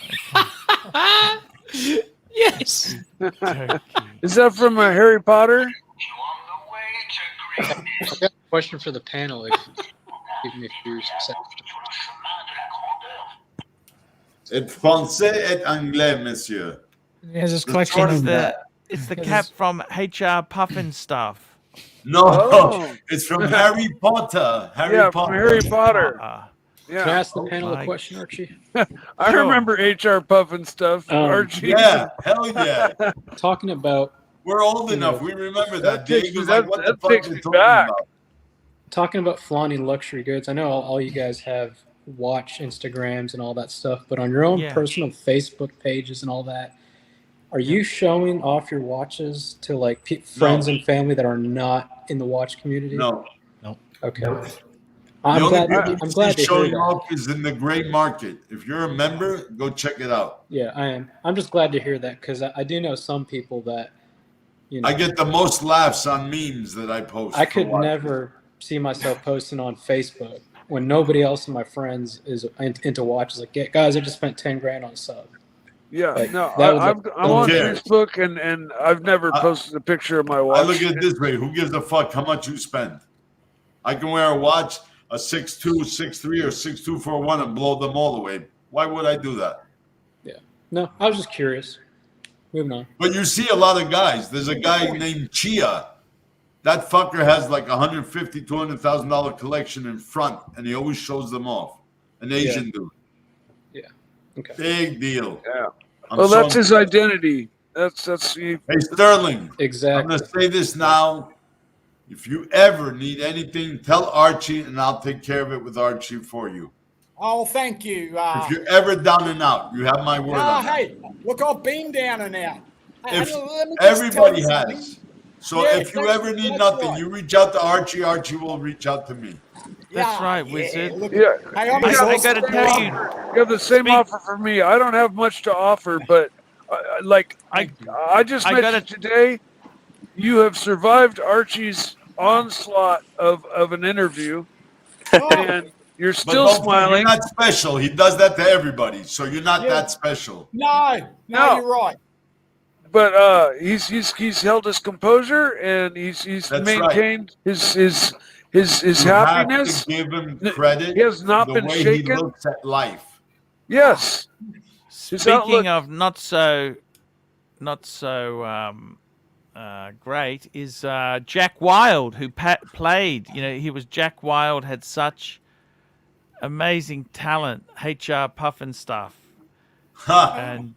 yes. turkey. Is that from Harry Potter? I got a question for the panel. If give me a few seconds. Et français et anglais, monsieur. He has his The collection sorting of cap. It's the It cap is- from HR Puffin stuff. No, Oh. it's from Harry Potter. From Harry Potter. Uh, Can I Yeah, ask the panel my- a question, Archie? I Sure. remember HR Puffin stuff. Archie. Yeah, hell yeah. Talking about We're old You enough. know, We remember that that. takes Dave me- was like, that- what the that fuck takes are you me talking back. about? flaunting luxury goods. I know all you guys have watch Instagrams and all that stuff, but on your own Yeah. personal Facebook pages and all that, are you showing off your watches to like friends and family that are not in the watch community? No. Okay. The I'm only glad. people I'm glad to hear showing that. off is in the gray market. If you're a member, go check it out. Yeah, I am. I'm just glad to hear that because I do know some people that, I get the most laughs on memes that I post. I for could watches. never see myself posting on Facebook when nobody else in my friends is into watches. Like, guys, I just spent 10 grand on a sub. Yeah, Like, no, that would I'm look- on Okay. Facebook and I've never posted a picture of my I watch. look at it this way: who gives a fuck how much you spend? I can wear a watch, a 6'2", 6'3", or 6'2", 4'1", and blow them all away. Why would I do that? No, I was just curious. Moving on. But you see a lot of guys. There's a guy named Chia. That fucker has like $150,000, $200,000 collection in front, and he always shows them off. An Asian dude. Okay. Big deal. Yeah. I'm Well, that's so- his identity. That's Hey, Sterling. I'm Exactly. going to say this now. If you ever need anything, tell Archie, and I'll take care of it with Archie for you. Oh, thank you. If you're ever down and out, you have my word on that. Hey, look, I've been down and out. If Let me just everybody tell you has. So Yeah, if you that's- ever need that's nothing, right. you reach out to Archie. Archie will reach out to me. That's right, Wizard. Look, Yeah. hey, I'm I just- got to tell you, You have the same Speak- offer for me. I don't have much to offer, but I just I mentioned today, you have survived Archie's onslaught of an interview, and you're But still don't- smiling. You're not special. He does that to everybody. So you're not Yeah. that special. No, No. you're right. But he's held his composure and he's That's maintained his His You happiness. have to give him credit. He has not the been way shaken. he looks at life. Yes. His outlook- Speaking of not so great is Jack Wilde, who played. You know, he was Jack Wilde, had such amazing talent, HR Puffin stuff, and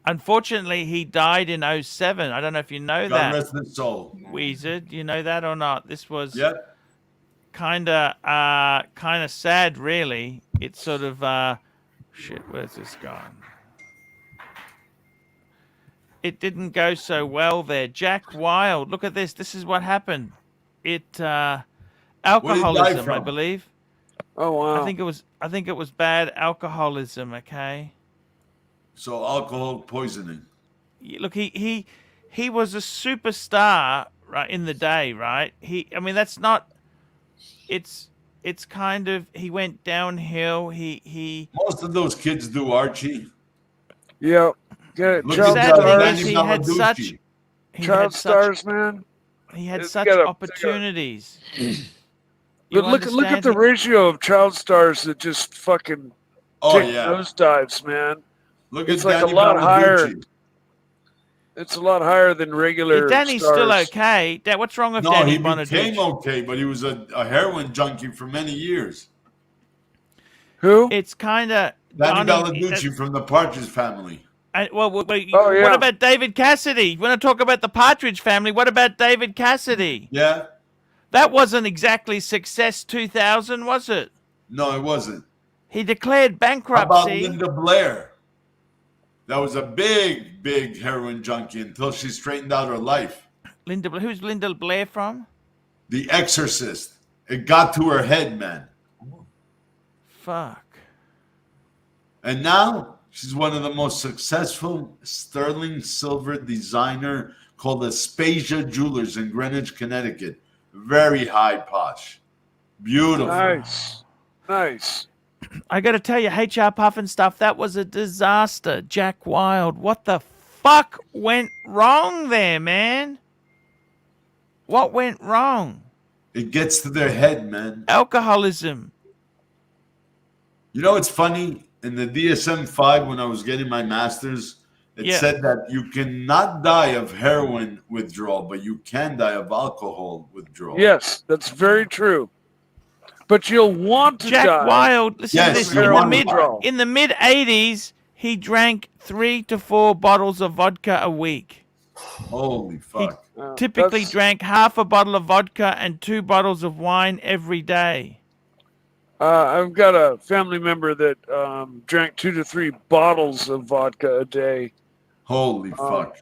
unfortunately he died in 07. I don't know if you know God that. rest his soul. Weezer, do you know that or not? This was Yep. kind of sad, really. It's sort of shit. Where's this gone? It didn't go so well there. Jack Wilde, look at this. This is what happened. Alcoholism, I from? believe. Oh wow. I think it was bad alcoholism. Okay. So alcohol poisoning. Look, he was a superstar, right, in the day, right? I mean, that's not. It's kind of, he went downhill. He Most of those kids do, Archie. Yeah. Get Look child at sad thing stars. is he had such Child stars, man. he had It's such gotta- opportunities. But look at the ratio of child stars that just fucking Oh take yeah. nosedives, man. Look It's at like a Danny lot higher. Malagucci. It's a lot higher than regular. Danny's stars. still okay. What's wrong with No, Danny he became Bonaduce? okay, but he was a heroin junkie for many years. Who? It's kind of Danny Malagucci from the Partridge Family. Well, Oh, yeah. what about David Cassidy? You want to talk about the Partridge Family? What about David Cassidy? Yeah? That wasn't exactly Success 2000, was it? No, it wasn't. He declared How about bankruptcy. Linda Blair? That was a big, big heroin junkie until she straightened out her life. Who's Linda Blair from? The Exorcist. It got to her head, man. Fuck. And now she's one of the most successful sterling silver designer called Aspasia Jewelers in Greenwich, Connecticut. Very high posh. Beautiful. Nice. I got to tell you, HR Puffin stuff, that was a disaster. Jack Wilde, what the fuck went wrong there, man? What went wrong? It gets to their head, man. Alcoholism. You know, it's funny. In the DSM-5, when I was getting my master's, it said that you cannot die of heroin withdrawal, but you can die of alcohol withdrawal. Yes, that's very true. But you'll want to Jack die. Wilde, listen to this. you want to die. In the mid 80s, he drank 3 to 4 bottles of vodka a week. Holy fuck. Typically drank half a bottle of vodka and 2 bottles of wine every day. I've got a family member that drank 2 to 3 bottles of vodka a day. Holy fuck.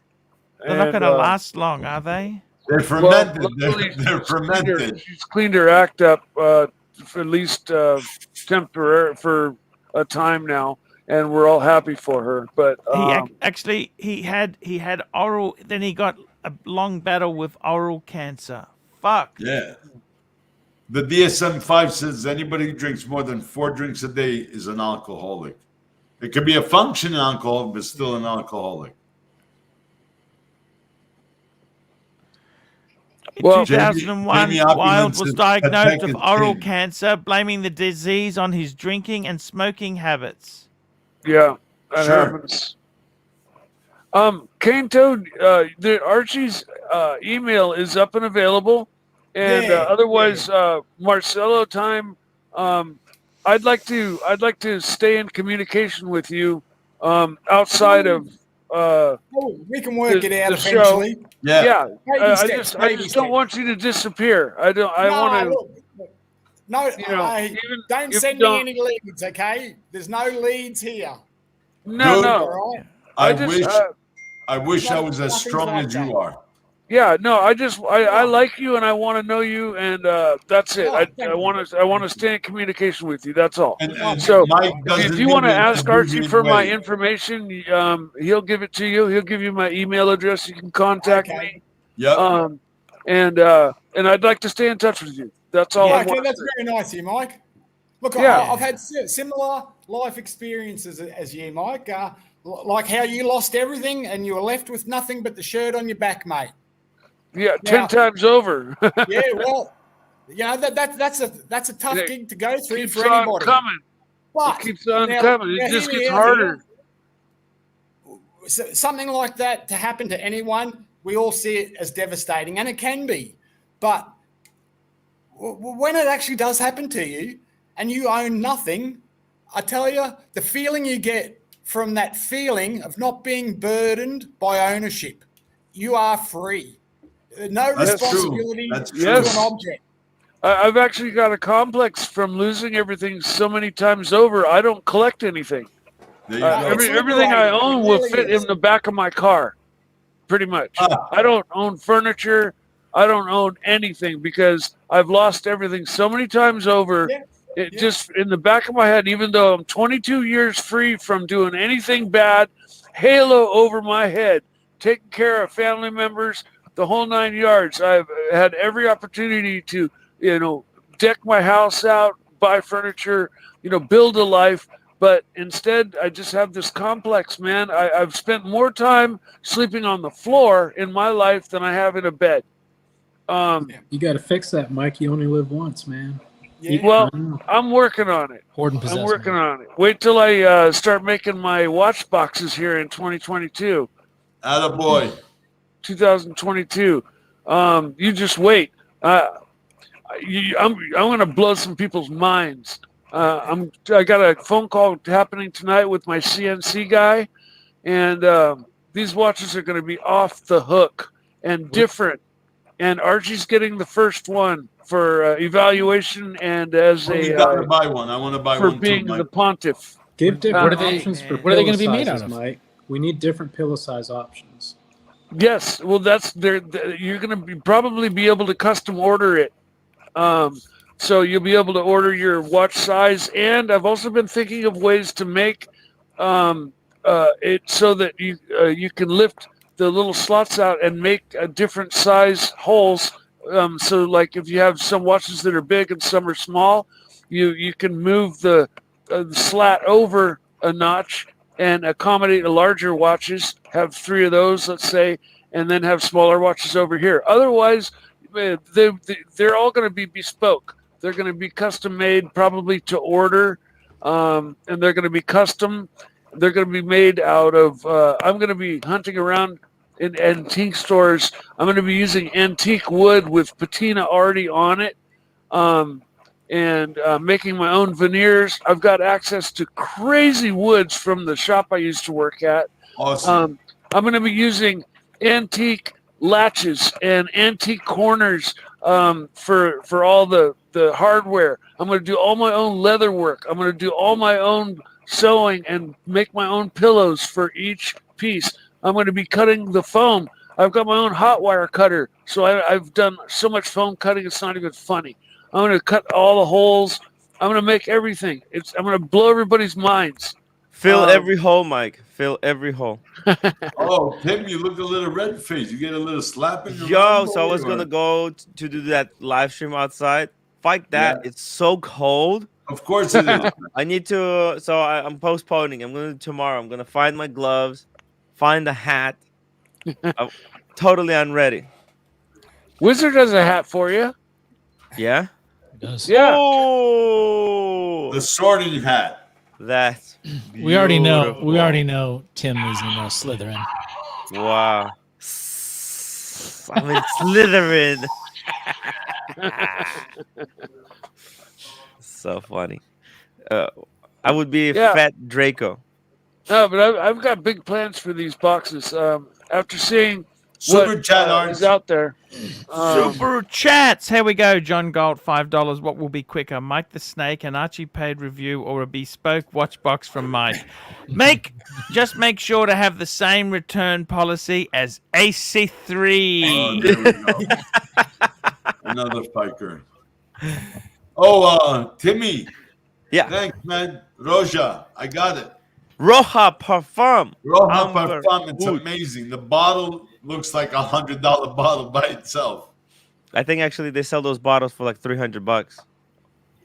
They're not going to last long, are they? They're fermented. luckily, They're fermented. She's cleaned her act up for at least temporary for a time now, and we're all happy for her. But he had oral. Then he got a long battle with oral cancer. Fuck. Yeah. The DSM-5 says anybody who drinks more than 4 drinks a day is an alcoholic. It could be a functioning alcoholic, but still an alcoholic. In Well, 2001, Jamie Wilde Opulence was is diagnosed with Patek's oral king. cancer, blaming the disease on his drinking and smoking habits. yeah, that Sure. happens. Cane Toad, the Archie's email is up and available, and otherwise, Marcelo time. I'd like to stay in communication with you outside of we can work it out the show. eventually. Yeah. Baby I steps, just baby don't steps. want you to disappear. I want to. Look, no, You know, hey, even don't if send you me don't- any leads, okay? There's no leads here. No, Dude. no. All right? I wish I was as Nothing's strong like as you that. are. Yeah, no. I like you, and I want to know you, and that's it. I want to stay in communication with you. That's all. And So, Mike doesn't if you want to give it ask the Archie Boogie for my way. information, he'll give it to you. He'll give you my email address. You can contact Okay. me. Yep. And I'd like to stay in touch with you. That's all I Okay, want. that's very nice of you, Mike. Look, Yeah. I've had similar life experiences as you, Mike. Like how you lost everything and you were left with nothing but the shirt on your back, mate. Yeah, Now- 10 times over. Yeah, well, You know that's a tough It gig to go through keeps for on anybody. coming. But It keeps on now- coming. now It just hear me gets out harder. here. So something like that to happen to anyone, we all see it as devastating, and it can be. But when it actually does happen to you and you own nothing, I tell you, the feeling you get from that feeling of not being burdened by ownership, you are free. No That's responsibility true. That's to true. an object. I've actually got a complex from losing everything so many times over. I don't collect anything. There you go. Everything I own will fit in the back of my car, pretty much. I don't own furniture. I don't own anything because I've lost everything so many times over. It just in the back of my head, even though I'm 22 years free from doing anything bad, halo over my head, taking care of family members, the whole 9 yards. I've had every opportunity to, deck my house out, buy furniture, build a life. But instead, I just have this complex, man. I've spent more time sleeping on the floor in my life than I have in a bed. You got to fix that, Mike. You only live once, man. Well, I'm working on it. I'm working on it. Wait till I start making my watch boxes here in 2022. Attaboy. 2022. You just wait. I'm going to blow some people's minds. I got a phone call happening tonight with my CNC guy, and these watches are going to be off the hook and different. And Archie's getting the first one for evaluation and as You gotta buy one. I want to buy for one being too, Mike. the pontiff. Give different What are they- options for what are they pillow gonna be made sizes, out of? Mike. We need different pillow size options. Yes, well, that's there. You're going to probably be able to custom order it. So you'll be able to order your watch size, and I've also been thinking of ways to make it so that you can lift the little slots out and make different size holes. So, like if you have some watches that are big and some are small, you can move the slat over a notch and accommodate larger watches. Have 3 of those, let's say, and then have smaller watches over here. Otherwise, they're all going to be bespoke. They're going to be custom made, probably to order, and they're going to be custom. They're going to be made out of. I'm going to be hunting around in antique stores. I'm going to be using antique wood with patina already on it, and making my own veneers. I've got access to crazy woods from the shop I used to work at. Awesome. I'm going to be using antique latches and antique corners for all the hardware. I'm going to do all my own leather work. I'm going to do all my own sewing and make my own pillows for each piece. I'm going to be cutting the foam. I've got my own hot wire cutter, so I've done so much foam cutting it's not even funny. I'm going to cut all the holes. I'm going to make everything. I'm going to blow everybody's minds. Fill every hole, Mike. Fill every hole. Oh, Tim, you look a little red faced. You get a little slapping. Yo, so I was gonna go to do that live stream outside. Fight that! Yeah. It's so cold. Of course it is. I need to. So I'm postponing. I'm gonna do tomorrow. I'm gonna find my gloves, find a hat. I'm totally unready. Wizard has a hat for you. Yeah. It does. Yeah. Oh, The sorting hat. that's We already know. We beautiful. already know Tim is in Slytherin. Wow. I'm in Slytherin. So funny. I would be Yeah. Fat Draco. No, but I've got big plans for these boxes. After seeing Super what chat is out there. Super chats. Here we go. John Gold, $5. What will be quicker, Mike the Snake, an Archie paid review, or a bespoke watch box from Mike? Just make sure to have the same return policy as AC3. Oh, there we go. Another fiker. Oh, Timmy. Yeah. Thanks, man. Roja, I got it. Roja Parfum. Roja Amber Parfum, it's Oud. amazing. The bottle looks like $100 bottle by itself. I think actually they sell those bottles for like $300.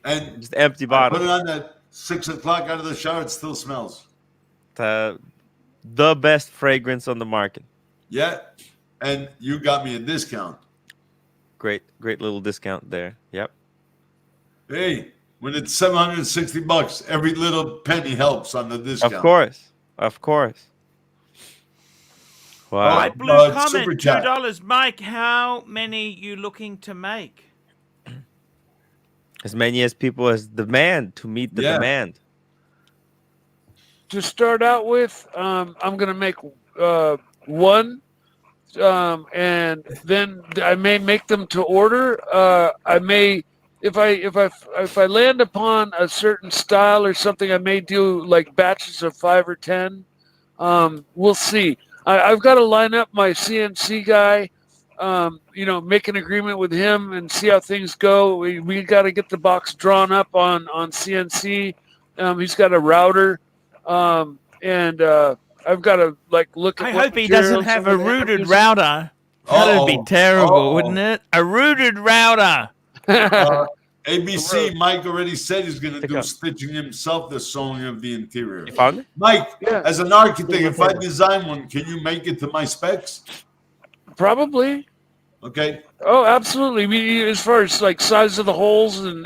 And Just empty I bottles. put it on at 6 o'clock out of the shower. It still smells. The best fragrance on the market. Yeah. And you got me a discount. great little discount there. Yep. Hey, when it's $760, every little penny helps on the discount. Of course. Wow. Oh, Bright Blue Super comment, chat. $2. Mike, how many you looking to make? As many as people as demand to meet the demand. To start out with, I'm going to make one, and then I may make them to order. I may, if I land upon a certain style or something, I may do like batches of 5 or 10. We'll see. I've got to line up my CNC guy, make an agreement with him and see how things go. We got to get the box drawn up on CNC. He's got a router, and I've got to look at. I hope he doesn't have a rooted router. That would be terrible, wouldn't it? A rooted router. ABC, Mike already said he's going to do stitching himself, the sewing of the interior. You found it? Mike, as an architect, if I design one, can you make it to my specs? Probably. Okay. Oh, absolutely. I mean, as far as size of the holes and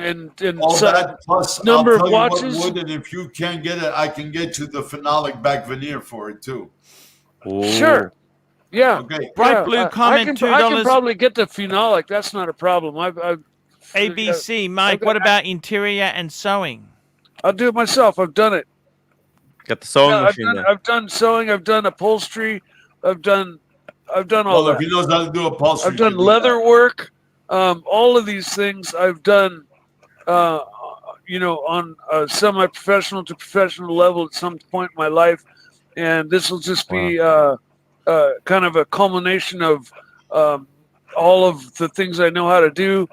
all that plus number I'll of tell you watches. what wood, and if you can't get it, I can get you the phenolic back veneer for it too. Sure. Yeah. Okay. Bright Blue comment, $2. I can probably get the phenolic. That's not a problem. I've ABC, Mike, what about interior and sewing? I'll do it myself. I've done it. Got the sewing machine there. I've done sewing. I've done upholstery. I've done all Well, that. if he knows how to do upholstery, I've done leather work. All of these things I've done, on a semi-professional to professional level at some point in my life. And this will just be kind of a culmination of all of the things I know how to do,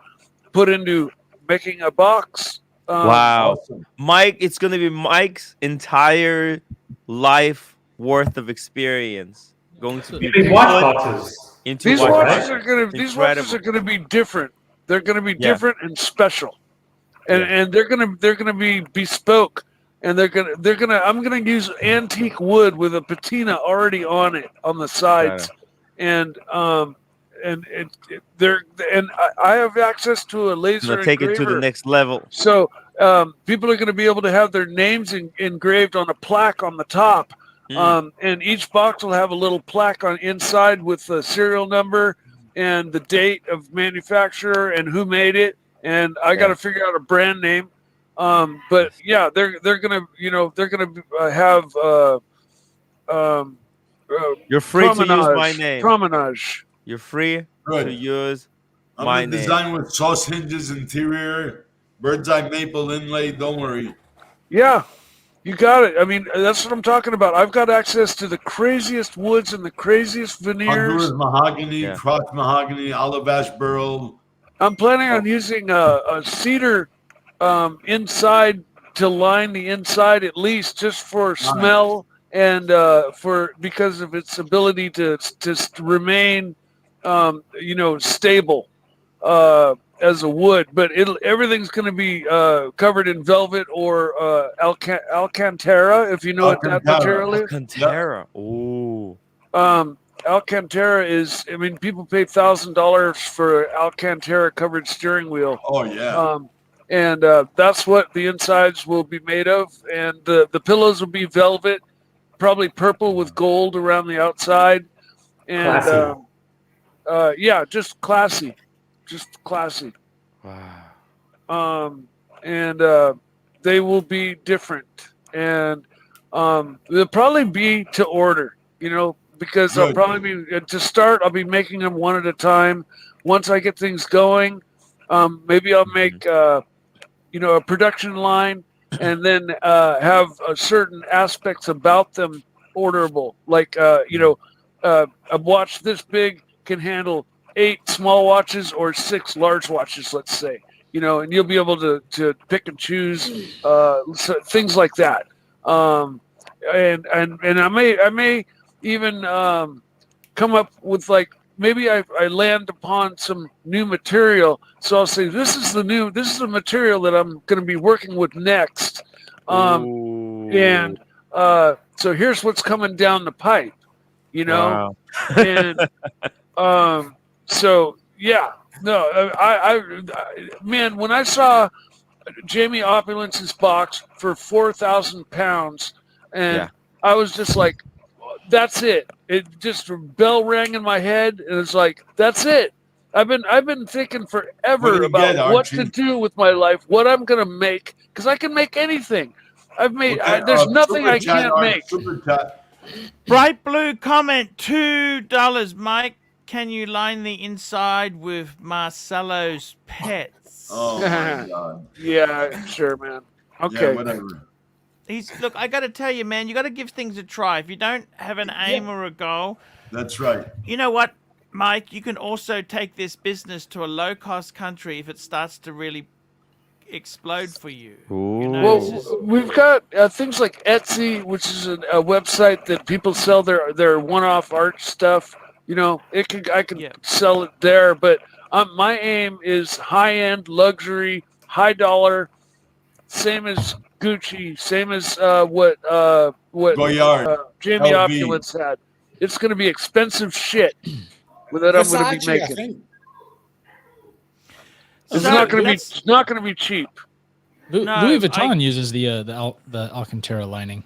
put into making a box. Wow. Awesome. Mike, it's going to be Mike's entire life worth of experience going to be watch boxes. Into These watch watches boxes. are gonna be different. They're gonna be different and special, and they're gonna be bespoke, and I'm gonna use antique wood with a patina already on it on the sides, and I have access to a laser take it to the engraver. next level. So people are going to be able to have their names engraved on a plaque on the top. And each box will have a little plaque on inside with the serial number and the date of manufacturer and who made it. And I got to figure out a brand name. But yeah, they're gonna have You're free to use my name. Promenage. You're free Good. to use I'm my gonna name. design with sauce hinges interior, bird's eye maple inlay. Don't worry. Yeah. You got it. I mean, that's what I'm talking about. I've got access to the craziest woods and the craziest veneers. Honduras mahogany, cross mahogany, olive ash burl. I'm planning on using a cedar inside to line the inside at least, just for smell and because of its ability to remain, stable as a wood. But everything's going to be covered in velvet or Alcantara, if you know what that material is. Alcantara. Ooh. Alcantara is, I mean, people pay $1,000 for Alcantara covered steering wheel. Oh yeah. And that's what the insides will be made of. And the pillows will be velvet, probably purple with gold around the outside. And just classy. Just classy. Wow. And they will be different. And they'll probably be to order, because I'll probably be, to start, I'll be making them one at a time. Once I get things going, maybe I'll make, a production line and then have certain aspects about them orderable. Like, a watch this big can handle 8 small watches or 6 large watches, let's say, and you'll be able to pick and choose things like that. And I may even come up with maybe I land upon some new material. So I'll say, this is the material that I'm going to be working with next. And so here's what's coming down the pipe, Wow. and so Yeah, no, man, when I saw Jamie Opulence's box for 4,000 pounds, and Yeah. I was just like, that's it. It just a bell rang in my head, and it's like, that's it. I've been thinking What forever do you about get, what to Archie? do with my life, what I'm gonna make, because I can make anything. Okay, There's nothing super I chat, can't Archie, make. super chat. Bright blue comment, $2, Mike. Can you line the inside with Marcelo's pets? Oh my god. Yeah, sure, man. Okay. Yeah, whatever. Look, I got to tell you, man, you got to give things a try. If you don't have an aim or a goal, That's right. you know what, Mike? You can also take this business to a low-cost country if it starts to really explode for you. You know, this is, Well, we've got things like Etsy, which is a website that people sell their one-off art stuff. You know, I can Yeah. sell it there, but my aim is high-end luxury, high dollar, same as Gucci, same as what Goyard, Jamie LV. Opulence had. It's going to be expensive shit that I'm going to be Versace, I making. think. It's So not going to be. let's- It's not going to be cheap. Louis No, Vuitton uses the Alcantara lining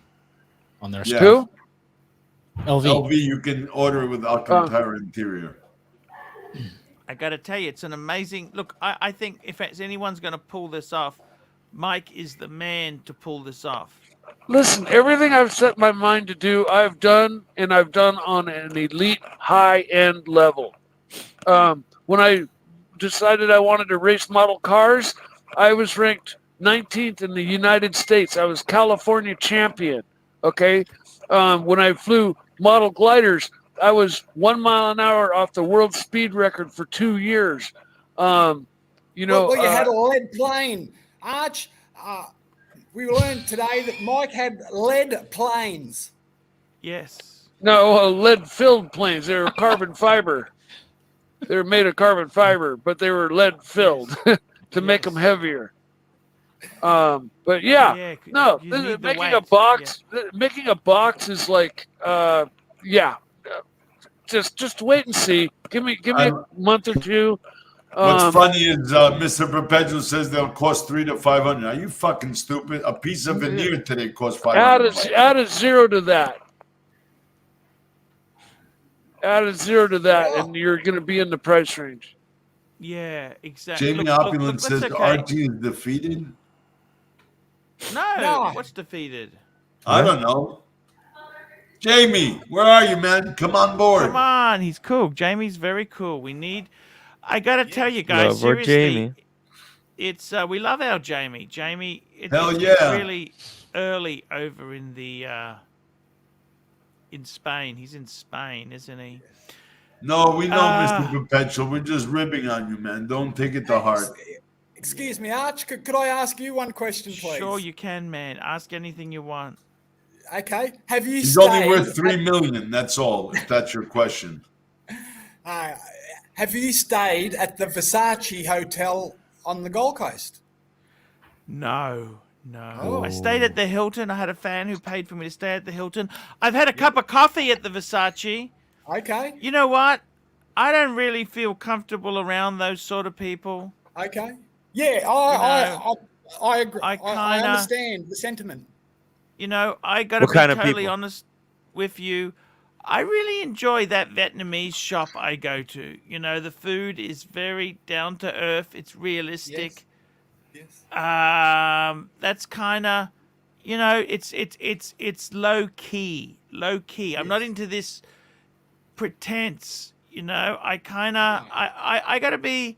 on their Yeah. stuff. Who? LV. LV, you can order with Alcantara interior. I got to tell you, it's an amazing look. I think if anyone's going to pull this off, Mike is the man to pull this off. Listen, everything I've set my mind to do, I've done, and I've done on an elite high-end level. When I decided I wanted to race model cars, I was ranked 19th in the United States. I was California champion. Okay, when I flew model gliders, I was 1 mile an hour off the world speed record for 2 years. You know, Well, you had a lead plane. Arch, we learned today that Mike had lead planes. Yes. no lead-filled planes. They were carbon fiber. They were made of carbon fiber, but they were lead-filled to make them heavier. But yeah, no, you need the making a weight. box, making a box is like, just wait and see. Give me a month or two. What's funny is Mr. Perpetual says they'll cost $300 to $500. Are you fucking stupid? A piece of veneer today costs $500. Add a zero to that. Add a zero to that, and you're going to be in the price range. Yeah, exactly. Jamie Look, Opulence that's says okay. Archie is defeated. No, what's defeated? I don't know. Jamie, where are you, man? Come on board. Come on, he's cool. Jamie's very cool. I gotta tell you guys, Love our seriously, Jamie. it's we love our Jamie. Jamie, it's Hell yeah. really early over in the in Spain. He's in Spain, isn't he? No, we know, Mr. Perpetual. We're just ribbing on you, man. Don't take it to heart. Excuse me, Arch. Could I ask you one question, please? Sure, you can, man. Ask anything you want. Okay. Have you He's stayed? only worth $3 million. That's all. If that's your question. Have you stayed at the Versace Hotel on the Gold Coast? No. I stayed at the Hilton. I had a fan who paid for me to stay at the Hilton. I've had a cup of coffee at the Versace. Okay. You know what? I don't really feel comfortable around those sort of people. Okay. Yeah, I agree. I kinda- understand the sentiment. You know, I got to What be kind of totally people? honest with you. I really enjoy that Vietnamese shop I go to. You know, the food is very down to earth. It's realistic. Yes. That's kind of, you know, it's low key. I'm not into this pretense. You know, I got to be.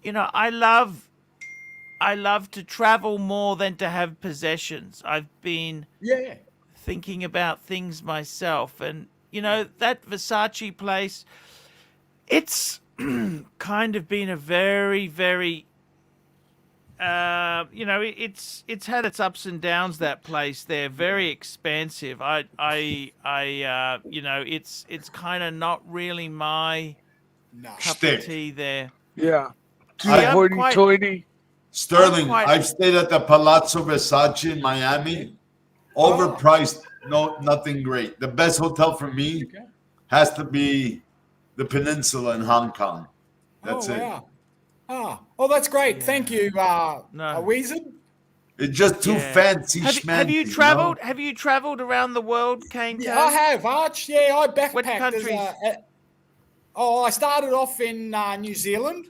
You know, I love to travel more than to have possessions. I've been thinking about things myself, and you know that Versace place, it's kind of been a very, very you know, it's had its ups and downs. That place, they're very expansive. You know, it's kind of not really my cup Stick. of tea there. Yeah. Too I'm hoity-toity. Sterling, quite- I've stayed at the Palazzo Versace in Miami. Overpriced, nothing great. The best hotel for me has to be the Peninsula in Hong Kong. That's oh, it. wow. Oh, that's great. Thank you, No. Wizard. It's just too Yeah. fancy Have schmancy, you traveled? Have you traveled around the world, Kane? Yeah, I have, Arch. Yeah, I backpacked. What countries? I started off in New Zealand.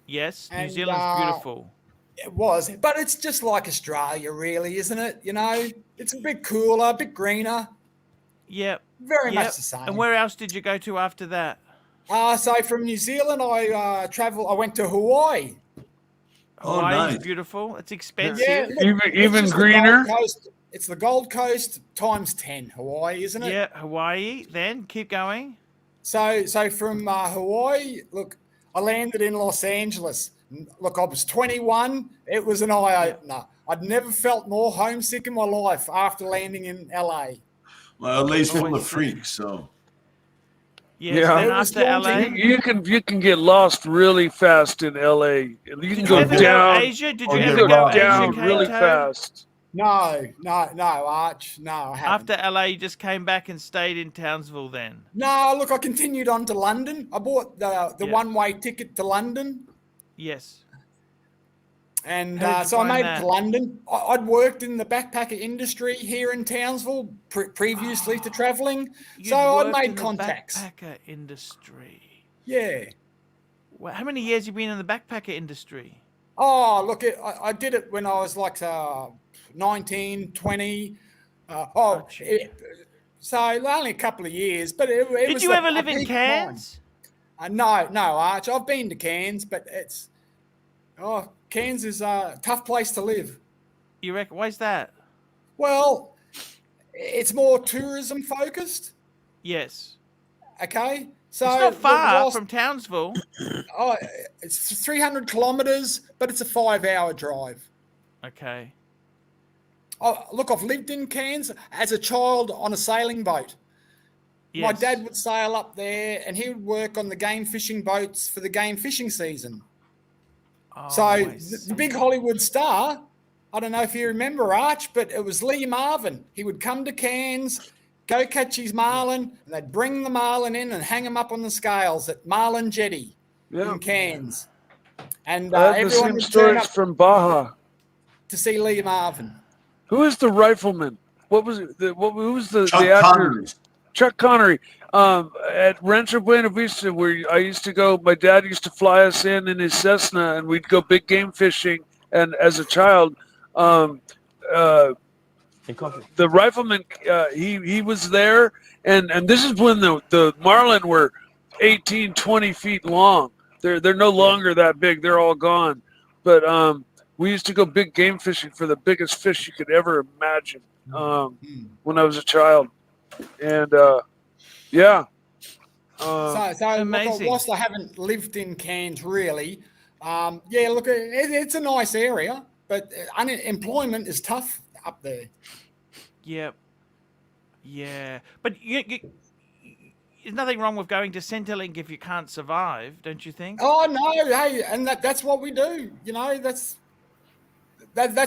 Yes, New And, Zealand's beautiful. It was, but it's just like Australia, really, isn't it? You know, it's a bit cooler, a bit greener. Yep. Very much the same. And where else did you go to after that? So from New Zealand, I went to Hawaii. Oh, Hawaii's nice. beautiful. It's expensive. Yeah, look, Even it's just greener? The Gold Coast. It's the Gold Coast times 10, Hawaii, isn't it? Yeah, Hawaii. Then keep going. So from Hawaii, look, I landed in Los Angeles. Look, I was 21. It was an eye-opener. I'd never felt more homesick in my life after landing in LA. Well, LA's full I of see. freaks, so. Yes, Yeah. then It was after LA. daunting. You can get lost really fast in LA. You can Did go you ever down. go Asia? Did or you get ever You go go robbed. down Asia, really Kato? fast. No, Arch. No, I haven't. After LA, you just came back and stayed in Townsville then? No, look, I continued on to London. I bought the Yeah. one-way ticket to London. Yes. And How did you so I find made it that? to London. I'd worked in the backpacker industry here in Townsville previously to travelling. You'd So I'd worked made in the contacts. backpacker industry. Yeah. Well, how many years you been in the backpacker industry? Oh, look, I did it when I was like 19, 20. So only a couple of years. But it Did was you a- ever a live in peak Cairns? time. No, Arch. I've been to Cairns, but Cairns is a tough place to live. You reckon? Why's that? Well, it's more tourism focused. Yes. Okay, so It's not look, far whilst- from Townsville. Oh, it's 300 kilometres, but it's a 5-hour drive. Okay. Oh, look, I've lived in Cairns as a child on a sailing boat. Yes. My dad would sail up there, and he would work on the game fishing boats for the game fishing season. Oh, So I the big Hollywood star, I don't know if you remember Arch, but it was Lee Marvin. He would come to Cairns, go catch his marlin, and they'd bring the marlin in and hang him up on the scales at Marlin Jetty Yeah. in Cairns. And I had the everyone same would turn stories up from Baja. to see Lee Marvin. Who is the rifleman? What was it? Who was the Chuck actor? Connery. Chuck Connery. At Rancho Buena Vista, where I used to go, my dad used to fly us in his Cessna, and we'd go big game fishing. And as a child, the rifleman, he was there, and this is when the marlin were 18, 20 feet long. They're no longer that big. They're all gone. But we used to go big game fishing for the biggest fish you could ever imagine when I was a child. And yeah. So look, amazing. whilst I haven't lived in Cairns really, look, it's a nice area, but unemployment is tough up there. Yep. Yeah. But there's nothing wrong with going to Centrelink if you can't survive, don't you think? Oh no, hey, and that's what we do. You know, that's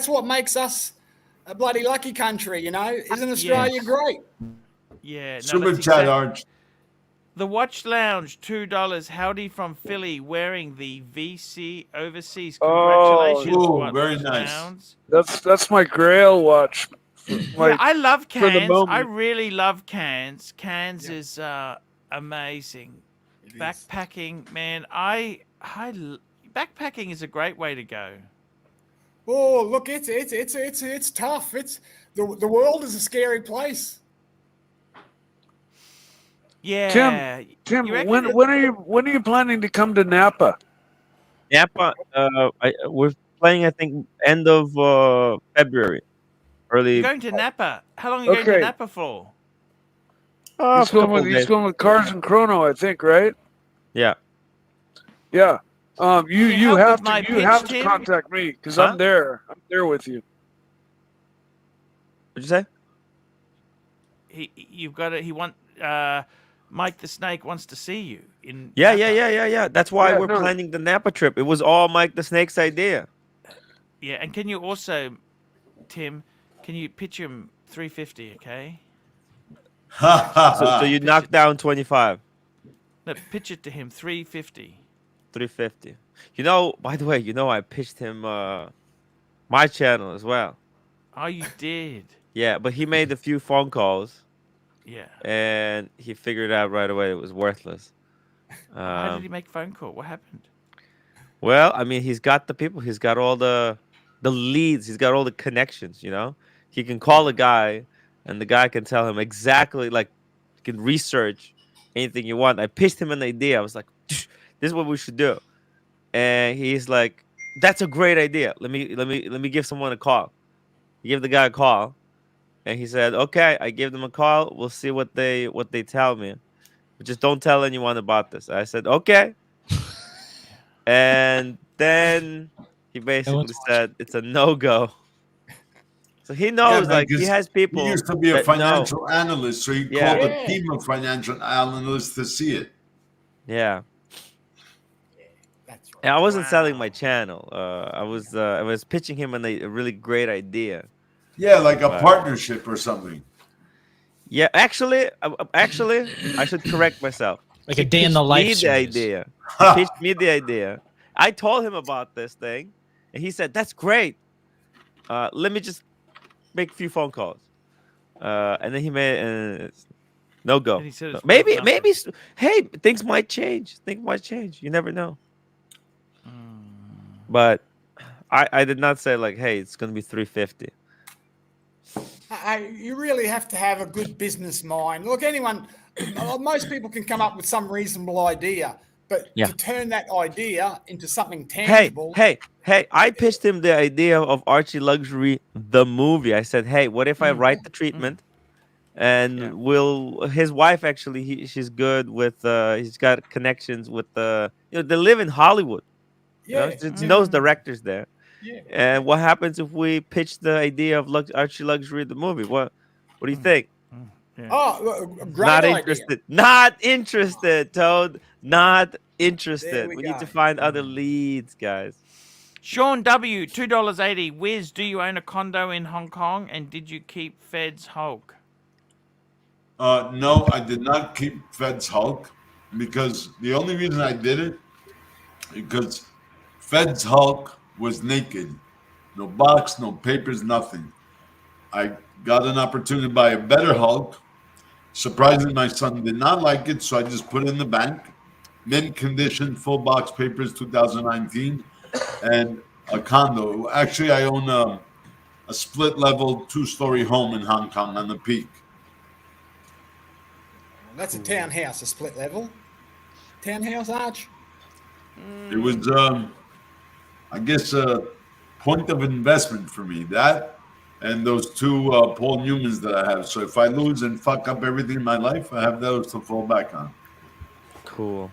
what makes us a bloody lucky country. You know, isn't Australia Yes. great? Yeah. No, Super that's chat, exact- Arch. The Watch Lounge, $2. Howdy from Philly, wearing the VC overseas. Oh, Congratulations, ooh, Watch very nice. Lounge. That's my Grail watch. Yeah, I love for the Cairns. moment. I really love Cairns. Cairns is amazing. Backpacking, man. Backpacking is a great way to go. Oh, look, it's tough. It's the world is a scary place. Yeah. Tim, You reckon when are you planning to come to Napa? Napa, we're playing, I think, end of February. Early. You're going to Napa. How long are you going Okay. to Napa for? He's going with Cars and Chrono, I think, right? Yeah. Yeah. Can You you help have with my to pitch, have to Tim? contact me because Huh? I'm there. I'm there with you. What'd you say? Mike the Snake wants to see you in Yeah. Napa. That's why Yeah, we're no. planning the Napa trip. It was all Mike the Snake's idea. Yeah, and can you also, Tim, can you pitch him 350, okay? So you knocked down 25. No, pitch it to him 350. 350. You know, by the way, you know I pitched him my channel as well. Oh, you did. Yeah, but he made a few phone calls Yeah. and he figured out right away it was worthless. How did he make phone call? What happened? Well, I mean, he's got the people. He's got all the leads. He's got all the connections. You know, he can call a guy, and the guy can tell him exactly, like, you can research anything you want. I pitched him an idea. I was like, this is what we should do, and he's like, that's a great idea. Let me give someone a call. He gave the guy a call, and he said, okay. I gave them a call. We'll see what they tell me, but just don't tell anyone about this. I said, okay. And then he basically said it's a no-go. So he knows, like, he has people. He used to be a that financial know. analyst, so he Yeah. called a team of financial analysts to see it. Yeah. That's right. And I wasn't selling my channel. I was pitching him a really great idea. Yeah, like a Wow. partnership or something. Yeah, actually, I should correct myself. Like a day in the life Me the series. idea. He pitched me the idea. I told him about this thing, and he said, "That's great. Let me just make a few phone calls." And then he made no go. And he said it's Maybe, worth nothing. hey, things might change. Things might change. You never know. But I did not say, like, hey, it's gonna be 350. You really have to have a good business mind. Look, most people can come up with some reasonable idea, but Yeah. to turn that idea into something Hey, tangible. hey, I pitched him the idea of ArchieLuxury, the movie. I said, hey, what if I write the treatment? And Yeah. his wife, actually, she's good with, he's got connections with, they live in Hollywood. Yeah, You know, she knows directors there. yeah. And what happens if we pitch the idea of ArchieLuxury, the movie? What do you think? Yeah. Oh, great Not idea. interested. Not interested, Toad. Not interested. There we We need to go. find other leads, guys. Sean W, $2.80. Wiz, do you own a condo in Hong Kong? And did you keep Fed's Hulk? No, I did not keep Fed's Hulk because the only reason I did it because Fed's Hulk was naked. No box, no papers, nothing. I got an opportunity to buy a better Hulk. Surprisingly, my son did not like it, so I just put it in the bank. Mint condition, full box papers, 2019, and a condo. Actually, I own a split level, 2-story home in Hong Kong on the Peak. That's a townhouse, a split level. Townhouse, Arch? It was, I guess, a point of investment for me. That and those two Paul Newmans that I have. So if I lose and fuck up everything in my life, I have those to fall back on. Cool.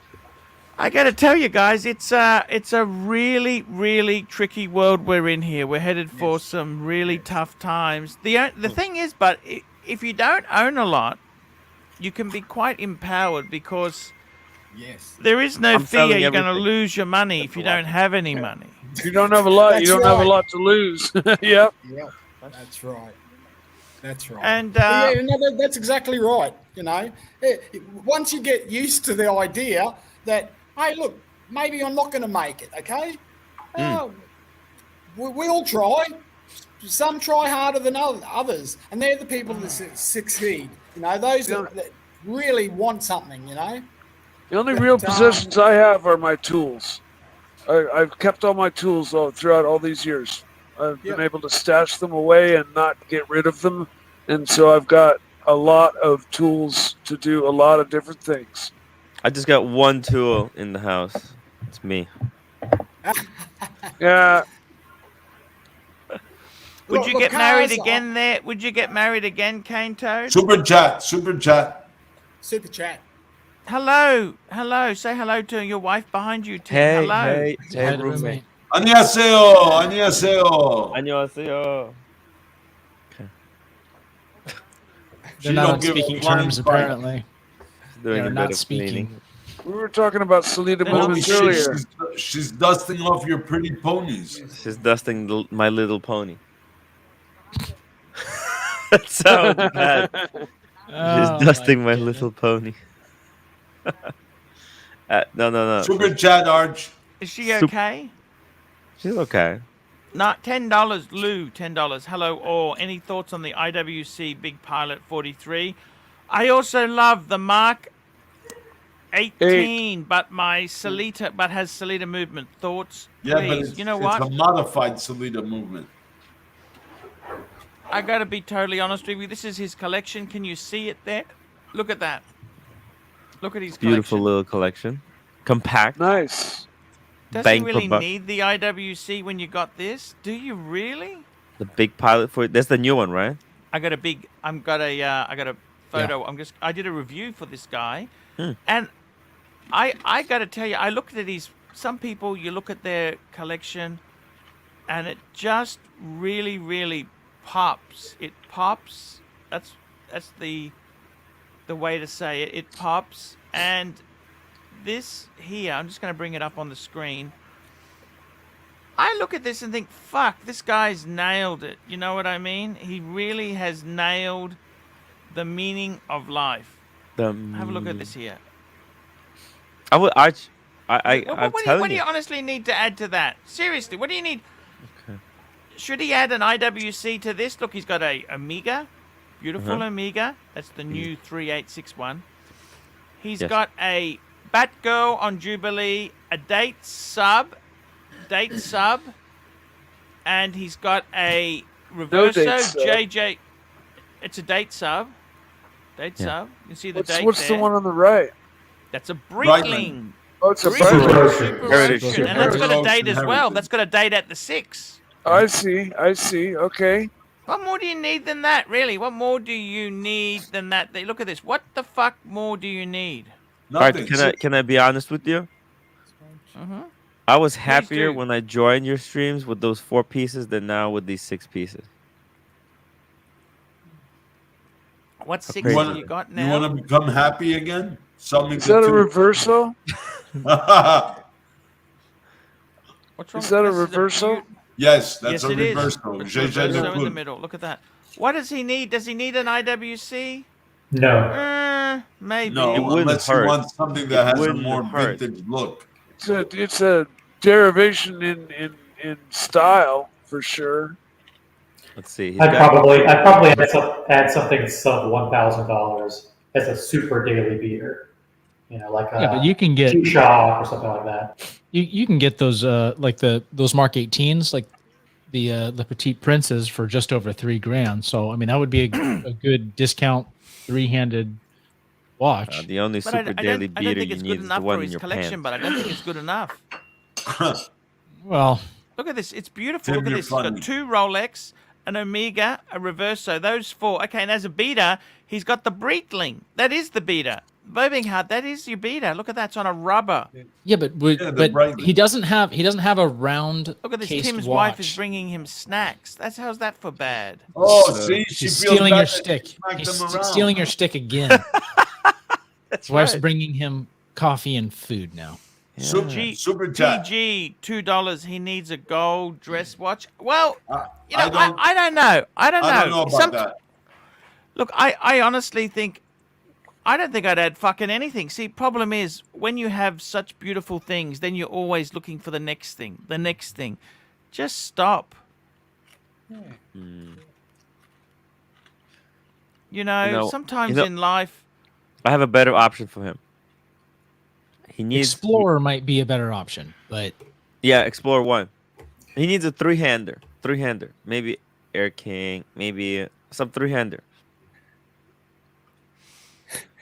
I got to tell you guys, it's a really, really tricky world we're in here. We're headed for some really tough times. The thing is, but if you don't own a lot, you can be quite empowered because there is no I'm fear selling you're going to everything. lose your money if you don't have any money. If you don't have a lot, That's you don't have a right. lot to lose. Yep. Yeah, that's right. That's right. And yeah, no, that's exactly right. You know, once you get used to the idea that, hey, look, maybe I'm not going to make it. Okay, we all try. Some try harder than others, and they're the people that succeed. You know, those that really want something. You know. The only real possessions I have are my tools. I've kept all my tools throughout all these years. I've been able to stash them away and not get rid of them. And so I've got a lot of tools to do a lot of different things. I just got one tool in the house. It's me. Yeah. Would you get married again there? Would you get married again, Cane Toad? Super chat. Super chat. Hello. Say hello to your wife behind you, Tim. Hey, hello. hey, hey, roommate. 안녕하세요. 안녕하세요. 안녕하세요. They're not on speaking terms, apparently. Doing They're a not bit of speaking. cleaning. We were talking about Selena Holy moments shit, earlier. she's dusting off your pretty ponies. She's dusting my little pony. That sounds bad. Oh, She's dusting my goodness. little pony. No. Super chat, Arch. Is she okay? She's okay. Not $10, Lou. $10. Hello, all. Any thoughts on the IWC Big Pilot 43? I also love the Mark 18, but has Salita movement. Thoughts, Yeah, but please. it's, You know what? it's a modified Salita movement. I gotta be totally honest with you. This is his collection. Can you see it there? Look at that. Look at his Beautiful collection. little collection. Compact. Nice. Does bang he for really buck. need the IWC when you got this? Do you really? The big pilot for that's the new one, right? I got a photo. I did a review for this guy, and I got to tell you, I looked at some people, you look at their collection, and it just really, really pops. It pops. That's the way to say it. It pops. And this here, I'm just going to bring it up on the screen. I look at this and think, fuck, this guy's nailed it. You know what I mean? He really has nailed the meaning of life. Have a look at this here. I'm What do you honestly need to add to that? Seriously, what do you need? Okay. Should he add an IWC to this? Look, he's got a Amiga. Beautiful Amiga. That's the new 3861. He's got a Batgirl on Jubilee, a date sub, and he's got a Reverso JJ. It's a date sub. You can see the date What's there. the one on the right? That's a Breitling. Oh, it's a Super Breitling. Ocean. And that's got a date as well. That's got a date at the 6. I see. Okay. What more do you need than that, really? What more do you need than that? Look at this. What the fuck more do you need? Nothing. Can I be honest with you? Mm-hmm. I was happier do. when I joined your streams with those 4 pieces than now with these 6 pieces. What 6 Crazy. have you got now? You want to become happy again? Something Is that a reverso? What's wrong? Is that a This reverso? Yes, that's Yes, a it is. reverso. It's JJ reverso in the Lecoultre. middle. Look at that. What does he need? Does he need an IWC? No. Maybe. No, It wouldn't unless hurt. you want something that has a wouldn't more hurt. vintage look. It's a derivation in style for sure. Let's see. I'd probably add something sub $1,000 as a super daily beater. You know, like a but you can get T-Shock or something like that. You can get those like those Mark 18s, like the Petite Princes, for just over $3,000. So I mean, that would be a good discount 3-handed watch. The only But super daily I don't beater think you it's need good is the enough one for in his your collection, pants. but I don't think it's good enough. Well, Look at this. It's beautiful. Tim, Look at you're this. He's funny. got 2 Rolex, an Omega, a Reverso. Those 4. Okay, and as a beater, he's got the Breitling. That is the beater. Bobinghart, that is your beater. Look at that. It's on a rubber. yeah, but Breitling. he doesn't have a round. Look at this. cased Tim's watch. wife is bringing him snacks. How's that for bad? Oh, see, she He's feels stealing bad your that stick. you smacked He's them around. stealing your stick again. That's His wife's right. bringing him coffee and food now. Super chat. PG, $2. He needs a gold dress watch. Well, you know, I don't- I don't know. I don't know. I don't know about that. Look, I honestly think, I don't think I'd add fucking anything. See, problem is, when you have such beautiful things, then you're always looking for the next thing. Just stop. You know, sometimes in life, I have a better option for him. He needs Explorer might be a better option, but Explorer 1. He needs a 3-hander. Maybe Air King, maybe some 3-hander.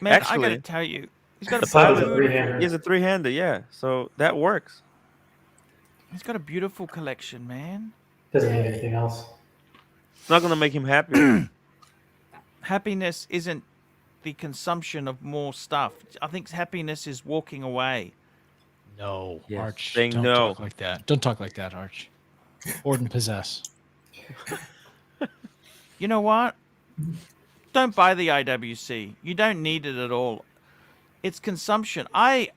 man, Actually, I gotta tell you, he's got The side is a beautiful, 3-hander. He has a 3-hander, yeah. So that works. he's got a beautiful collection, man. Doesn't need anything else. It's not gonna make him happy. Happiness isn't the consumption of more stuff. I think happiness is walking away. no, Yes, Arch. saying Don't no. talk like that. Don't talk like that, Arch. Hoard and possess. You know what? Don't buy the IWC. You don't need it at all. It's consumption. I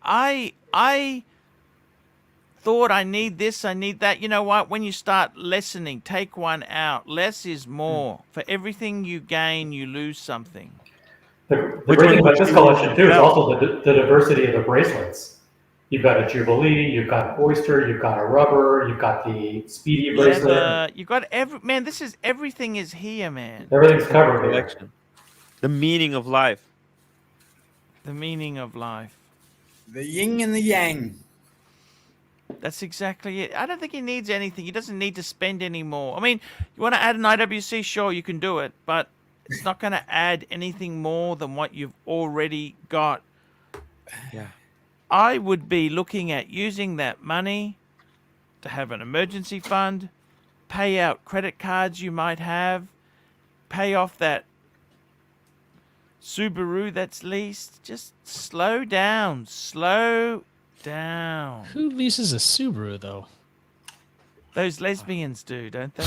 thought I need this, I need that. You know what? When you start lessening, take one out. Less is more. For everything you gain, you lose something. The great thing about this collection too is also the diversity of the bracelets. You've got a Jubilee, you've got an Oyster, you've got a Rubber, you've got the Speedy bracelet. You got man. This is everything is here, man. Everything's covered here. Collection. The meaning of life. The meaning of life. The yin and the yang. That's exactly it. I don't think he needs anything. He doesn't need to spend any more. I mean, you want to add an IWC? Sure, you can do it, but it's not going to add anything more than what you've already got. Yeah. I would be looking at using that money to have an emergency fund, pay out credit cards you might have, pay off that Subaru that's leased. Just slow down. Slow down. Who leases a Subaru though? Those lesbians do, don't they?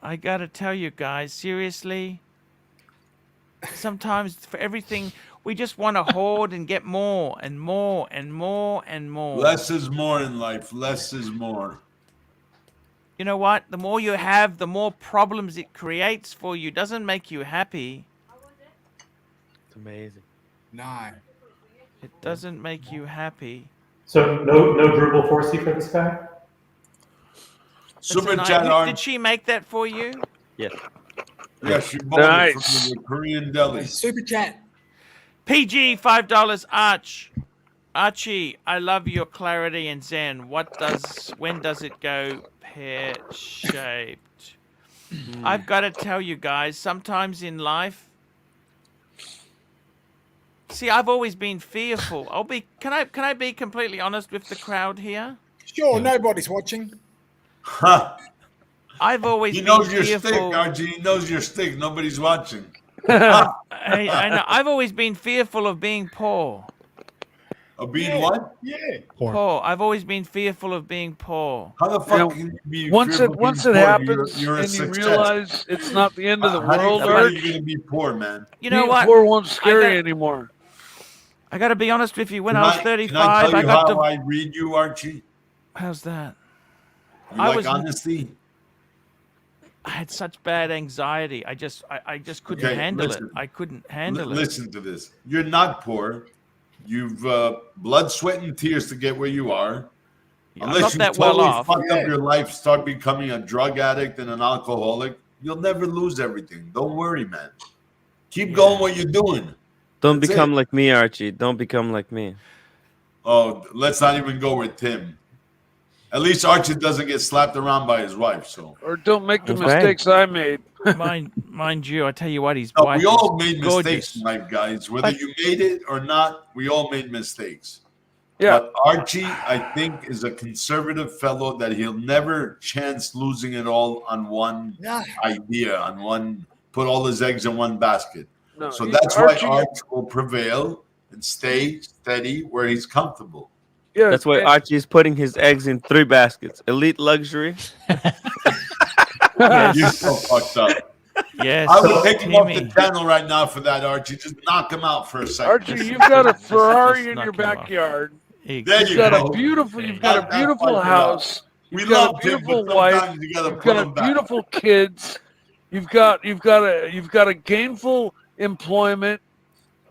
I gotta tell you guys, seriously, sometimes for everything, we just want to hoard and get more and more and more and more. Less is more in life. Less is more. You know what? The more you have, the more problems it creates for you. Doesn't make you happy. It's amazing. No. It doesn't make you happy. So no Drupal 4C for this guy? Super Listen, chat, did she make that for you? Yes. Yes, you bought it from the Korean deli. Super chat. PG $5 Archie, I love your clarity and zen. When does it go pear-shaped? I've got to tell you guys, sometimes in life, see, I've always been fearful. Can I be completely honest with the crowd here? Sure, nobody's watching. Huh. I've always He been knows your fearful. stick, Archie. He knows your stick. Nobody's watching. I know. I've always been fearful of being poor. Of being what? Yeah. Poor. I've always been fearful of being poor. How the fuck can you be Once fearful it of once being it poor? happens You're a and you success. realize it's not the end of the How do you world, feel Arch, you're gonna be poor, man? You know being what? poor won't scare you anymore. I got to be honest with you. When Can I was Can 35, I tell you got how I read you, Archie? How's that? You I like was- honesty? I had such bad anxiety. I just couldn't Okay, handle listen. it. I couldn't handle it. Listen to this. You're not poor. You've blood, sweat, and tears to get where you are. I'm Unless not you that well totally off. fuck up your life, start becoming a drug addict and an alcoholic, you'll never lose everything. Don't worry, man. Keep going what you're doing. Don't That's become it. like me, Archie. Don't become like me. Oh, let's not even go with Tim. At least Archie doesn't get slapped around by his wife. So, Or don't make the Okay. mistakes I made. mind you, I tell you what, his no, wife we all is made gorgeous. mistakes in life, guys. Whether But- you made it or not, we all made mistakes. Yeah. But Archie, I think, is a conservative fellow that he'll never chance losing it all on one Yeah. idea, on one, put all his eggs in one basket. No, So he- that's Archie- why Archie will prevail and stay steady where he's comfortable. Yeah, That's why and- Archie is putting his eggs in 3 baskets. Elite luxury. You're so fucked up. Yes, I would take him off the Timmy. channel right now for that, Archie. Just knock him out for a second. Archie, you've got a Just Ferrari in knock your him off. backyard. There You've you got go. a beautiful. You've got a Knock that beautiful fucker out. house. We You've got love a him, beautiful but wife. sometimes you gotta You've put got him back. beautiful kids. You've got a gainful employment.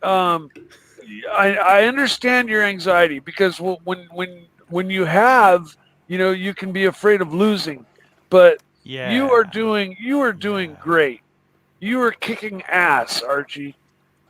I understand your anxiety because when you have, you can be afraid of losing, but Yeah. you are doing great. You are kicking ass, Archie.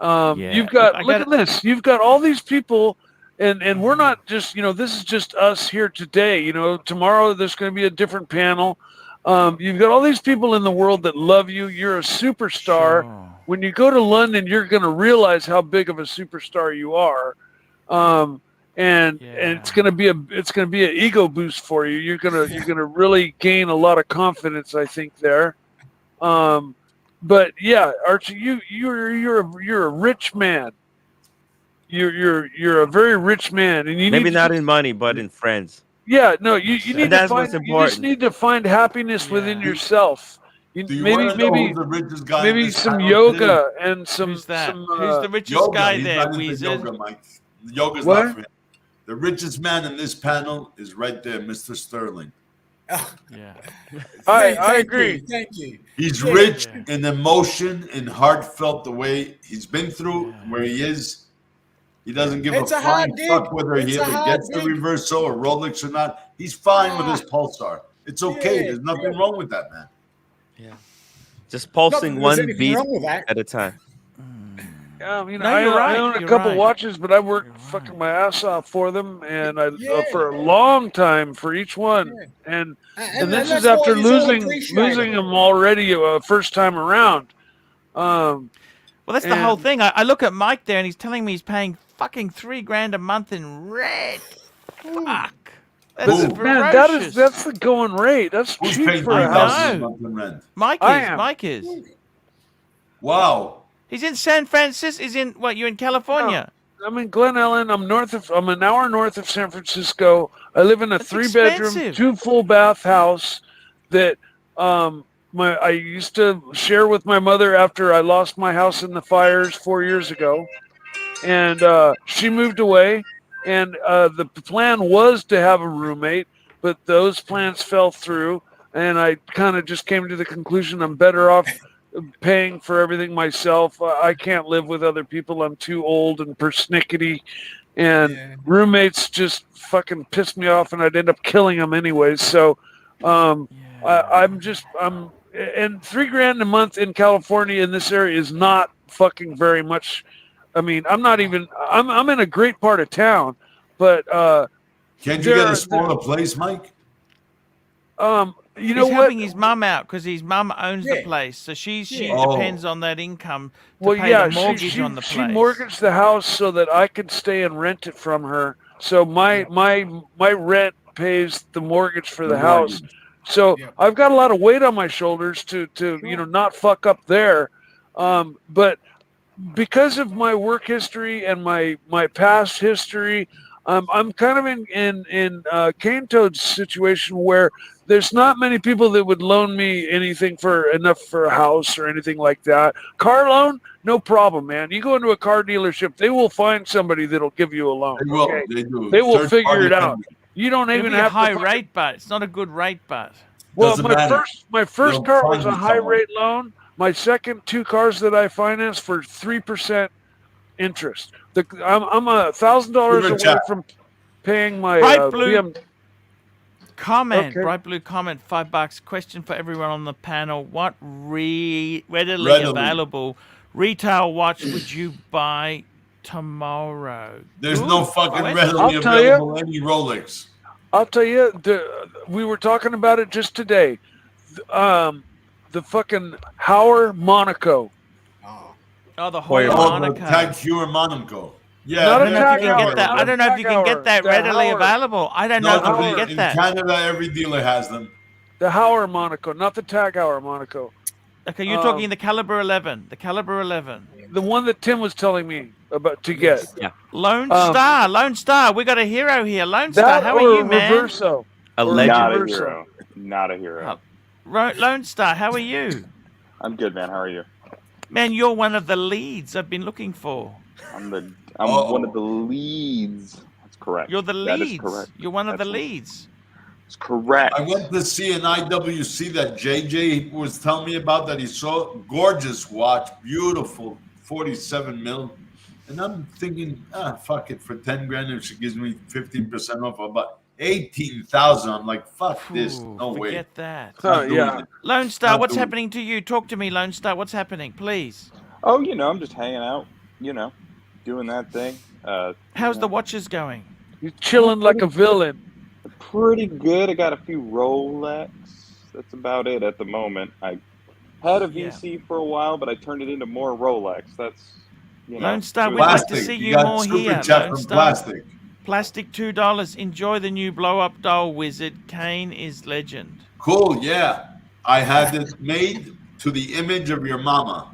Yeah. You've got I look gotta- at this. You've got all these people, and we're not just this is just us here today. Tomorrow there's going to be a different panel. You've got all these people in the world that love you. You're a superstar. Sure. When you go to London, you're going to realize how big of a superstar you are, and it's going to be an ego boost for you. You're gonna really gain a lot of confidence, I think there. But yeah, Archie, you're a rich man. You're a very rich man, and you Maybe need not to, in money, but in friends. yeah, no, you need to that's find. what's You just important. need to find happiness within Yeah. yourself. Do you want to know who's the richest guy? in Maybe this some panel yoga and some. Who's that? Some, Who's the richest Yoga. guy He's there, not into Wizard? yoga, Mike. Yoga's What? not for him. The richest man in this panel is right there, Mr. Sterling. Yeah. I Thank agree. you, thank you. He's Yeah. rich in emotion and heartfelt the way he's been through, where he is. He doesn't give It's a a hard flying fuck gig. whether he It's a ever hard gets the gig. Reverso or Rolex or not. He's fine with his Ah. Pulsar. It's okay. Yeah, There's nothing wrong with that, man. Yeah. Just Not that pulsing there's one anything beat wrong with that. at a time. You know, No, you're I right. own a You're couple right. watches, but I work You're fucking right. my ass off for them, and I Yeah. for a long time for each one. And this that's is after why it's all losing appreciated. them already first time around. Well, that's the whole and- thing. I look at Mike there, and he's telling me he's paying fucking $3,000 a month in rent. Fuck. That's Ooh. Man, ferocious. that's the going rate. That's Who's cheap paying for a I house. know. $3,000 a month in rent? Mike I is. am. Mike is. Wow. He's in San Francisco. He's in what? You're in California. I'm in Glen Ellen. I'm an hour north of San Francisco. I live in a That's 3-bedroom, expensive. 2 full bath house that I used to share with my mother after I lost my house in the fires 4 years ago. And she moved away, and the plan was to have a roommate, but those plans fell through, and I kind of just came to the conclusion I'm better off paying for everything myself. I can't live with other people. I'm too old and persnickety, and roommates just fucking piss me off, and I'd end up killing them anyways. So and $3,000 a month in California in this area is not fucking very much. I mean, I'm in a great part of town, but Can't you get a smaller place, Mike? You know He's what? helping his mum out because his mum owns the place, so she depends on that income to pay the mortgage on the place. She mortgaged the house so that I could stay and rent it from her. So my rent pays the mortgage for the house. So I've got a lot of weight on my shoulders to not fuck up there. But because of my work history and my past history, I'm kind of in Cane Toad's situation where there's not many people that would loan me anything for enough for a house or anything like that. Car loan, no problem, man. You go into a car dealership, they will find somebody that'll give you a loan. They will. Okay? They do. They will Third figure party it out. lending. You don't It'll even be a have high to rate, but it's not a good rate, but. Well, Doesn't matter. my first They'll car find was a you high someone. rate loan. My second 2 cars that I financed for 3% interest. I'm $1,000 Super away chat. from paying my Bright blue BM. comment. Okay. Bright blue comment. $5. Question for everyone on the panel: what readily available retail watch would you buy tomorrow? There's Good no fucking question. readily I'll tell you. available any Rolex. I'll tell you, we were talking about it just today. The fucking Hauer Monaco. Oh, the Hoyer Hoyer Oh, the Monaco. Tag Heuer Monaco. Yeah, Not I a don't know if Tag you can Heuer, get that. not I a don't know if Tag you can get Heuer. that The readily Hauer. available. I don't know if you can get in that. Canada, every dealer has them. The Hauer Monaco, not the Tag Heuer Monaco. Okay, you're talking the Caliber 11. The Caliber 11. The one that Tim was telling me about to get. Lone Star. Lone Star. We got a hero here. Lone Star. That How are or you, man? Reverso. A Or legend. Not a Reverso. hero. Not a hero. Lone Star. How are you? I'm good, man. How are you? Man, you're one of the leads I've been looking for. I'm one of the leads. That's correct. You're the That is leads. correct. You're one of the Absolutely. leads. It's correct. I went to see an IWC that JJ was telling me about that he saw. Gorgeous watch, beautiful, 47 mil. And I'm thinking, fuck it, for 10 grand, if she gives me 15% off, about 18,000. I'm like, fuck this, no way. Forget that. Not doing Yeah. it. Lone Star, Not what's doing it. happening to you? Talk to me, Lone Star. What's happening, please? Oh, I'm just hanging out, doing that thing. How's the watches going? You're chilling like a villain. Pretty good. I got a few Rolex. That's about it at the moment. I had a VC for a while, but I turned it into more Rolex. That's, Lone Star, doing we'd like that. to Plastic. see You you got more super here. chat Lone from Star. Plastic. Plastic $2. Enjoy the new blow up doll wizard. Kane is legend. Cool, yeah. I had it made to the image of your mama.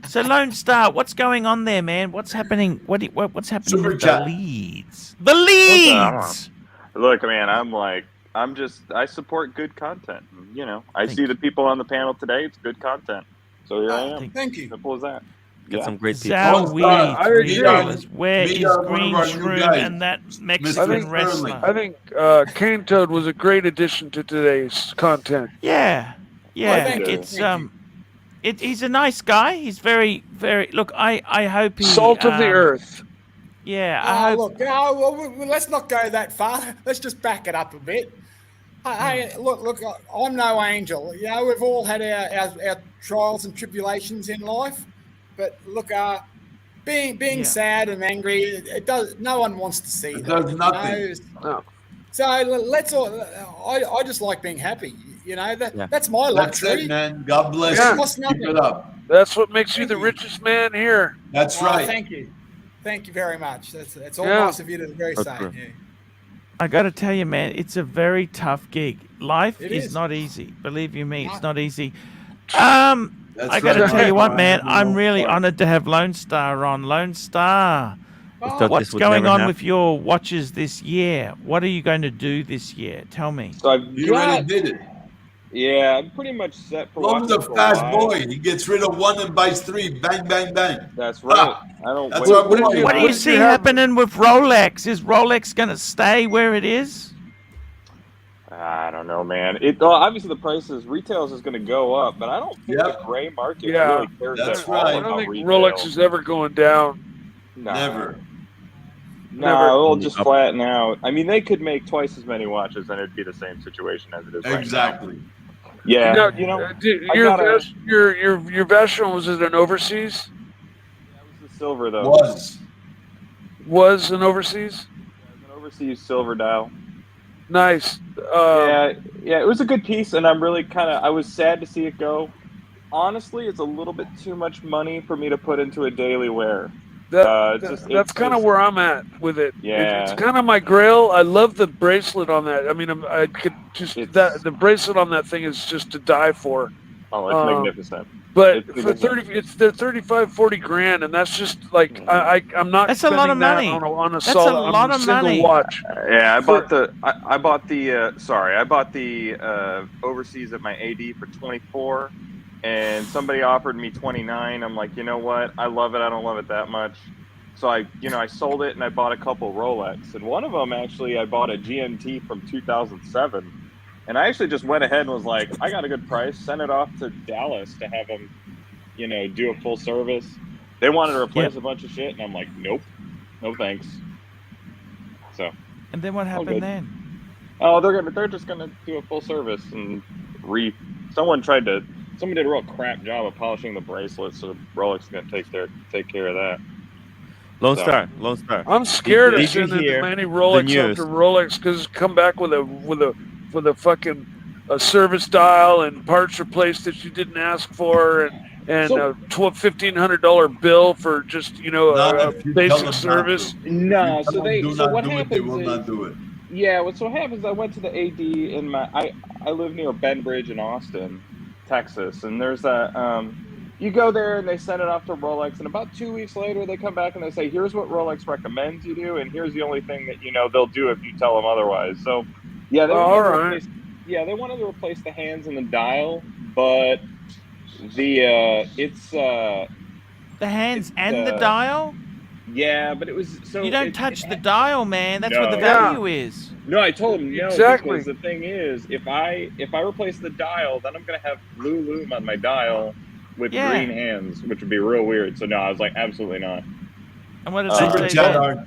So Lone Star, what's going on there, man? What's happening? What's happening Super with chat. the leads? The leads. Look, man, I support good content. I see the people on the panel today. It's good content. So here I am. Thank you. Simple as that. Get some great people. Zowie, I agree. $3. Where Meet is one of Green our new Shroom guys, and that Mr. Mexican wrestler? I think Cane Toad was a great addition to today's content. Yeah, Like I think to. it's he's a nice guy. He's very, very. Look, I hope he Salt of the earth. Yeah, I hope. Look, well, let's not go that far. Let's just back it up a bit. Hey, look, I'm no angel. You know, we've all had our trials and tribulations in life. But look, being sad and angry, it does. No one wants to see that. does nothing. No. So let's all. I just like being happy. You know, that's my That's luxury. it, man. God bless Yeah. you. Costs Keep nothing. it up. That's what makes you the richest man here. That's right. Thank you. Thank you very much. That's all Yeah. nice of you to very say. true. Yeah. I got to tell you, man, it's a very tough gig. Life It is is. not easy. Believe you me, it's No. not easy. That's I got to right. tell you what, man, No I'm really part. honored to have Lone Star on. Lone Star, thought what's this would going never on happen. with your watches this year? What are you going to do this year? Tell me. So I've You already got, did it. yeah, I'm pretty much set for Love's watching a for a fast while. boy. He gets rid of one and buys three. Bang, bang, bang. That's right. Ah, I don't that's wait. our What did boy. you- What do what you did see you have? happening with Rolex? Is Rolex going to stay where it is? I don't know, man. Well, obviously the prices, retails is going to go up, but I don't think Yep. the gray market Yeah, really cares that's at all right. I about don't think retail. Rolex is ever going down. Nah. Never. No, Never. it'll just flatten out. I mean, they could make twice as many watches, and it'd be the same situation as it is right now. Exactly. Yeah, Now, you know, dude, I your gotta- your Vashon, was it an overseas? it was the silver though. Was an overseas? An overseas silver dial. Nice. Yeah, it was a good piece, and I'm really I was sad to see it go. Honestly, it's a little bit too much money for me to put into a daily wear. That's kind of where I'm at with it. Yeah. It's kind of my grail. I love the bracelet on that. I mean, I could just the bracelet on that thing is just to die for. Oh, it's magnificent. But It's for 30, it's the 35, 40 grand, and that's just like I'm not. That's a lot of spending that money. on a That's solid, a lot of single money. watch. Yeah, I bought the overseas at my AD for 24, and somebody offered me 29. I'm like, you know what? I love it. I don't love it that much. So I sold it and I bought a couple Rolex, and one of them actually I bought a GMT from 2007, and I actually just went ahead and was like, I got a good price. Sent it off to Dallas to have them, do a full service. They wanted to replace a bunch of shit, and I'm like, nope, no thanks. So. And then what happened good. then? Oh, they're just gonna do a full service and someone did a real crap job of polishing the bracelet, so Rolex is gonna take care of that. Lone Star. I'm scared of Did you sending hear many the Rolex news? after Rolex because come back with a fucking a service dial and parts replaced that you didn't ask for, and a $1,500 bill for just Not a if you tell them basic not service. to. No, If you tell them do not do it, they will not do it. Yeah, what happens? I went to the AD in I live near Benbridge in Austin, Texas, and there's that. You go there and they send it off to Rolex, and about 2 weeks later they come back and they say, here's what Rolex recommends you do, and here's the only thing that they'll do if you tell them otherwise. So yeah, they wanted to replace the hands and the dial, but the hands and the dial. Yeah, but it was so you don't touch the dial, man. That's where the No. value is. No, I told him no, Exactly. because the thing is, if I replace the dial, then I'm gonna have blue loom on my dial with green hands, which would be real weird. So no, I was like, absolutely not. And what did Super they say chat, then? Art.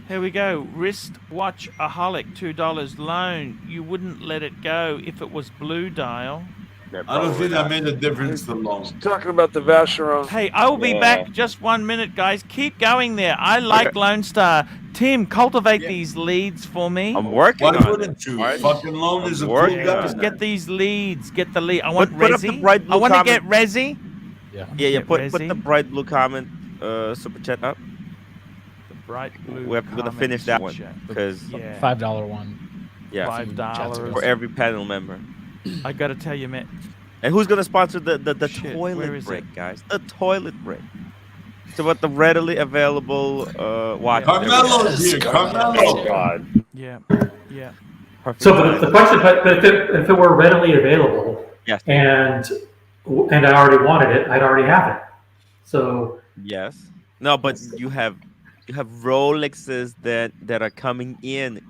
Here we go. Wristwatch aholic, $2 loan. You wouldn't let it go if it was blue dial. I don't think that made a difference to loan. Talking about the Vacheron. Hey, I will be back just 1 minute, guys. Keep going there. I like Lone Star. Tim, cultivate these leads for me. I'm working Why on wouldn't you? Right? Fucking loan is a cool working guy. Just man. get these leads. Get the lead. I want Put up the Resi. bright blue I want to comment. get Resi. Yeah. Get Put the Resi. bright blue comment super chat up. The bright blue. We're gonna comment finish that one chat. because Yeah. $5 one. yeah, $5 for every panel member. I gotta tell you, man. And who's gonna sponsor the Shit, where toilet is break, it? guys? The toilet break. It's about the readily available watch. Carmelo's here. Carmelo. Oh God. Yeah. So, but the question, but if it were readily available, Yes. and and I already wanted it. I'd already have it. So Yes. No, but you have Rolexes that are coming in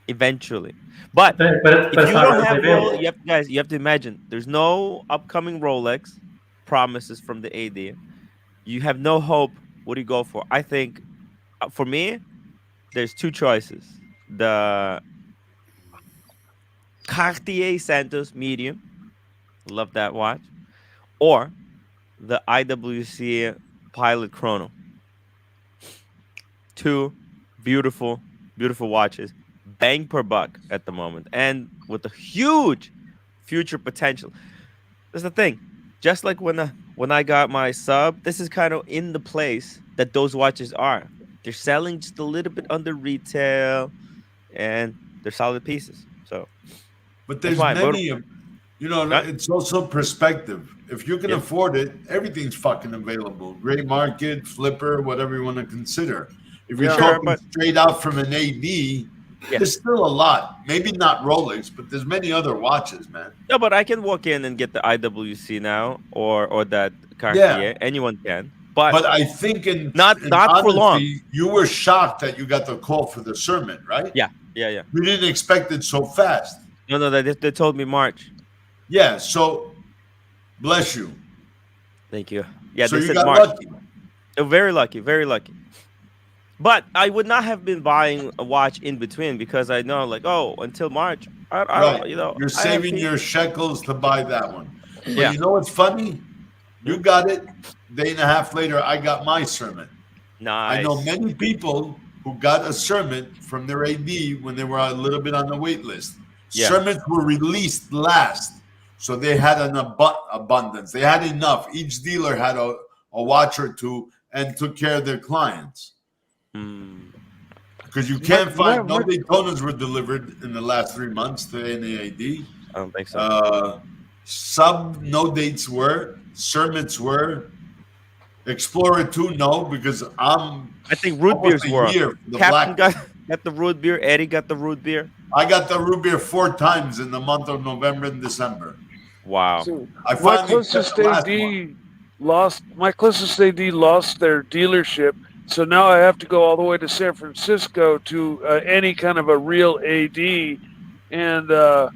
eventually. But if it's you not don't readily have available. you have to imagine there's no upcoming Rolex promises from the AD. You have no hope. What do you go for? I think for me, there's two choices. The Cartier Santos medium, love that watch, or the IWC Pilot Chrono. Two beautiful, beautiful watches, bang per buck at the moment, and with a huge future potential. That's the thing. Just like when I got my sub, this is kind of in the place that those watches are. They're selling just a little bit under retail, and they're solid pieces. So, But that's there's why. But, many, it's also perspective. If you can Yeah. afford it, everything's fucking available. Gray market, flipper, whatever you want to consider. If you're Sure, talking but straight out from an AD, Yeah. there's still a lot. Maybe not Rolex, but there's many other watches, man. no, but I can walk in and get the IWC now, or that Cartier. Anyone can, But I think in not for long. honesty, you were shocked that you got the call for the sermon, right? Yeah. You didn't expect it so fast. No, they told me March. Yeah, so bless you. Thank you. Yeah, So they you said got March. lucky. Very lucky, very lucky. But I would not have been buying a watch in between because I know, like, until March, I Right. you're You're saving your shekels to buy that one. But you know what's funny? You got it. Day and a half later, I got my sermon. Nice. I know many people who got a sermon from their AD when they were a little bit on the wait list. Yeah. Sermons were released last, so they had an abundance. They had enough. Each dealer had a watch or two and took care of their clients. Because you can't find no Daytonas were delivered in the last 3 months to NAID. I don't think so. Sub no dates were. Sermons were. Explorer 2 no, because I think root beers were. Captain black. got the root beer. Eddie got the root beer. I got the root beer 4 times in the month of November and December. Wow. So I my finally closest got the last AD one. lost their dealership, so now I have to go all the way to San Francisco to any kind of a real AD, and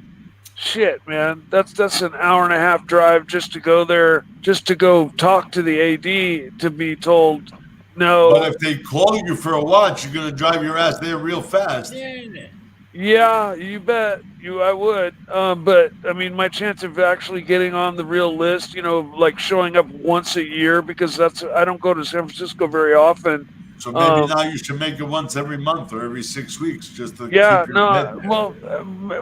shit, man, that's an hour and a half drive just to go there, just to go talk to the AD to be told no. But if they call you for a watch, you're gonna drive your ass there real fast. Yeah, you bet. I would. But I mean, my chance of actually getting on the real list, like showing up once a year, because I don't go to San Francisco very often. So maybe now you should make it once every month or every 6 weeks, just to keep your head there. Well,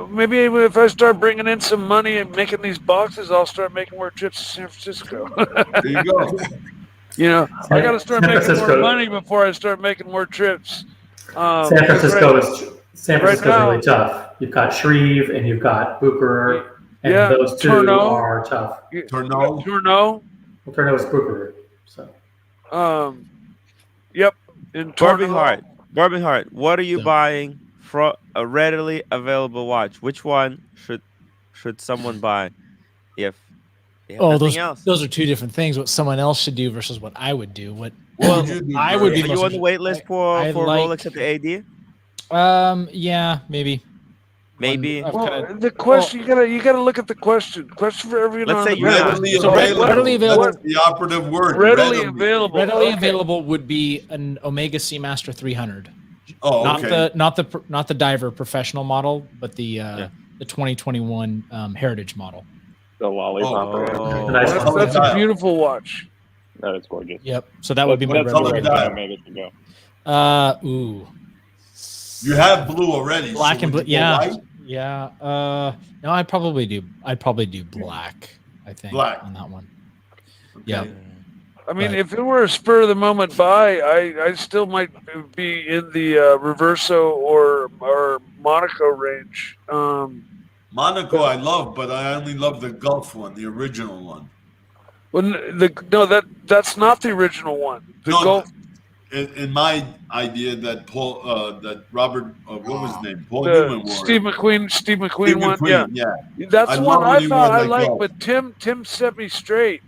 maybe if I start bringing in some money and making these boxes, I'll start making more trips to San Francisco. There you go. I got to start making more money before I start making more trips. San Francisco is now, really tough. You've got Shreve and you've got Booker, and those two Tourneau are tough. Tourneau. Tourneau. Well, Tourneau is Booker, so. Yep. In Bourbon Heart. What are you buying for a readily available watch? Which one should someone buy if they have nothing else? Those are two different things. What someone else should do versus what I would do. What would you do, I would be. Are you on the wait list for Rolex at the AD? Yeah, maybe. Maybe. Well, the question you gotta look at the question. Question for everyone. Let's say you're readily So readily available. That's the operative word. Readily available. Readily available would be an Omega Seamaster 300. Oh, not the diver professional model, but the 2021 heritage model. The lollipop. Oh, That's a beautiful watch. That is gorgeous. Yep. So that would be my That's readily dial. Omega to go. Ooh. You have blue already. Black so and blue. would you go Yeah. white? Yeah. No, I'd probably do black. I think Black. on that one. Okay. Yeah. I mean, if it were a spur of the moment buy, I still might be in the Reverso or Monaco range. Monaco I love, but I only love the Gulf one, the original one. Well, that's not the original one. The No, Gulf. in my idea that that Robert, what was his name? Paul Newman wore. Steve McQueen Steve one. McQueen, Yeah. yeah. That's I the one love when I he thought wore I that liked, golf. but Tim set me straight.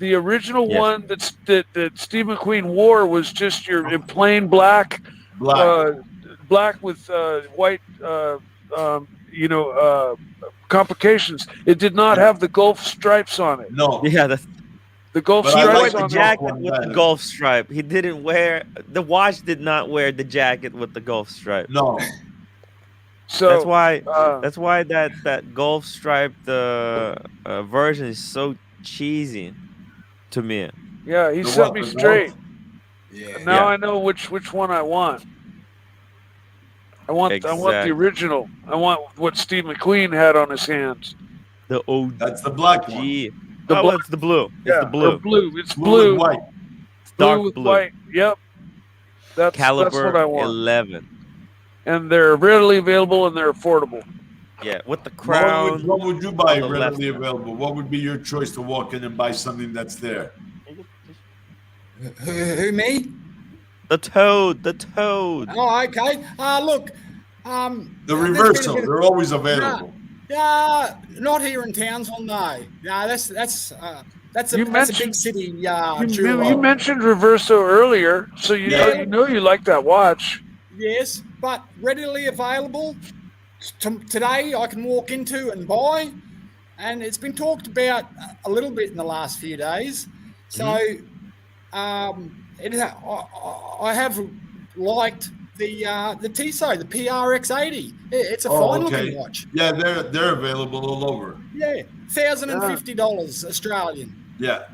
The original Yes. one that Steve McQueen wore was just your in plain black, black with white, complications. It did not have the Gulf stripes on it. No. Yeah, that's The Gulf But I he stripes wore like the on jacket one with the better. Gulf stripe. He didn't wear the watch. Did not wear the jacket with the Gulf stripe. No. So that's why that Gulf striped version is so cheesy to me. Yeah, he The set what, me the straight. Gulf? Yeah. Now Yeah. I know which one I want. I want the Exactly. original. I want what Steve McQueen had on his hands. The OG. That's the black one. The well, black- it's the blue. It's Yeah, the or blue. blue. It's Blue blue. with white. Blue Dark with blue. white. Yep. That's Caliber what I want. 11. And they're readily available and they're affordable. Yeah, with the crown. What would you buy on the left readily hand. available? What would be your choice to walk in and buy something that's there? Who me? The toad. The toad. Oh, okay. Look. The there's reversal, been a bit they're always available. not here in Townsville, no. No, that's a You that's a big mentioned- city. You mentioned Reverso earlier, so you Yeah. know you like that watch. Yes, but readily available. Today I can walk into and buy, and it's been talked about a little bit in the last few days. So, I have liked the Tissot, the PRX80. It's a fine looking watch. Yeah, they're available all over. Yeah, $1,050 Australian. Yeah.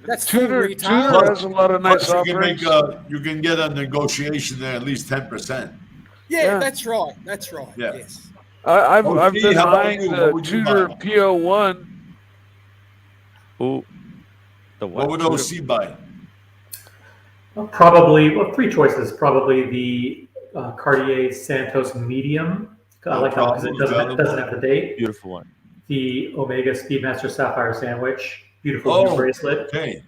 That's full Tudor retail. has a lot of nice Plus you can offerings. you can get a negotiation there at least 10%. Yeah, that's right. That's right. Yeah. Yes. I've Steve, been how about eyeing you? What the would you Tudor buy? PO1. Ooh. The What would OC buy? Probably, three choices. Probably the Cartier Santos Medium. I like that because it doesn't have the date. Beautiful one. The Omega Speedmaster Sapphire Sandwich. Beautiful new Oh, bracelet. okay.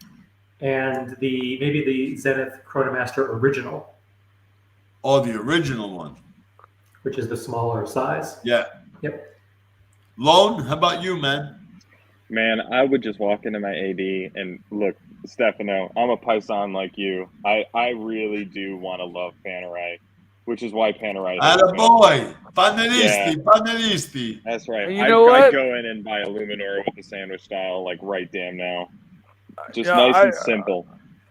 And maybe the Zenith Chronomaster Original, Oh, the original one. which is the smaller size. Yeah. Yep. Lone, how about you, man? Man, I would just walk into my AD and look, Stefano, I'm a Paisan like you. I really do want to love Panerai, which is why Panerai. Attaboy! Panelisti, Yeah. panelisti. That's right. And you know I'd what? go in and buy a Luminor with the sandwich style, like right damn now. Just Yeah, nice and simple.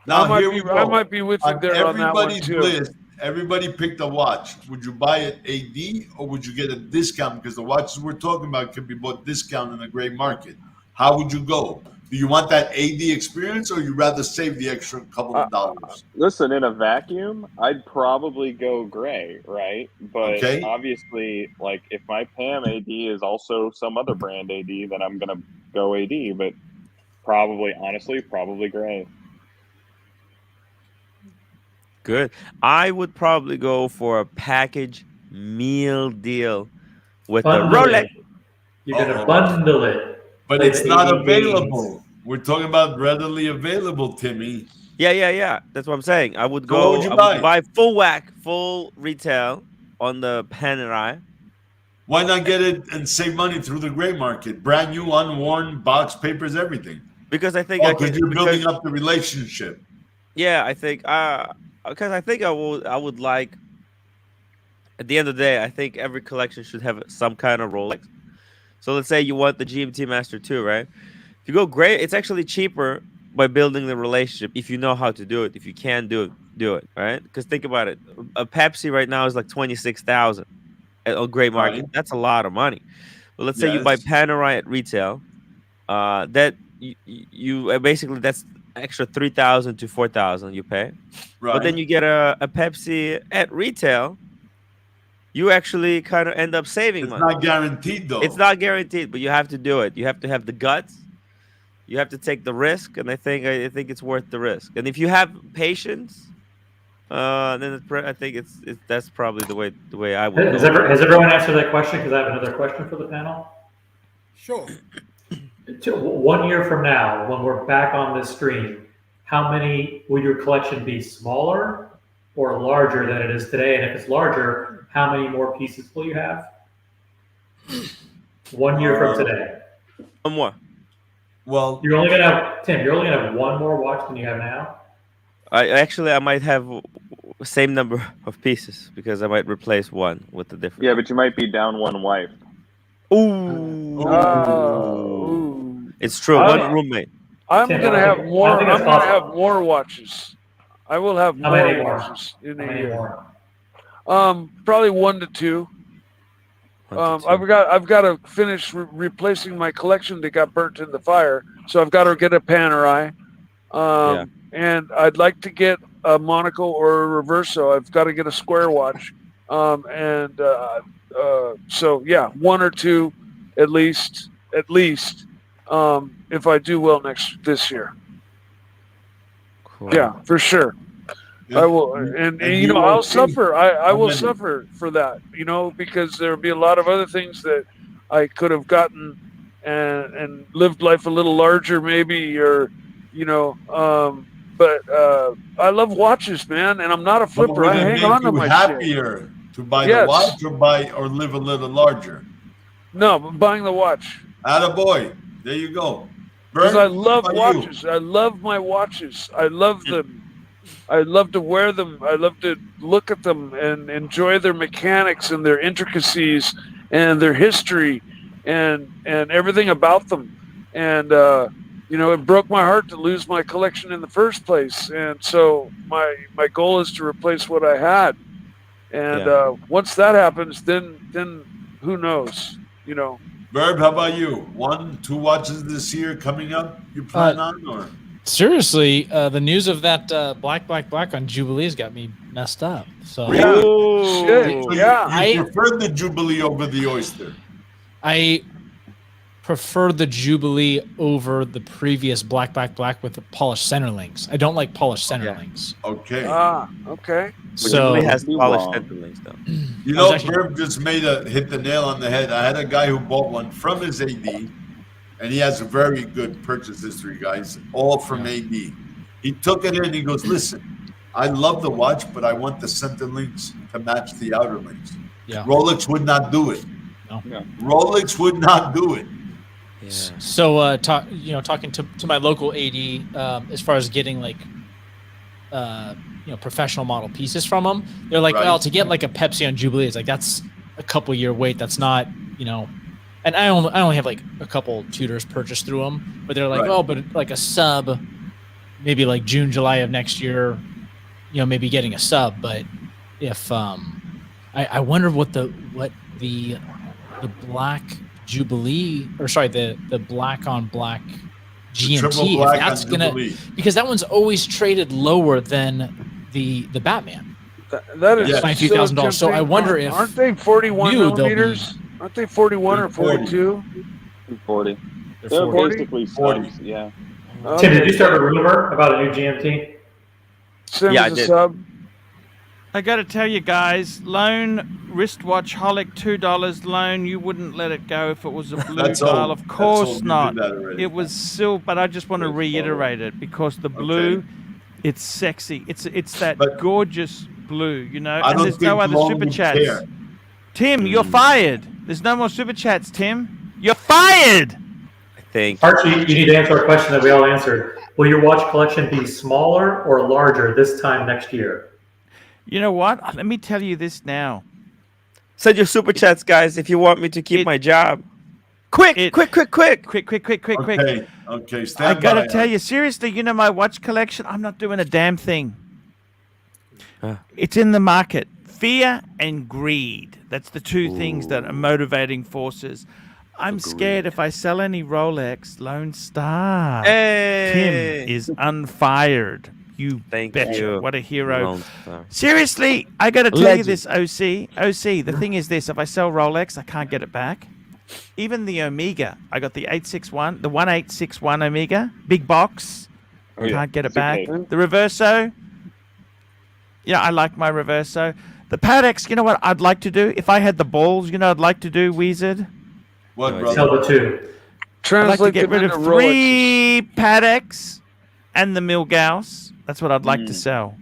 Now I here we go. might be with you On there on that one everybody's too. list, everybody picked a watch. Would you buy it AD or would you get a discount? Because the watches we're talking about can be bought discount in the gray market. How would you go? Do you want that AD experience or you rather save the extra couple of dollars? Listen, in a vacuum, I'd probably go gray, right? But Okay. obviously, like if my Pam AD is also some other brand AD, then I'm gonna go AD. But honestly, probably gray. Good. I would probably go for a package meal deal with the Bundle Rolex. it. You're going to Uh-oh. bundle it. But Like it's the not 80 available. We're talking about readily available, Timmy. Yeah. That's what I'm saying. I would So go. what would you I would buy? buy full whack, full retail on the Panerai. Why not get it and save money through the gray market? Brand new, unworn, box, papers, everything. Because I think I Because can. you're building Because, up the relationship. yeah, I think. Because I think I would like. At the end of the day, I think every collection should have some kind of Rolex. So let's say you want the GMT Master 2, right? If you go gray, it's actually cheaper by building the relationship if you know how to do it. If you can do it, right? Because think about it. A Pepsi right now is like 26,000 at gray market. Right. That's a lot of money. But let's say you buy Yes. Panerai at retail. That you basically that's extra 3,000 to 4,000 you pay. Right. But then you get a Pepsi at retail. You actually kind of end up saving It's money. not guaranteed, though. It's not guaranteed, but you have to do it. You have to have the guts. You have to take the risk, and I think it's worth the risk. And if you have patience, then I think that's probably the way I would. Has everyone answered that question? Because I have another question for the panel. Sure. 1 year from now, when we're back on this stream, how many will your collection be smaller or larger than it is today? And if it's larger, how many more pieces will you have? 1 year from today. One more. Well, You're only gonna have Tim. You're only gonna have one more watch than you have now. I might have same number of pieces because I might replace one with the different. Yeah, but you might be down one wife. Ooh. It's true. I'm- One roommate. I'm Tim, gonna I have think- more. I think I'm it's gonna possible. have more watches. I will have How more many more? watches in How a many year. more? Probably 1 to 2. I've got to finish replacing my collection that got burnt in the fire, so I've got to get a Panerai. And I'd like to get a Monaco or a Reverso. I've got to get a square watch. So yeah, 1 or 2 at least. If I do well this year. Cool. Yeah, for sure. I will, and you know, I'll suffer. I will suffer for that, you know, because there'll be a lot of other things that I could have gotten and lived life a little larger, maybe, or, you know, but I love watches, man, and I'm not a flipper. I hang on to my shit. happier to buy the watch or live a little larger? No, but buying the watch. Attaboy. There you go. Because I Bert, love how about you? watches. I love my watches. I love them. I love to wear them. I love to look at them and enjoy their mechanics and their intricacies and their history and everything about them. And you know, it broke my heart to lose my collection in the first place. And so my goal is to replace what I had. And once that happens, then who knows? You know. Verb, how about you? 1, 2 watches this year coming up? You plan on or? Seriously, the news of that black on Jubilee's got me messed up. So You prefer the Jubilee over the Oyster. I prefer the Jubilee over the previous black with the polished center links. I don't like polished center links. Okay. Okay. So Jubilee has polished center links though. You know, Verb just hit the nail on the head. I had a guy who bought one from his AD. And he has a very good purchase history, guys, all from AD. He took it in. He goes, listen, I love the watch, but I want the center links to match the outer links. Yeah. Rolex would not do it. No. Rolex would not do it. Yeah. So, talking to my local AD, as far as getting like, professional model pieces from them, they're like, well, to get like a Pepsi on Jubilee, it's like that's a couple year wait. That's not, and I only have like a couple tutors purchased through them, but they're like, oh, but like a sub, maybe like June, July of next year, maybe getting a sub. But if I wonder what the black Jubilee, or sorry, the black on black GMT, if that's gonna, because that one's always traded lower than the Batman. That is by a few $1,000. So I wonder if aren't they 41 millimeters? Aren't they 41 or 42? 40. They're They're 40. basically subs, yeah. Tim, did you start a rumor about a new GMT? Send Yeah, us I a did. sub. I got to tell you guys, loan wristwatch holic $2 loan. You wouldn't let it go if it was a blue That's dial. old. Of course That's old. We not. did that already. It was silver, but I just want to reiterate it because the blue, it's sexy. It's that gorgeous blue, I and don't there's no think other Long super would chats. care. Tim, you're fired. There's no more super chats, Tim. You're fired. Thank Archie, you need to answer a question that we all answered. Will your watch collection be smaller or larger this time next year? You know what? Let me tell you this now. Send your super chats, guys, if you want me to keep my job. Quick. Okay, I stand gotta by. tell you, seriously, my watch collection, I'm not doing a damn thing. It's in the market. Fear and greed. That's the two things that are motivating forces. I'm scared if I sell any Rolex, Lone Star. Hey! Tim is unfired. You Thank betcha. you. What a hero. Lone Star. Seriously, I got to tell Legend. you this, OC. The thing is this, if I sell Rolex, I can't get it back. Even the Omega, I got the 861, the 1861 Omega, big box. Oh, yeah. Can't get it It's back. okay. The Reverso, I like my Reverso. The Patek, you know what I'd like to do? If I had the balls, I'd like to do, Wizard? What, Sell brother? the two. I'd like to Translate get them rid of into 3 Pateks and the Milgauss. That's what I'd like to sell.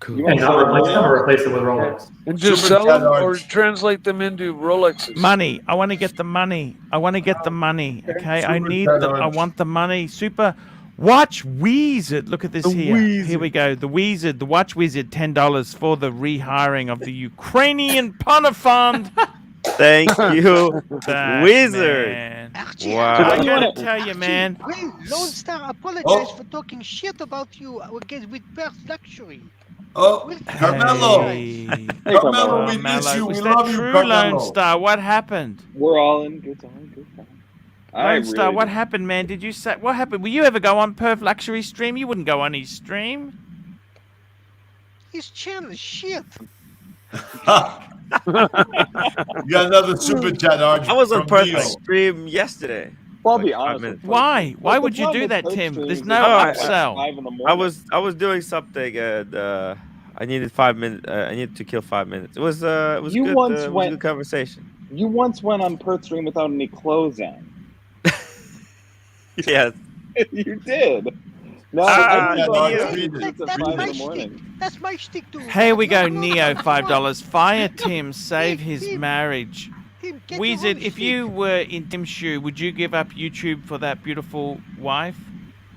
You And want to sell never replace it with Rolex. And just Super sell them chat, or Arch. translate them into Rolexes. Money. I want to get the money. I want to get the money. Okay, I Super need chat, the. I Arch. want the money. Super. Watch Wizard. Look at this here. Here we go. The Wizard. The Watch Wizard. $10 for the rehiring of the Ukrainian Punter Fund. Thank you, That, Wizard. man. Archie, Wow. I Archie, gotta tell you, man. Hey, Lone Star apologize Oh. for talking shit about you against with APPSTANTIATE. Oh, Carmelo. Hey. Carmelo, we miss Carmelo. you. Was We that love you, true, Lone Carmelo. Star? What happened? We're all in good time. Good time. Lone Star, what happened, man? Did you say what happened? Will you ever go on Perf Luxury stream? You wouldn't go on his stream. His channel is shit. You got another super chat, Arch. I was on from Perfect Neo. stream yesterday. Well, I'll be Like 5 honest. minutes. Why? Why would you do that, Tim? There's no upsell. I was doing something and I needed 5 minutes. I needed to kill 5 minutes. It was You good. once It was a went- good conversation. You once went on Perth stream without any clothes on. Yes. You did. No, Ah, I That's my shtick too. Here we go, Neo, $5. Fire Tim, save his marriage. Tim, get Wizard, your own if you were in Tim's shoe, would you give up YouTube for that beautiful wife?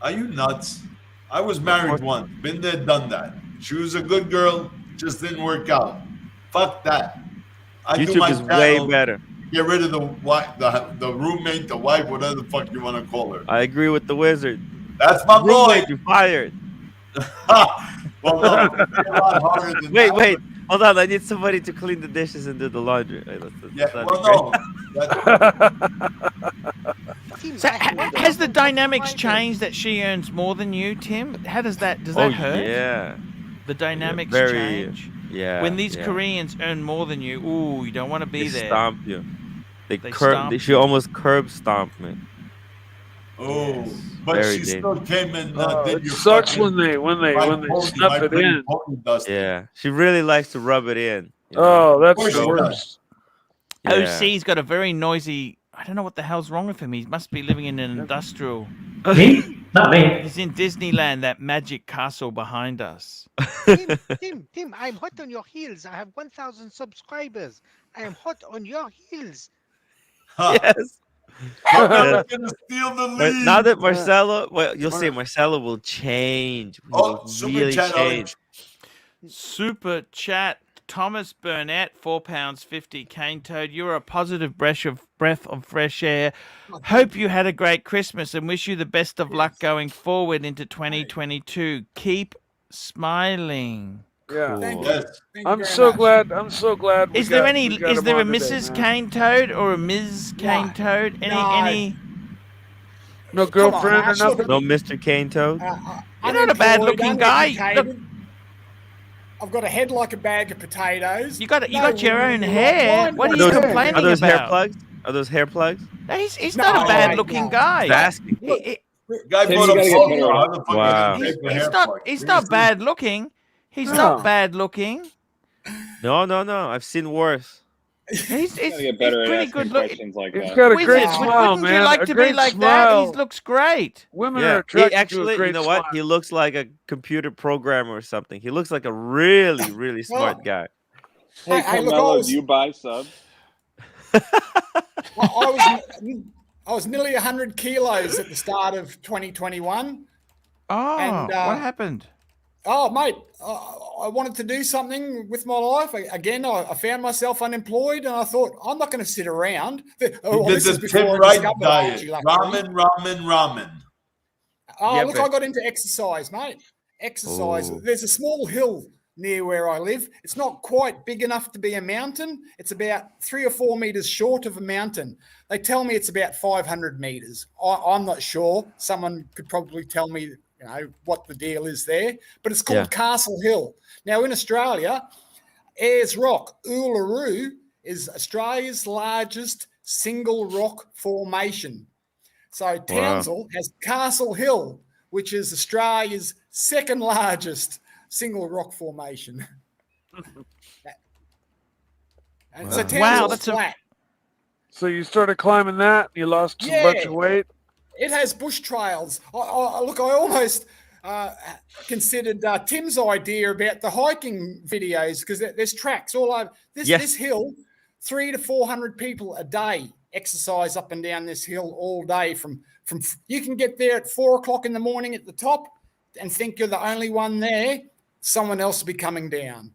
Are you nuts? I was married once. Been there, done that. She was a good girl, just didn't work out. Fuck that. I do my YouTube is way channel, better. Get rid of the wife, the roommate, the wife, whatever the fuck you want to call her. I agree with the Wizard. That's my boy. Roommate, you're fired. Well, no, it's a lot harder than Wait, that. wait. Hold on. I need somebody to clean the dishes and do the laundry. Hey, Yeah, that'd well, be no. So, has the dynamics changed that she earns more than you, Tim? How does that hurt? Yeah. The dynamics very- change. Yeah. When these yeah. Koreans earn more than you, ooh, you don't want to be They there. stomp you. They stomp she almost curb stomped me. Oh, but Very she still came and did It your sucks fucking- when they snuff it in. Yeah. She really likes to rub it in. you know? Oh, that's course the she worst. Yeah. OC's got a very noisy. I don't know what the hell's wrong with him. He must be living in an industrial. Me? Not me. He's in Disneyland, that magic castle behind us. Tim, I'm hot on your heels. I have 1,000 subscribers. I am hot on your heels. Yes. Carmelo's gonna steal the But lead. now that Marcelo, well, you'll see Marcelo will change. He Oh, will super really chat, change. Super chat. Thomas Burnett, £4.50. Cane Toad, you're a positive breath of fresh air. Hope you had a great Christmas and wish you the best of luck going forward into 2022. Keep smiling. Yeah. Thank you. Yes. Thank you I'm very so much. glad. I'm so glad. Is there a Mrs. Cane Toad or a Ms. Cane Toad? Any? No Come on, girlfriend or Ash, look nothing. No Mr. Cane Toad? You're not a bad-looking guy. uneducated. I've got a head like a bag of potatoes. You got No your woman own in hair. right What are mind you whatsoever. complaining Are those about? hair plugs? Are those hair plugs? No, he's No, not a no, bad-looking no. guy. Basking. Guy Tim, bought you a gotta get polo. better How the fuck Wow. is he gonna take the hair plug? He's not bad looking. He's No. not bad looking. No. I've seen worse. He's gotta get better at pretty asking good looking. questions like He's that. got a Wizard, great Wouldn't smile, wouldn't man. you like a to great be like smile. that? He looks great. Women are Yeah, he attracted to actually, a great you know what? smile. He looks like a computer programmer or something. He looks like a really, really smart guy. Hey, Hey, look, Carmelo, I was- do you buy subs? I was nearly 100 kilos at the start of 2021. Oh, And, what happened? Oh, mate, I wanted to do something with my life. Again, I found myself unemployed, and I thought, I'm not going to sit around. Oh, He this did is the before Tim I Wright discovered diet. ArchieLuxury. Ramen. Oh, Yeah, look, but- I got into exercise, mate. Exercise. Oh. There's a small hill near where I live. It's not quite big enough to be a mountain. It's about 3 or 4 meters short of a mountain. They tell me it's about 500 meters. I'm not sure. Someone could probably tell me, what the deal is there. But it's called Castle Hill. Now, in Australia, Ayers Rock, Uluru, is Australia's largest single rock formation. So Townsville has Castle Hill, which is Australia's second largest single rock formation. And so Townsville's that's flat. So you started climbing that, and you lost a bunch of weight. It has bush trails. Look, I almost considered Tim's idea about the hiking videos because there's tracks all over this hill. 300 to 400 people a day exercise up and down this hill all day. From you can get there at 4 o'clock in the morning at the top and think you're the only one there. Someone else will be coming down.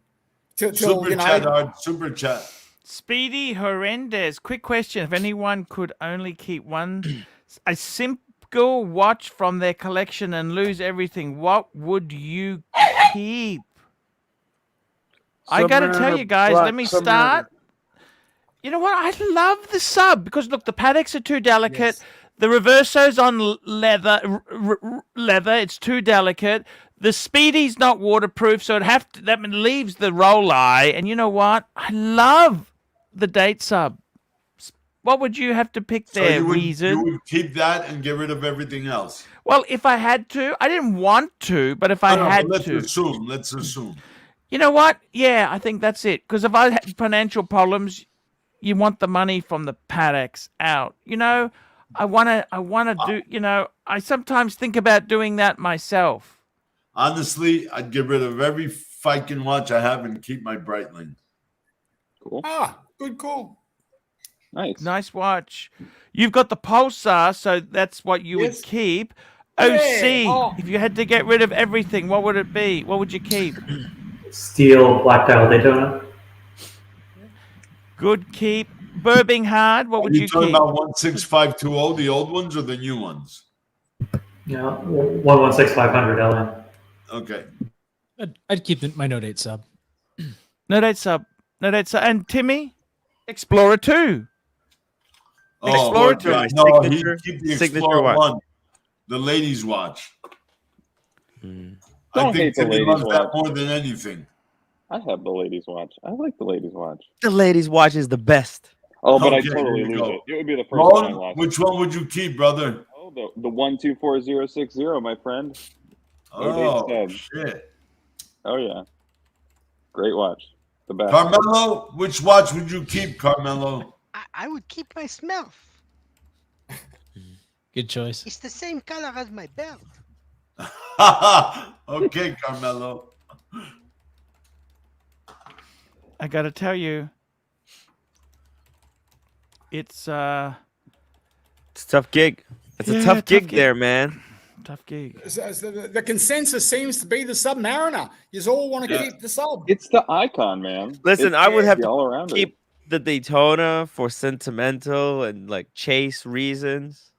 Super chat. Speedy Horrendous. Quick question: if anyone could only keep a simple watch from their collection and lose everything, what would you keep? I got to tell you guys. Let me start. You know what? I love the sub because look, the paddocks are too delicate. Yes. The reverso's on leather. It's too delicate. The Speedy's not waterproof, so that leaves the roll eye. And you know what? I love the date sub. What would you have to pick there, Reason? You would keep that and get rid of everything else. Well, if I had to, I didn't want to, but if I had to. Let's assume. You know what? Yeah, I think that's it. Because if I had financial problems, you want the money from the paddocks out. You know, I wanna do. You know, I sometimes think about doing that myself. Honestly, I'd get rid of every Viking watch I have and keep my Breitling. Cool. Good call. Nice watch. You've got the Pulsar, so that's what you would keep. OC, if you had to get rid of everything, what would it be? What would you keep? Steel Black Dial Daytona. Good keep. Birmingham, what would you keep? Are you talking about 16520, the old ones or the new ones? Yeah, 116500 LM. Okay. I'd keep my Note 8 sub. Note 8 sub. And Timmy? Explorer 2. Explorer 2. No, signature, he'd keep the signature Explorer watch. 1. The ladies' watch. I Don't think hate the Timmy ladies' loves that watch. more than anything. I have the ladies' watch. I like the ladies' watch. The ladies' watch is the best. Oh, but I Okay, totally there you lose go. it. It would be the first one I Ron, lost. which one would you keep, brother? Oh, the 124060, my friend. Oh, Note 8 sub. shit. Oh, yeah. Great watch. The best. Carmelo, which watch would you keep, Carmelo? I would keep my Smurf. Good choice. It's the same color as my belt. Okay, Carmelo. I got to tell you, it's a tough gig. It's a tough gig there, man. Tough gig. So the consensus seems to be the Submariner. You all want to keep the sub. It's the icon, man. Listen, It's I would have fancy all to around keep the Daytona for sentimental and like chase reasons,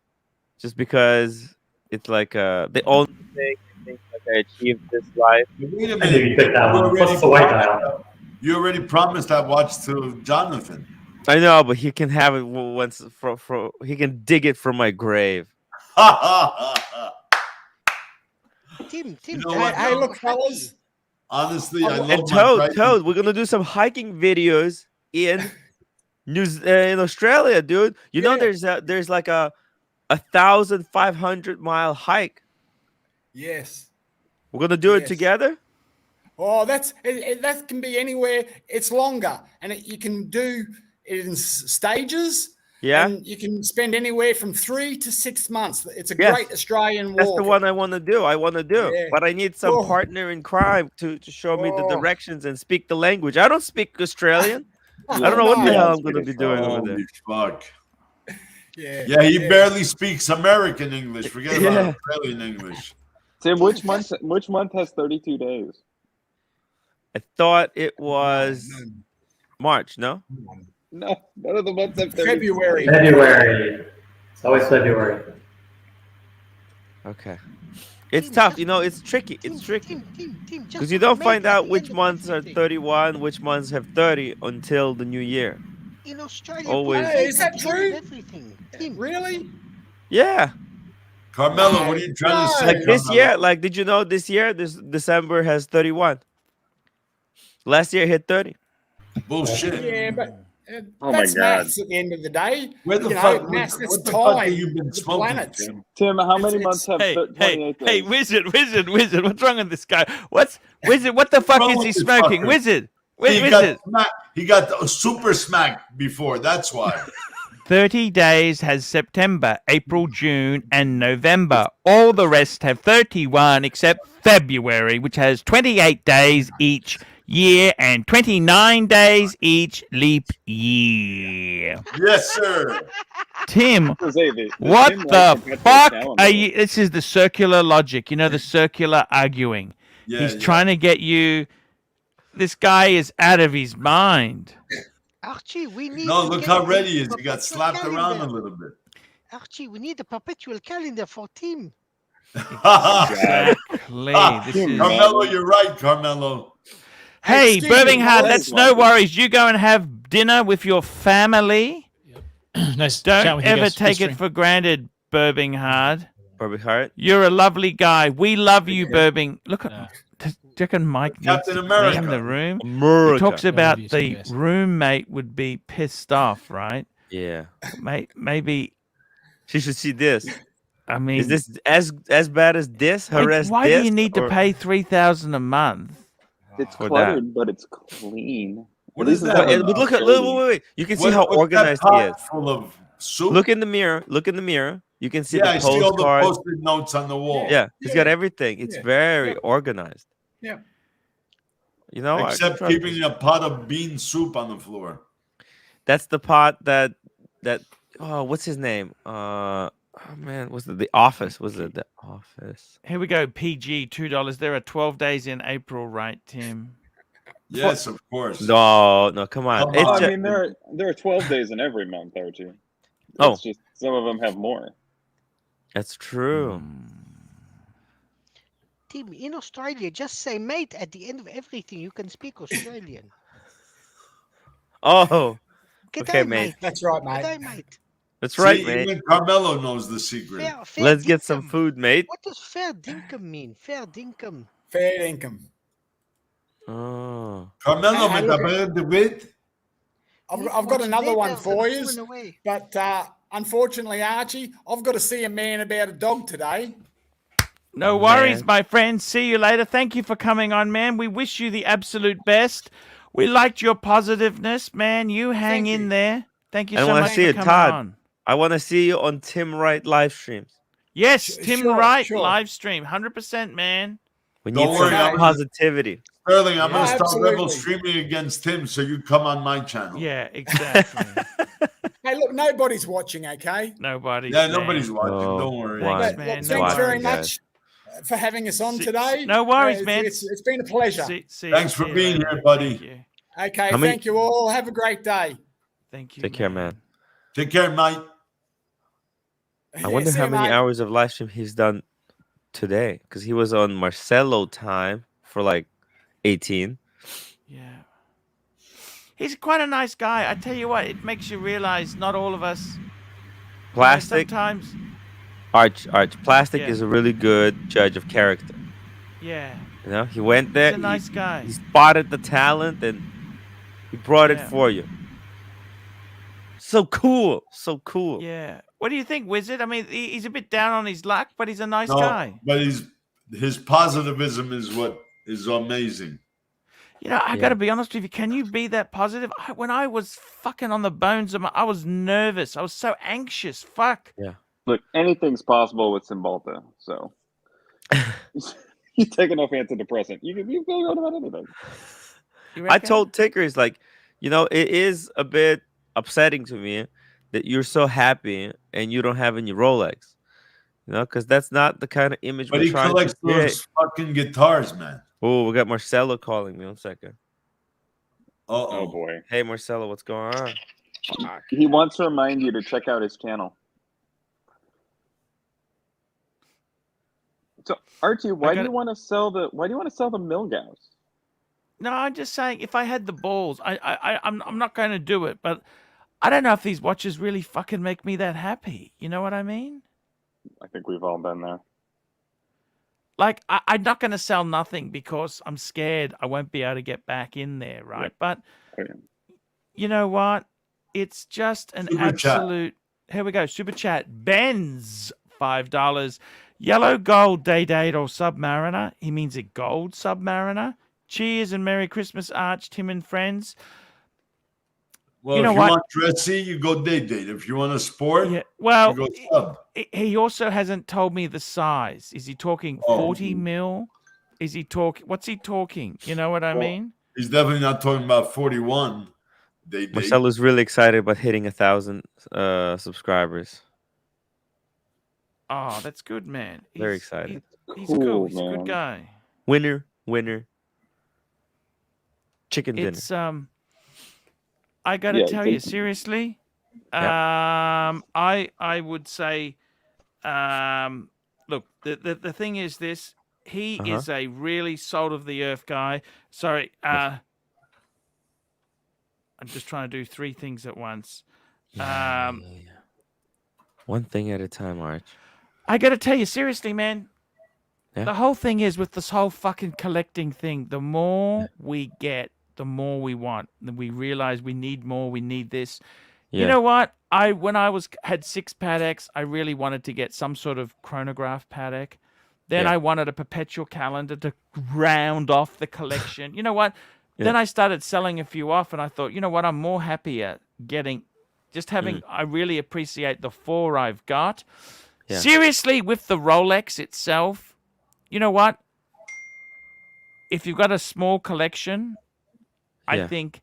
just because it's like the only thing I think like I achieved this life. Wait a I knew you picked that You one. already What's the white promised- dial? You already promised that watch to Jonathan. I know, but he can have it once. He can dig it from my grave. Tim, You know what? Hey, look, fellas. Honestly, I love And my Toad, Breitling. we're gonna do some hiking videos in in Australia, dude. You know, there's like a 1,500 mile hike. Yes. We're gonna do it Yes. together. Oh, that can be anywhere. It's longer, and you can do it in stages. Yeah. And you can spend anywhere from 3 to 6 months. It's a Yes. great Australian walk. That's the one I want to do. Yeah. But I need some Oh. partner in crime to show me the Oh. directions and speak the language. I don't speak Australian. I don't know what the hell I'm going to be doing over there. Holy fuck. Yeah. Yeah, he barely speaks American English. Forget Yeah. about Australian English. Tim, which month has 32 days? I thought it was March. No. No, none of the months have 32. February. February. It's always February. Okay. It's tough. You know, it's tricky. It's tricky because you don't find out which months are 31, which months have 30 until the new year. In Australia, Always. Hey, is that people true? have everything. Tim, Really? Yeah. Carmelo, what are you trying to say? Like this Carmelo? year, like did you know this year, this December has 31. Last year hit 30. Bullshit. Yeah, but Oh my that's God. maths at the end of the day. Where the You know, fuck? maths, that's What the fuck time, have you been the smoking, planets. Tim? Tim, how many It's- months have Hey, 28 days? hey, Wizard, What's wrong with this guy? Wizard? What the fuck wrong is with he this smoking? fucker? Wizard, He Wizard. got smacked. He got super smacked before. That's why. 30 days has September, April, June, and November. All the rest have 31 except February, which has 28 days each year and 29 days each leap year. Yes, sir. Tim, Jose, the what Tim the perpetual fuck calendar. are you? This is the circular logic, you know, the circular arguing. Yeah, He's yeah. trying to get you. This guy is out of his mind. Archie, we need No, to look get how a ready he is. He perpetual got slapped around calendar. a little bit. Archie, we need a perpetual calendar for Tim. Exactly. This is Carmelo, you're right, Carmelo. Hey, Excuse me, Birmingham, guys. that's no worries. You go and have dinner with your family. Nice chatting Don't with you ever guys. take Good it stream. for granted, Birmingham. Birmingham. You're a lovely guy. We love you, Birmingham. Look at. Do you reckon Mike needs Captain to America. clean the room? America. He talks I about love you too, the guys. roommate would be pissed off, right? Yeah. Maybe. She should see this. I mean, Is this as bad as this? why Harass do you this, need to or- pay $3,000 a month? It's For cluttered, but it's clean. What At is least that? it's But look at dirty. wait. You can see What- how what's that organized he pot is. full of soup? Look in the mirror. Look in the mirror. You can see Yeah, I the see all the postcards. post-it notes on the wall. Yeah, he's got Yeah. everything. It's Yeah. very Yeah. organized. Yeah. You know, I Except can trust keeping this. a pot of bean soup on the floor. That's the pot that oh, what's his name? Oh man, was it The Office? Was it The Office? Here we go. PG $2. There are 12 days in April, right, Tim? Yes, of course. No, come on. Come It's on. I ju- mean, there are 12 days in every month, Archie. Oh. It's just some of them have more. That's true. Tim, in Australia, just say mate at the end of everything. You can speak Australian. Oh, Good okay, day, mate. That's right, Good day, mate. mate. That's right, See, mate. even Carmelo knows the secret. Fair Let's get some dinkum. food, mate. What does fair dinkum mean? Fair dinkum. Fair income. Oh. Carmelo, Hey, me look- tapé de wit. I've got another one for you, Away. but unfortunately, Archie, I've got to see a man about a dog today. No worries, Man. my friend. See you later. Thank you for coming on, man. We wish you the absolute best. We liked your positiveness, man. You hang Thank in you. there. Thank you I so wanna much see for it, coming Todd. on. I want to see you on Tim Wright live streams. Yes, Tim Sure, Wright sure. live stream, 100%, man. We Don't need worry, some I'm- positivity. Sterling, I'm Yeah. going to start Absolutely. rebel streaming against him, so you come on my channel. Yeah, exactly. Hey, look, nobody's watching, okay? Nobody's Yeah, there. nobody's watching. Oh, Don't worry. why? Thanks, But, man. look, No thanks very worries. much for having us on See- today. no worries, it's- man. It's been a pleasure. See Thanks see for you being later. here, buddy. Thank you. Okay, How many- thank you all. Have a great day. Thank you. Take care, man. Take care, mate. I wonder See how you, many mate. hours of live stream he's done today, because he was on Marcelo time for like 18. Yeah. He's quite a nice guy. I tell you what, it makes you realize not all of us. Plastic, Sometimes, Arch, Plastic Yeah. is a really good judge of character. yeah. You know, he went there, He's a nice guy. he spotted the talent, and he brought it Yeah. for you. So cool, so cool. Yeah. What do you think, Wizard? I mean, he's a bit down on his luck, but he's a nice No, guy. but his positivism is what is amazing. You know, I Yeah. got to be honest with you. Can you be that positive? When I was fucking on the bones of my, I was nervous. I was so anxious. Fuck. Look, anything's possible with Cymbalta, so you take enough antidepressant. You feel good about anything. You I reckon? told Tickers, like, you know, it is a bit upsetting to me that you're so happy and you don't have any Rolex. You know, because that's not the kind of image But we're he trying collects to create. those fucking guitars, man. Oh, we got Marcelo calling me. 1 second. Oh Uh-oh. boy. Hey, Marcelo, what's going on? Fuck. He wants to remind you to check out his channel. So Archie, why do gotta- you want to sell the Milgauss? No, I'm just saying, if I had the balls, I'm not going to do it. But I don't know if these watches really fucking make me that happy. You know what I mean? I think we've all been there. Like, I'm not going to sell nothing because I'm scared I won't be able to get back in there, right? Yep. But Okay. you know what? It's just an Super chat. absolute. Here we go. Super chat. Ben's $5. Yellow gold day date or Submariner. He means a gold Submariner. Cheers and Merry Christmas, Arch, Tim and friends. Well, You know if you what? want dressy, you go date. If you want a sport, Yeah. Well, you go sub. he also hasn't told me the size. Is he talking 40 mil? Is he talking? What's he talking? You know what I mean? He's definitely not talking about 41. Marcelo's really excited about hitting 1,000 subscribers. Oh, that's good, man. Very excited. He's cool. He's a good guy. Winner. Chicken dinner. It's I gotta tell you seriously. I would say, look, the thing is this. He is a really salt of the earth guy. Sorry, I'm just trying to do 3 things at once. One thing at a time, Arch. I got to tell you seriously, man. Yeah. The whole thing is with this whole fucking collecting thing. The more we get, the more we want. And we realize we need more. We need this. Yeah. You know what? When I had 6 Paddocks, I really wanted to get some sort of chronograph paddock. Then I wanted a perpetual calendar to round off the collection. You know what? Then I started selling a few off, and I thought, you know what? I'm more happier having. I really appreciate the 4 I've got. Yeah. Seriously, with the Rolex itself, you know what? If you've got a small collection, I think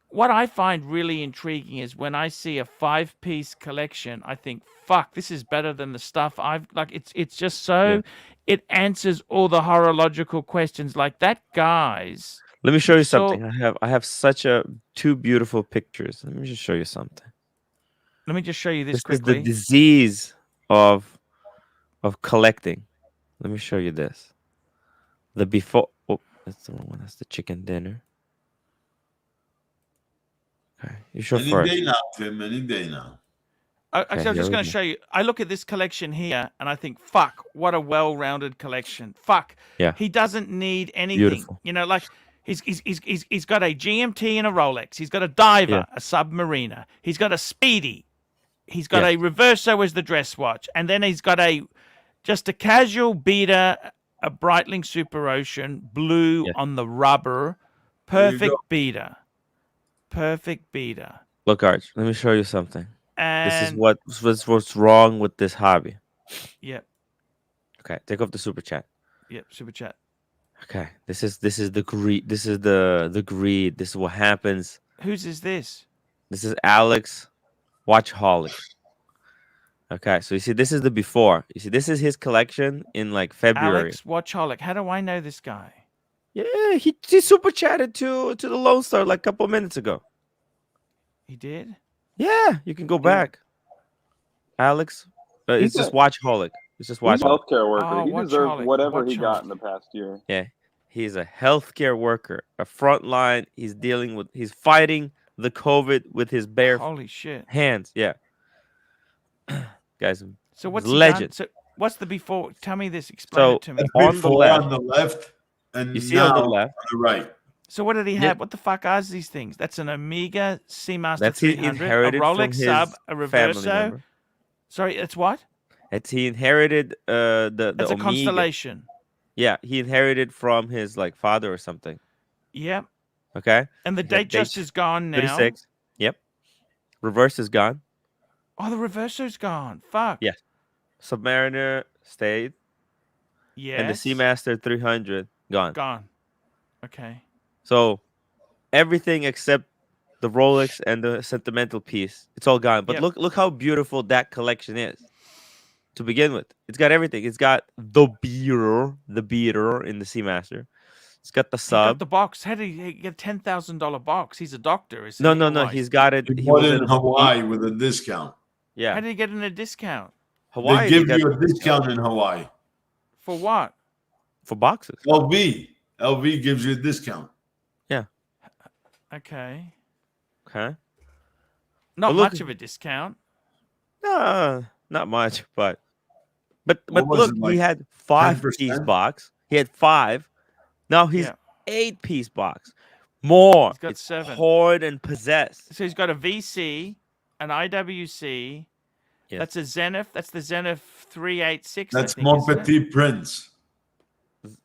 what I find really intriguing is when I see a 5-piece collection, I think, fuck, this is better than the stuff I've like. It's just so it answers all the horological questions. Like that guy's. Let me show you something. I have such 2 beautiful pictures. Let me just show you something. Let me just show you this quickly. This is the disease of collecting. Let me show you this. The before. Oh, that's the wrong one. That's the chicken dinner. Okay, you show Any first. day now, Tim. Any day now. Actually, I'm just going to show you. I look at this collection here, and I think, fuck, what a well-rounded collection. Fuck. Yeah. He doesn't need anything. Beautiful. You know, like he's got a GMT and a Rolex. He's got a diver, a submariner. He's got a Speedy. He's got a Reverso as the dress watch, and then he's got just a casual beater, a Breitling Super Ocean blue on the rubber, perfect beater. Perfect beater. Look, Arch, let me show you something. And this is what's wrong with this hobby. Yep. Okay, take off the super chat. Yep, super chat. Okay, this is the greed. This is the greed. This is what happens. Whose is this? This is Alex, Watchholic. Okay, so you see, this is the before. You see, this is his collection in like February. Alex Watchholic. How do I know this guy? Yeah, he super chatted to the Lone Star like a couple minutes ago. He did? Yeah, you can go back. Alex, it's just Watchholic. It's just Watchholic. He's a healthcare worker. Oh, he deserves Watchholic. whatever he got in the past year. Yeah, he's a healthcare worker, a front line. He's fighting the COVID with his bare holy shit hands. Yeah, guys. So what's legend? So what's the before? Tell me this. Explain it to me. On the left, and you see on the left, on the right. So what did he have? What the fuck are these things? That's an Omega Seamaster that's 300, a Rolex sub, a Reverso. Sorry, it's what? It's he inherited the It's a Omega. Constellation. Yeah, he inherited from his like father or something. Yep. Okay. And the date just is gone now. 36. Yep. Reverse is gone. Oh, the Reverso's gone. Fuck. Yes. Submariner stayed. Yes. And the Seamaster 300 gone. Gone. Okay. So everything except the Rolex and the sentimental piece, it's all gone. But look how beautiful that collection is. To begin with, it's got everything. It's got the beater in the Seamaster. It's got the sub. He got the box. How did he get $10,000 box? He's a doctor, isn't he? No. He's got it. He bought it in Hawaii with a discount. Yeah. How did he get in a discount? Hawaii. They give you a discount in Hawaii. For what? For boxes. LV gives you a discount. Yeah. Okay. Okay. Not much of a discount. No, not much, but look, he had 5-piece box. He had 5. Now he's 8-piece box. More. He's got 7. Hoard and possessed. So he's got a VC, an IWC. Yes. That's a Zenith. That's the Zenith 386. That's Mon Petit Prince.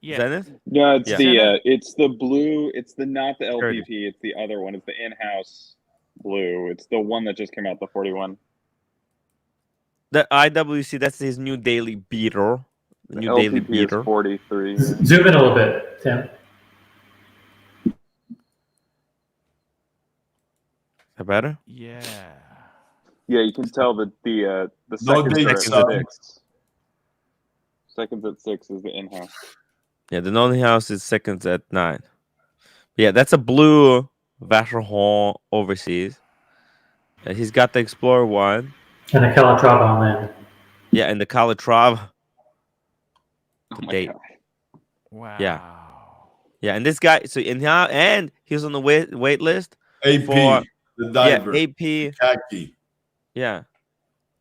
Yeah. Zenith? No, it's the blue. It's not the LVP. It's the other one. It's the in-house blue. It's the one that just came out, the 41. The IWC, that's his new daily beater. The The new daily LPP beater. is 43. Zoom in a little bit, Tim. Is that better? Yeah. Yeah, you can tell that the No seconds date, are at son. 6. Seconds at 6 is the in-house. Yeah, the non-house is seconds at 9. Yeah, that's a blue Vacherholm overseas. He's got the Explorer 1. And the Calatrava on land. Yeah, and the Calatrava Oh to my date. god. Wow. Yeah. Yeah, and this guy, so in now, and he was on the wait list AP, for the diver, AP, khaki, yeah,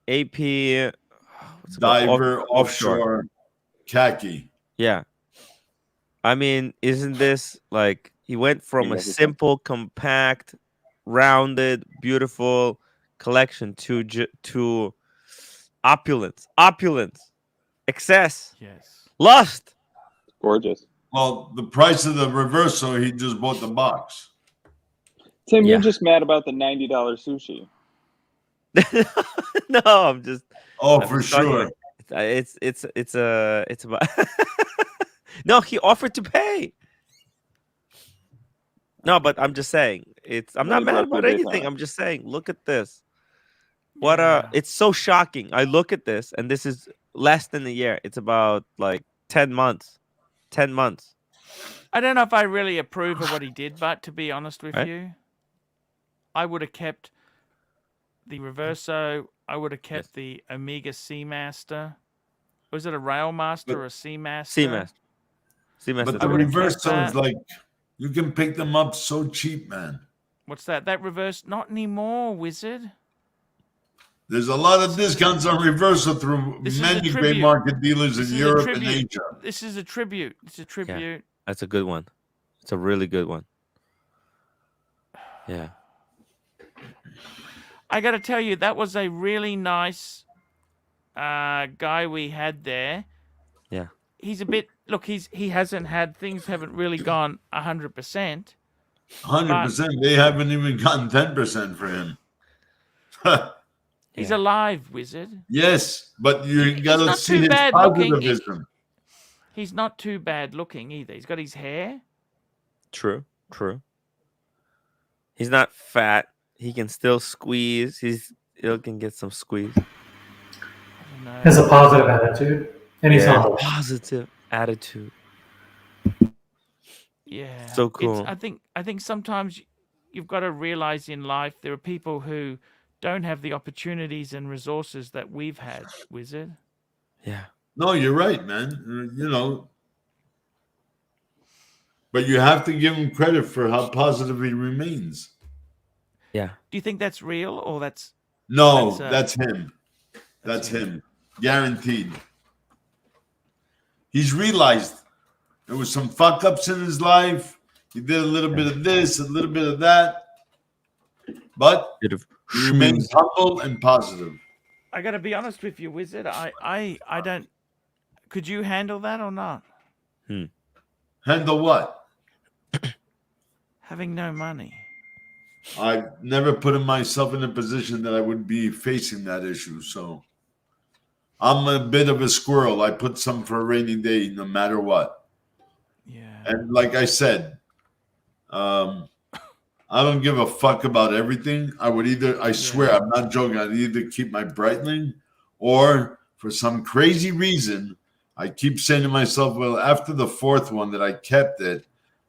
AP, what's it called? diver, offshore, khaki. Yeah, I mean, isn't this like he went from a Exactly. simple, compact, rounded, beautiful collection to opulence, excess, Yes. lust. Gorgeous. Well, the price of the Reverso, he just bought the box. Tim, Yeah. you're just mad about the $90 sushi. No, I'm just. Oh, I'm for just talking- sure. It's about. No, he offered to pay. No, but I'm just saying I'm not Money mad brought about good anything. Daytona. I'm just saying, look at this. What Yeah. it's so shocking. I look at this, and this is less than a year. It's about like 10 months. 10 months. I don't know if I really approve of what he did, but to be honest with Right. you, I would have kept the Reverso. I would have kept Yes. the Omega Seamaster. Was it a Railmaster or a Seamaster? Seamaster. Seamaster. But the I would've kept Reverso is that. like, you can pick them up so cheap, man. What's that? That reverse? Not anymore, Wizard. There's a lot of discounts on Reverso through This is a many great tribute. market dealers This in is a Europe and tribute. Asia. This is a tribute. It's a tribute. That's a good one. It's a really good one. Yeah. I got to tell you, that was a really nice guy we had there. Yeah. He's a bit. Look, he hasn't had things haven't really gone 100%. 100%. They haven't even gotten 10% for him. He's alive, Wizard. Yes, but you got to not see too his bad looking. positivism. He's not too bad looking either. He's got his hair. True. He's not fat. He can still squeeze. He can get some squeeze. Has a positive attitude. And he's humble. Positive attitude. Yeah. So cool. I think sometimes you've got to realize in life there are people who don't have the opportunities and resources that we've had, Wizard. Yeah. No, you're right, man. You know, but you have to give him credit for how positive he remains. Yeah. Do you think that's real or that's No, that's him. That's him. Guaranteed. He's realized there was some fuck ups in his life. He did a little bit of this, a little bit of that. But he remains humble and positive. I got to be honest with you, Wizard. I don't. Could you handle that or not? Handle what? Having no money. I've never put myself in a position that I would be facing that issue. So I'm a bit of a squirrel. I put some for a rainy day, no matter what. Yeah. And like I said, I don't give a fuck about everything. I swear, I'm not joking. I'd either keep my Breitling or for some crazy reason, I keep saying to myself, well, after the fourth one that I kept it,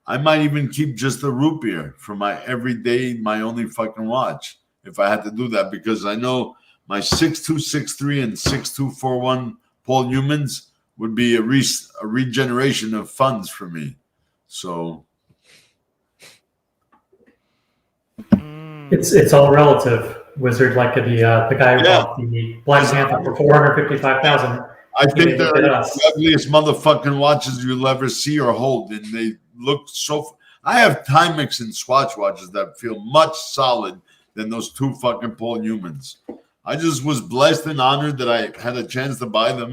I might even keep just the root beer for my everyday, my only fucking watch if I had to do that, because I know my 6263 and 6241 Paul Newmans would be a regeneration of funds for me. So It's all relative, Wizard. Like the guy who bought the Black Panther for $455,000. I think they're the ugliest motherfucking watches you'll ever see or hold, and they look so. I have Timex and Swatch watches that feel much solid than those two fucking Paul Newmans. I just was blessed and honored that I had a chance to buy them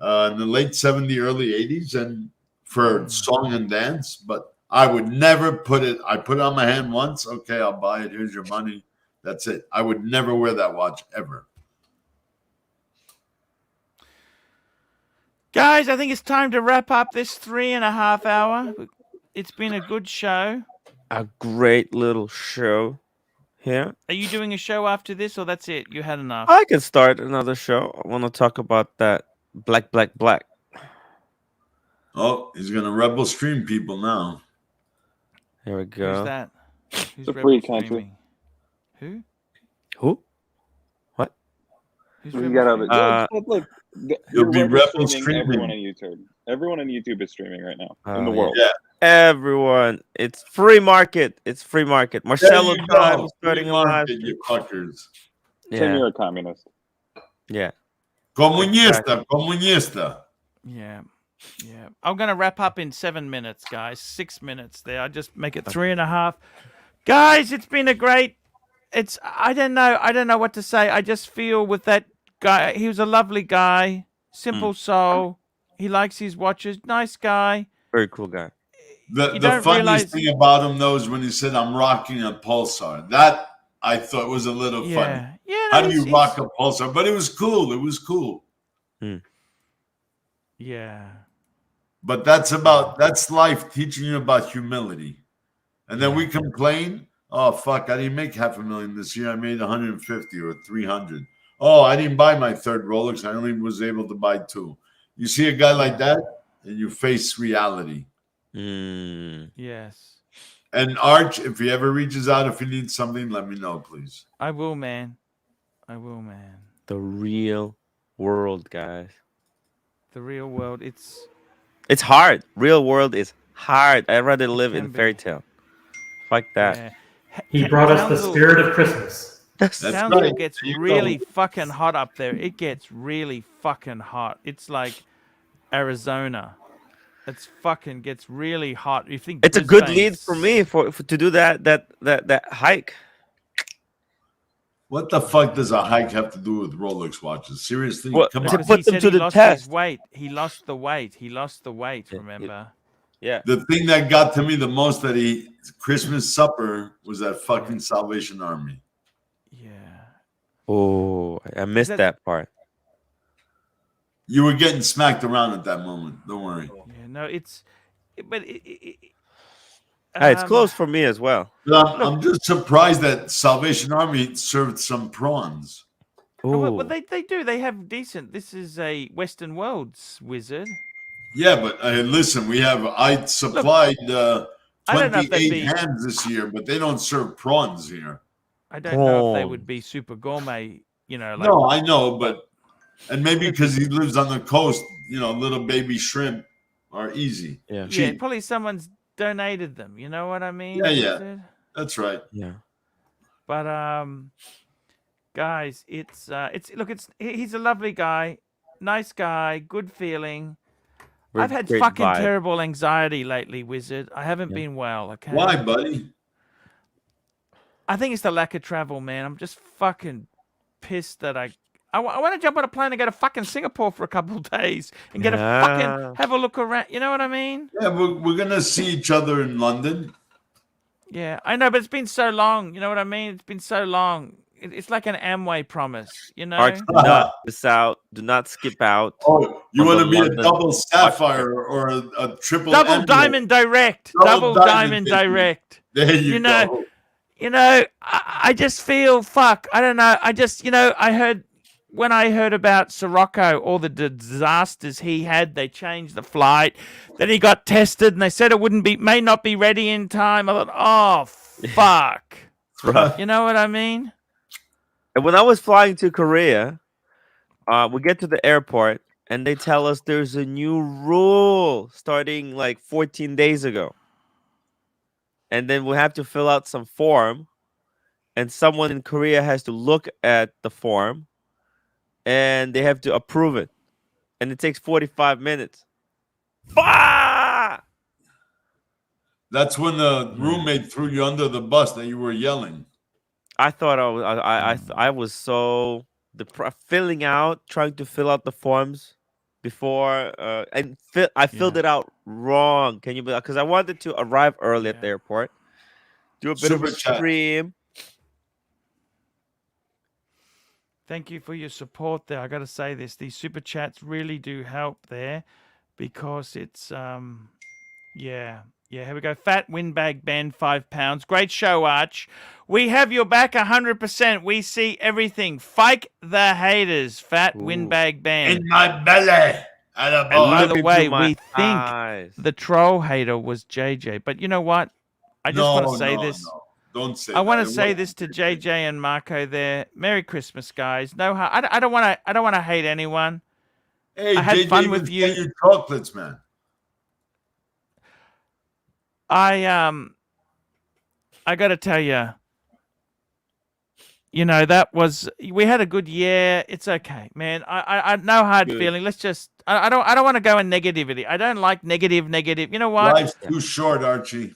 in the late 70s, early 80s, and for song and dance. But I would never put it. I put it on my hand once. Okay, I'll buy it. Here's your money. That's it. I would never wear that watch ever. Guys, I think it's time to wrap up this 3.5 hour. It's been a good show. A great little show here. Are you doing a show after this, or that's it? You had enough. I can start another show. I want to talk about that black. Oh, he's gonna rebel stream people now. Here we go. Who's that? Who's It's a rebel free country. streaming? Who? Who? What? Who's You rebel gotta streaming? look. You'll be rebel streaming. Everyone on YouTube. Everyone on YouTube is streaming right now in the Oh, world. Yeah. Everyone, it's free market. It's free market. Marcelo There you time go. is starting Free a live market, stream. you fuckers. Pretend Yeah, you're a communist. yeah. Comunista, comunista. Yeah. Yeah. I'm going to wrap up in 7 minutes, guys. 6 minutes there. I just make it 3.5. Guys, it's been a great. I don't know what to say. I just feel with that guy, he was a lovely guy, simple soul. He likes his watches. Nice guy. Very cool guy. The don't funniest realize- thing about him, though, is when he said, I'm rocking a Pulsar. That, I thought, was a little funny. Yeah. Yeah. How no, do you it's- rock a Pulsar? But it was cool. It was cool. Yeah. But that's life teaching you about humility. And then we complain, oh, fuck, I didn't make $500,000 this year. I made 150 or 300. Oh, I didn't buy my third Rolex. I only was able to buy 2. You see a guy like that, and you face reality. Yes. And Arch, if he ever reaches out, if you need something, let me know, please. I will, man. I will, man. The real world, guys. The real world, It's hard. Real world is hard. I'd rather live can in be. fairy tale. Fuck that. yeah. He brought us the spirit of Christmas. That's Townsville right. gets You really go. fucking hot up there. It gets really fucking hot. It's like Arizona. It's fucking gets really hot. You think It's a good lead Brisbane's- for me for to do that hike. What the fuck does a hike have to do with Rolex watches? Seriously? Well, Come to on. Because put he them said to he the lost test. his weight. He lost the weight. He lost the weight. Yeah, Remember? Yeah. The thing that got to me the most that Christmas supper was that fucking Salvation Army. Yeah. Oh, I missed that- that part. You were getting smacked around at that moment. Don't worry. Yeah. No, it's. But Hey, it's close for me as well. But I'm just surprised that Salvation Army served some prawns. Well, they do. They have decent. This is a Western Worlds wizard. Yeah, but listen, I supplied I don't know if that'd 28 be- hams this year, but they don't serve prawns here. I don't know if they Prawns. would be super gourmet. You know, like No, I know, and maybe because he lives on the coast, little baby shrimp are easy. Yeah. yeah, Cheap. probably someone's donated them. You know what I mean? Yeah. Wizard? That's right. Yeah. But guys, he's a lovely guy, nice guy, good feeling. I've had Great fucking vibe. terrible anxiety lately, Wizard. I haven't Yeah. been well. Okay. Why, buddy? I think it's the lack of travel, man. I'm just fucking pissed that I want to jump on a plane and go to fucking Singapore for a couple of days and get a Yeah. fucking have a look around. You know what I mean? Yeah, we're gonna see each other in London. Yeah, I know, but it's been so long. You know what I mean? It's been so long. It's like an Amway promise, you know? Arch, do not miss out. Do not skip out. Oh, you on want the to be a London double sapphire or a triple Double emerald. diamond direct. Double diamond direct. There you go. I just feel fuck. I don't know. I just I heard about Sirocco, all the disasters he had. They changed the flight. Then he got tested, and they said it may not be ready in time. I thought, oh fuck. It's rough. You know what I mean? And when I was flying to Korea, we get to the airport and they tell us there's a new rule starting like 14 days ago. And then we have to fill out some form, and someone in Korea has to look at the form and they have to approve it. And it takes 45 minutes. Bah! That's when the roommate threw you under the bus that you were yelling. I thought I was so filling out, trying to fill out the forms before, and I filled it out wrong. Can you believe? Because I wanted to arrive early at the airport, do a bit of a Super chat. stream, Thank you for your support there. I got to say this. These super chats really do help there because it's, yeah. Yeah, here we go. Fat Windbag Ben, £5. Great show, Arch. We have your back 100%. We see everything. Fike the haters. Fat Windbag Ben. In my belly. And by Look the into way, my we think eyes. the troll hater was JJ. But you know what? I just want to say this. No. Don't say I want that. to It say wasn't this to JJ. JJ and Marco there. Merry Christmas, guys. No, I don't want to hate anyone. Hey, I had JJ fun even with you. sent you chocolates, man. I got to tell you, that was, we had a good year. It's okay, man. I no hard feeling. Let's just, I don't want to go in negativity. I don't like negative. You know what? Life's too short, Archie.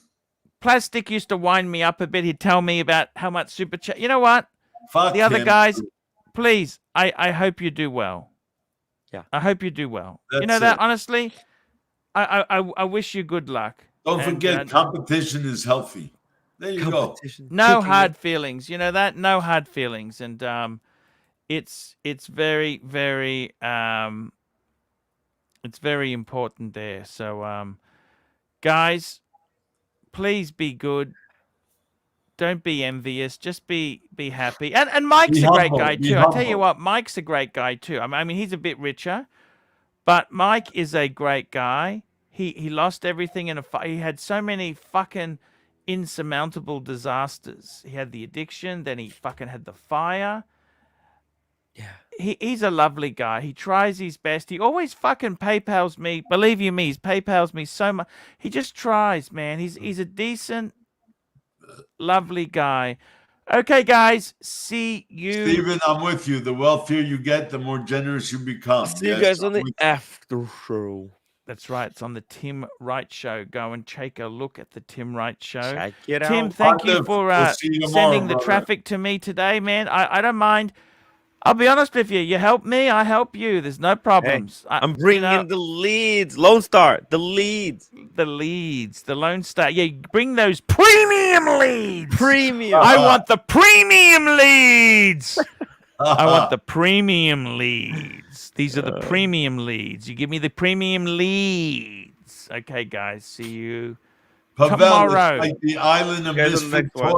Plastic used to wind me up a bit. He'd tell me about how much super chat. You know what? Fuck the other him. guys, please, I hope you do well. Yeah. I hope you do well. You That's know that, it. honestly, I wish you good luck. Don't And, forget, competition is healthy. There you go. No hard feelings. You know that? No hard feelings. And it's very, very it's very important there. So guys, please be good. Don't be envious. Just be happy. And Mike's Be a great humble, guy be too. I tell you humble. what, Mike's a great guy too. I mean, he's a bit richer, but Mike is a great guy. He lost everything in a fight. He had so many fucking insurmountable disasters. He had the addiction, then he fucking had the fire. Yeah. He's a lovely guy. He tries his best. He always fucking PayPals me. Believe you me, he's PayPals me so much. He just tries, man. He's a decent, lovely guy. Okay, guys. See you. Steven, I'm with you. The wealthier you get, the more generous you become. See you Yes, guys on I'm the with you. after show. That's right. It's on the Tim Wright Show. Go and take a look at the Tim Wright Show. Check it Tim, out. thank you Positive. for We'll see you tomorrow, sending the brother. traffic to me today, man. I don't mind. I'll be honest with you. You help me, I help you. There's no problems. I'm bringing in the leads. Lone Star, the leads. The leads, the Lone Star. Yeah, bring those premium leads. Premium. I want the premium leads. I want the premium leads. These are the premium leads. You give me the premium leads. Okay, guys. See you Pavel, tomorrow. it's like the island of You guys on the misfit next one. toys.